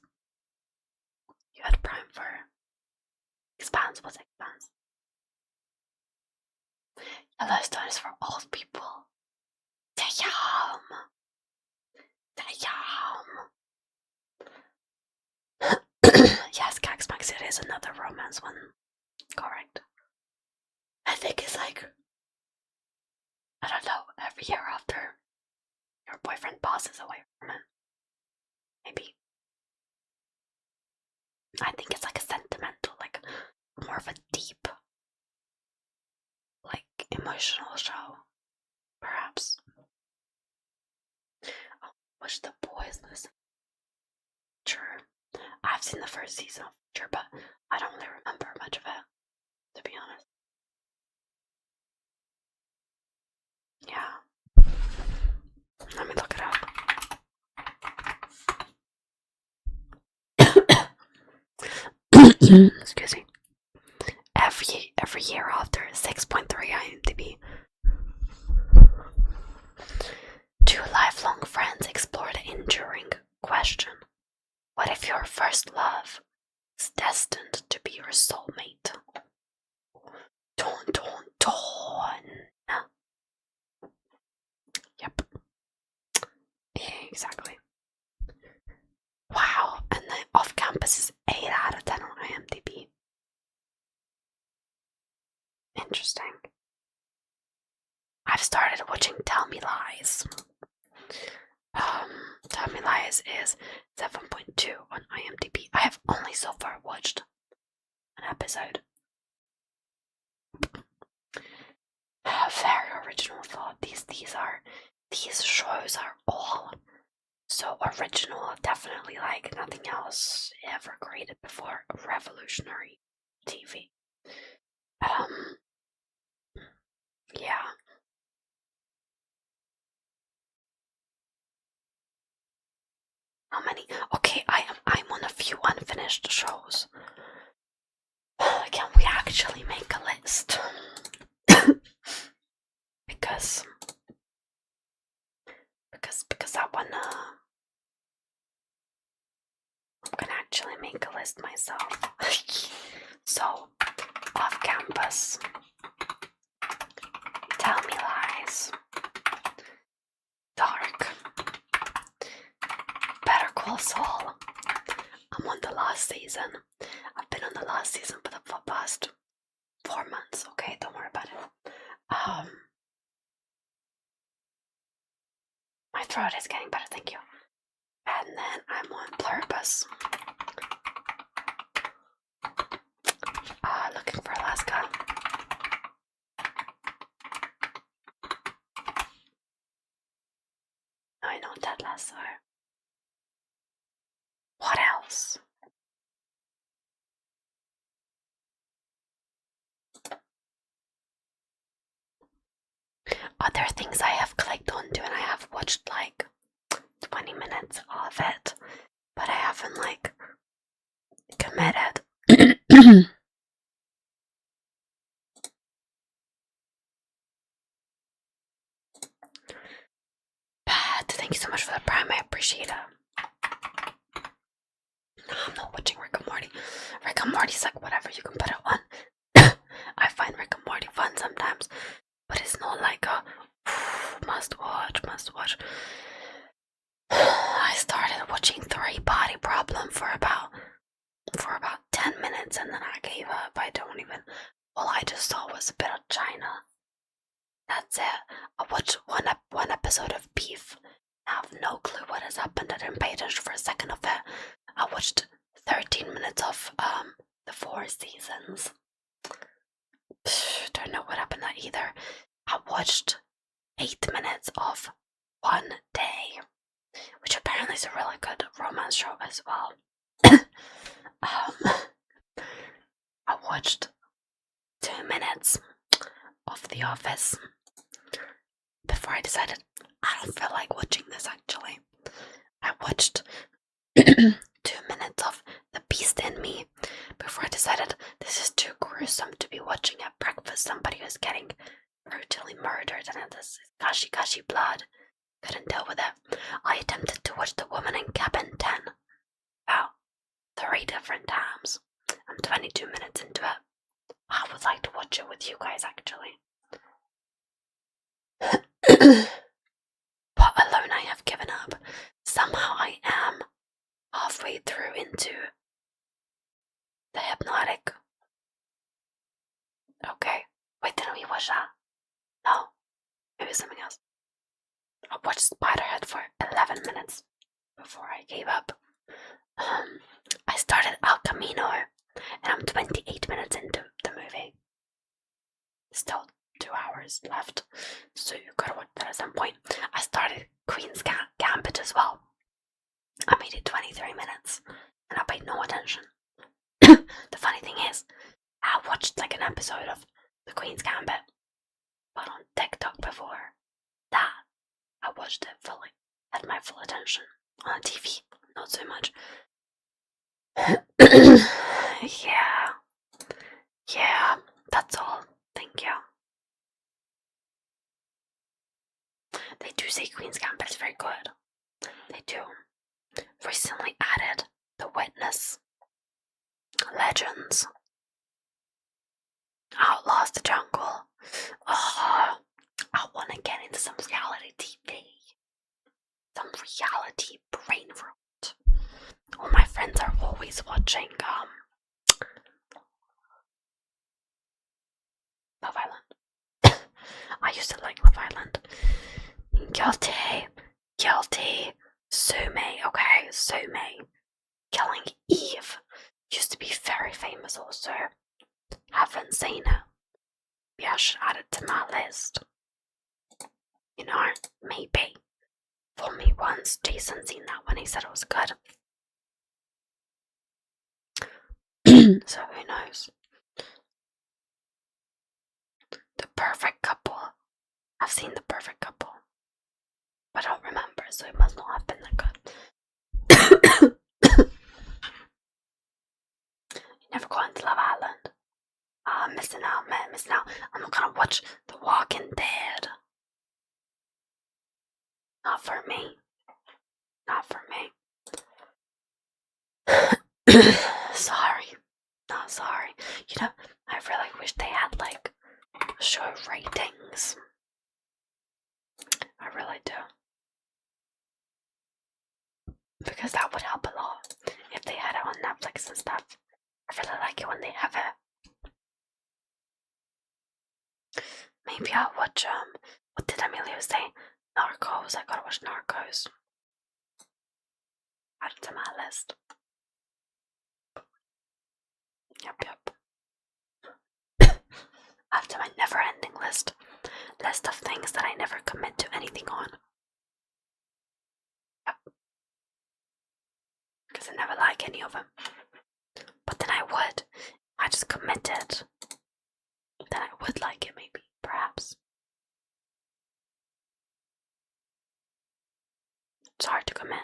You had Prime for Expanse. What's Expanse? Yellowstone is for old people. Damn. Yes, Gags Max, it is another romance one. Correct. I think it's like, I don't know, every year after your boyfriend passes away from it. Maybe. I think it's like a sentimental, like more of a deep, like emotional show. Perhaps. Oh, watch The Boys listen. Sure. I've seen the first season of Future, but I don't really remember much of it, to be honest. Yeah. Let me look it up. Excuse me. Every year after 6.3 IMDb. 2 lifelong friends explore the enduring question: what if your first love is destined to be your soulmate? Don. exactly. Wow, and the Off Campus is 8 out of 10 on IMDb. Interesting. I've started watching Tell Me Lies. Tell Me Lies is 7.2 on IMDb. I have only so far watched an episode. Very original thought. These shows are all so original, definitely like nothing else ever created before. Revolutionary TV. Yeah. How many? Okay, I'm on a few unfinished shows. Can we actually make a list? because I wanna. I'm gonna actually make a list myself. So, Off Campus, Tell Me Lies, Dark, Better Call Saul. I'm on the last season. I've been on the last season for the past 4 months. Okay, don't worry about it. My throat is getting better, thank you. And then I'm on Pluribus. Looking for Alaska. I know Ted Lasso. What else? Other things I have clicked onto and I have watched like 20 minutes of it, but I haven't like committed. But thank you so much for the prime, I appreciate it. No, I'm not watching Rick and Morty. Rick and Morty's like whatever, you can put it on. I find Rick and Morty fun sometimes, but it's not like a must watch. I started watching Three Body Problem for about 10 minutes and then I gave up. I don't even. All I just saw was a bit of China. That's it. I watched one episode of Beef. I have no clue what has happened. I didn't pay attention for a second of it. I watched 13 minutes of the 4 seasons. Don't know what happened that either. I watched 8 minutes of One Day, which apparently is a really good romance show as well. I watched 2 minutes of The Office before I decided I don't feel like watching this actually. I watched 2 minutes of The Beast in Me before I decided this is too gruesome to be watching at breakfast. Somebody who's getting brutally murdered and this gushy blood. Couldn't deal with it. I attempted to watch The Woman in Cabin 10 about 3 different times. I'm 22 minutes into it. I would like to watch it with you guys actually. But alone I have given up. Somehow I am halfway through into The Hypnotic. Okay. Wait, didn't we watch that? No. Maybe something else. I watched Spiderhead for 11 minutes before I gave up. I started El Camino and I'm 28 minutes into the movie. Still 2 hours left, so you gotta watch that at some point. I started Queen's Gambit as well. I made it 23 minutes and I paid no attention. The funny thing is, I watched like an episode of the Queen's Gambit, but on TikTok before that, I watched it fully, had my full attention. On TV, not so much. Yeah, that's all. Thank you. They do say Queen's Gambit is very good. They do. Recently added The Witness, Legends, Outlaws the Jungle. Oh, I want to get into some reality TV. Some reality he's watching Love Island. I used to like Love Island. Guilty. Sue May, okay? Sue May. Killing Eve. Used to be very famous also. Haven't seen it. Yeah, I should add it to my list. You know, maybe. For me once, Jason seen that when he said it was good. So who knows? The Perfect Couple. I've seen The Perfect Couple. But I don't remember, so it must not have been that good. You never got into Love Island. Missing out, man, missing out. I'm not gonna watch The Walking Dead. Not for me. Not for me. Sorry. Not sorry. You know, I really wish they had like show ratings. I really do. Because that would help a lot if they had it on Netflix and stuff. I really like it when they have it. Maybe I'll watch what did Amelia say? Narcos. I gotta watch Narcos. Add it to my list. Yep. Add to my never-ending list. List of things that I never commit to anything on. Yep. Because I never like any of them. But then I would. I just committed. Then I would like it, maybe. Perhaps. It's hard to commit.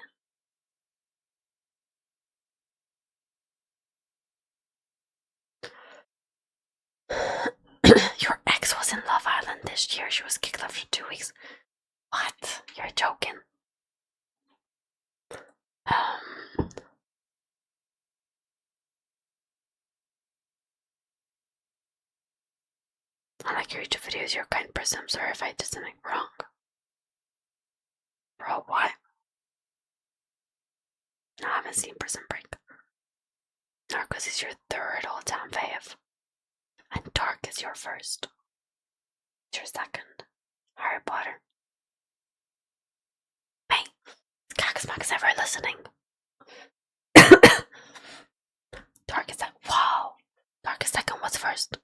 Your ex was in Love Island this year. She was kicked after 2 weeks. What? You're joking. I like your YouTube videos. You're a kind person. I'm sorry if I did something wrong. Bro, what? No, I haven't seen Prison Break. Narcos is your third all-time fave. And Dark is your first. It's your second. Harry Potter. Hey, is Caxmax ever listening? Dark is that. Wow. Dark is second. What's first?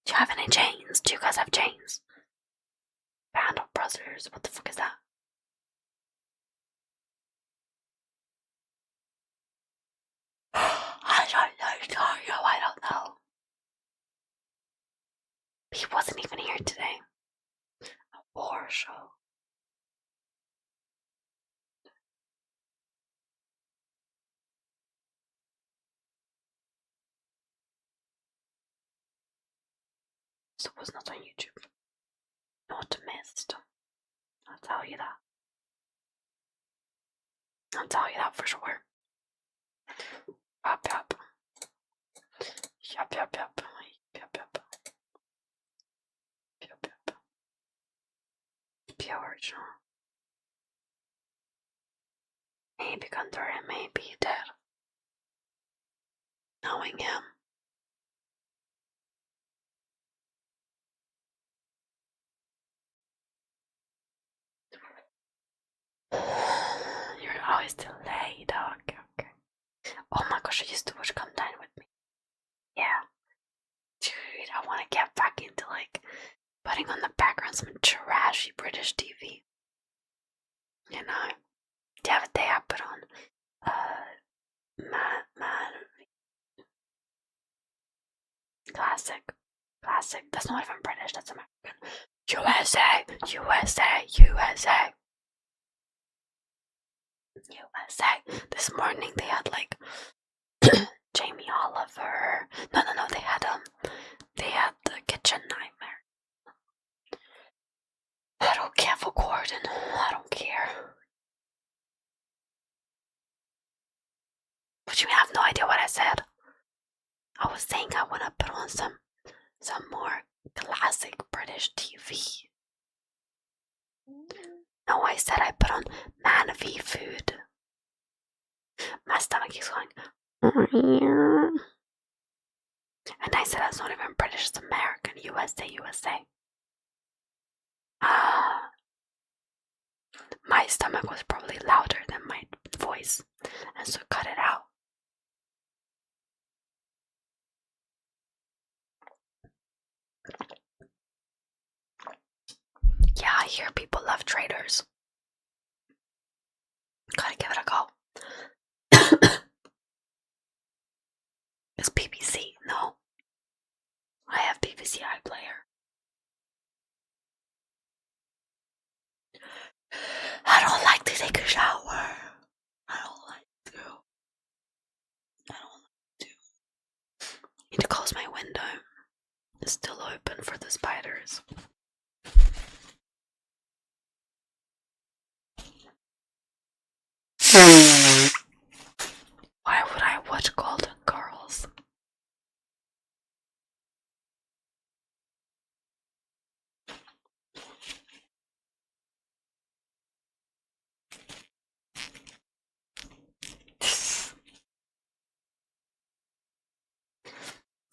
Do you have any chains? Do you guys have chains? Band of Brothers. What the fuck is that? I don't know, Dario. I don't know. He wasn't even here today. A war show. So it was not on YouTube. Not missed. I'll tell you that. I'll tell you that for sure. Yup. Pure original. Maybe Gunter and maybe dead. Knowing him. You're always delayed, dog. Okay. Oh my gosh, I used to watch Come Dine With Me. Yeah. Dude, I want to get back into like putting on the background some trashy British TV. You know? The other day I put on Classic. That's not even British, that's American. USA. This morning they had like Jamie Oliver. No, they had the Kitchen Nightmare. I don't care for Gordon. I don't care. But you have no idea what I said. I was saying I want to put on some more classic British TV. No, I said I put on Mad V food. My stomach is going. And I said that's not even British, it's American. USA, USA. My stomach was probably louder than my voice, and so cut it out. Yeah, I hear people love traders. Gotta give it a go. It's BBC. No. I have BBC iPlayer. I don't like to take a shower. I don't like to. Need to close my window. It's still open for the spiders. Why would I watch Golden Girls?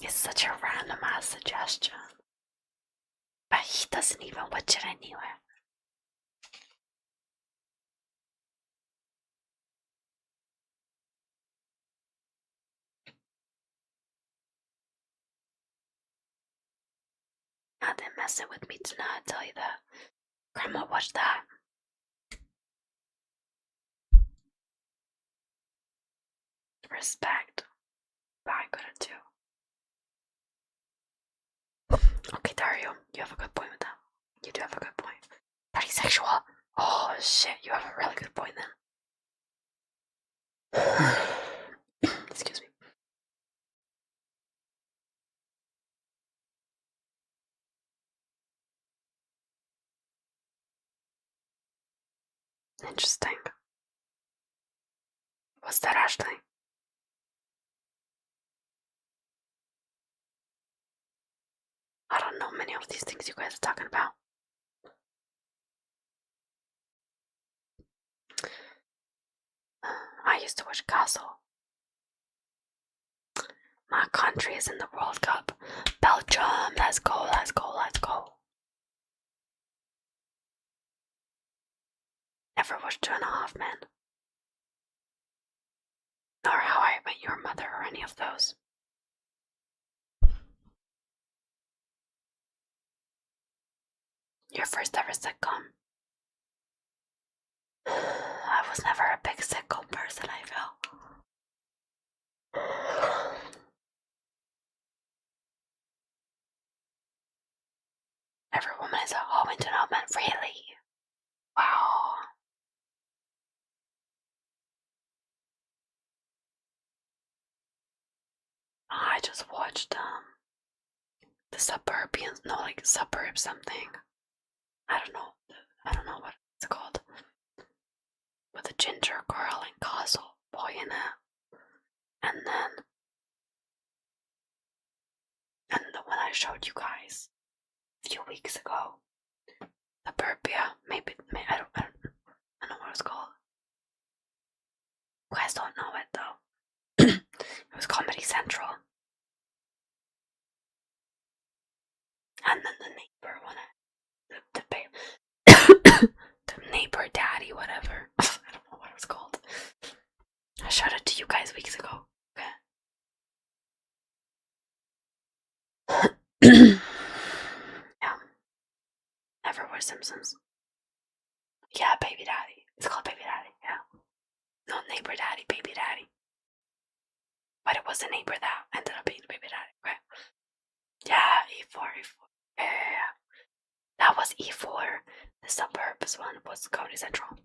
It's such a random ass suggestion. But he doesn't even watch it anyway. Now they're messing with me tonight, I tell you that. Grandma watched that. Respect. But I couldn't too. Okay, Dario, you have a good point with that. You do have a good point. Pretty sexual. Oh shit, you have a really good point then. Excuse me. Interesting. What's that, Ashley? I don't know many of these things you guys are talking about. I used to watch Castle. My country is in the World Cup. Belgium, let's go, let's go, let's go. Never watched 2.5 Men. Nor How I Met Your Mother or any of those. Your first ever sitcom? I was never a big sitcom person, I feel. Every Woman is a Home into No Man, really? Wow. I just watched the Suburbians, no, like Suburb something. I don't know what it's called. With a ginger girl and Castle boy in it. And then the one I showed you guys a few weeks ago. Suburbia, maybe I don't know what it's called. You guys don't know it though. It was Comedy Central. And then the neighbor one, the neighbor daddy, whatever. I don't know what it was called. I showed it to you guys weeks ago. Okay. Yeah. Never watched Simpsons. Yeah, Baby Daddy. It's called Baby Daddy, yeah. No, Neighbor Daddy, Baby Daddy. But it was a neighbor that ended up being Baby Daddy, right? Yeah, E4. Yeah. That was E4. The Suburbs one was Comedy Central.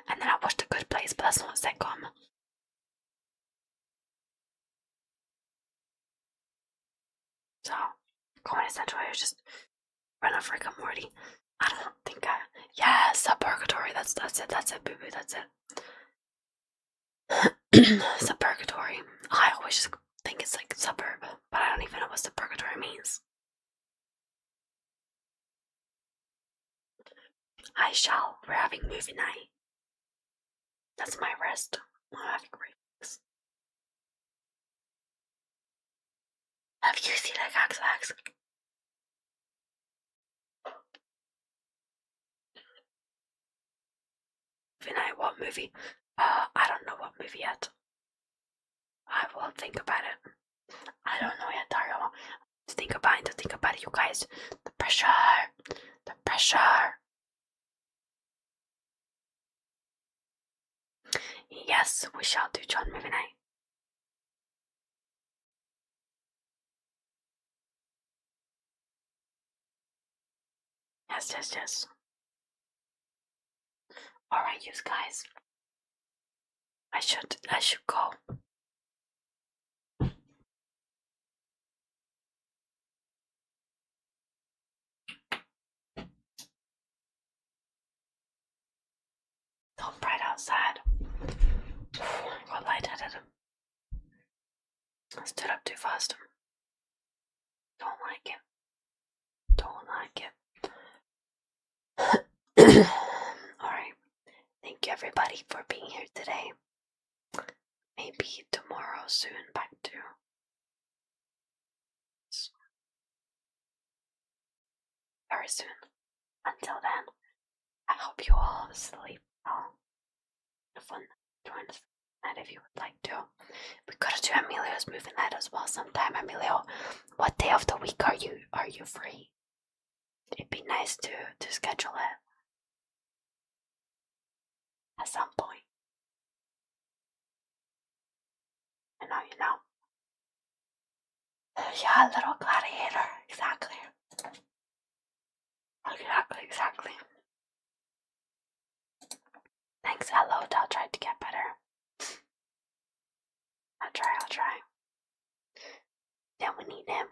And then I watched The Good Place, but that's not a sitcom. So, Comedy Central is just run off Rick and Morty. I don't think yeah, Suburgatory, that's it, boo boo, that's it. Suburgatory. I always just think it's like suburb, but I don't even know what suburgatory means. We're having movie night. That's my rest. I'm having reflex. Have you seen like X? Movie night, what movie? I don't know what movie yet. I will think about it. I don't know yet, Dario. Think about it, you guys. The pressure. Yes, we shall do John movie night. Yes. Alright, you guys. I should go. So bright outside. I got lightheaded. I stood up too fast. Don't like it. Alright. Thank you everybody for being here today. Maybe tomorrow soon back to very soon. Until then, I hope you all sleep well. Have fun during this night if you would like to. We gotta do Emilio's movie night as well sometime. Emilio, what day of the week are you free? It'd be nice to schedule it at some point. You know. Yeah, little gladiator. Exactly. Thanks, hello. I'll try to get better. I'll try. Then we need him.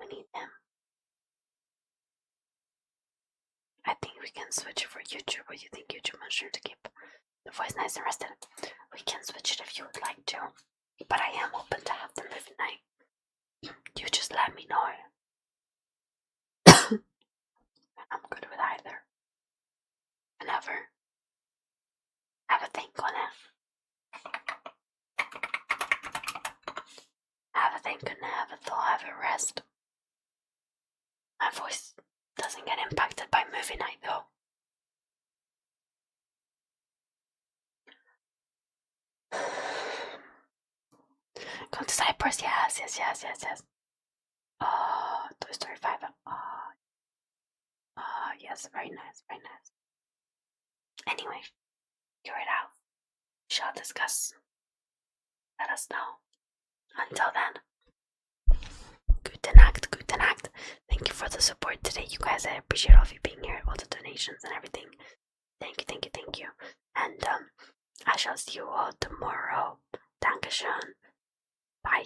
I think we can switch it for YouTube. Or you think YouTube wants sure to keep the voice nice and rested? We can switch it if you would like to. But I am open to have the movie night. You just let me know. I'm good with either. Whenever. Have a think on it. Have a think on it, have a thought, have a rest. My voice doesn't get impacted by movie night though. Go to Cyprus, yes. Toy Story 5. Yes, very nice. Anyway, you're it out. Shall discuss. Let us know. Until then, good night. Thank you for the support today, you guys. I appreciate all of you being here, all the donations and everything. Thank you. And I shall see you all tomorrow. Dankeschön. Bye.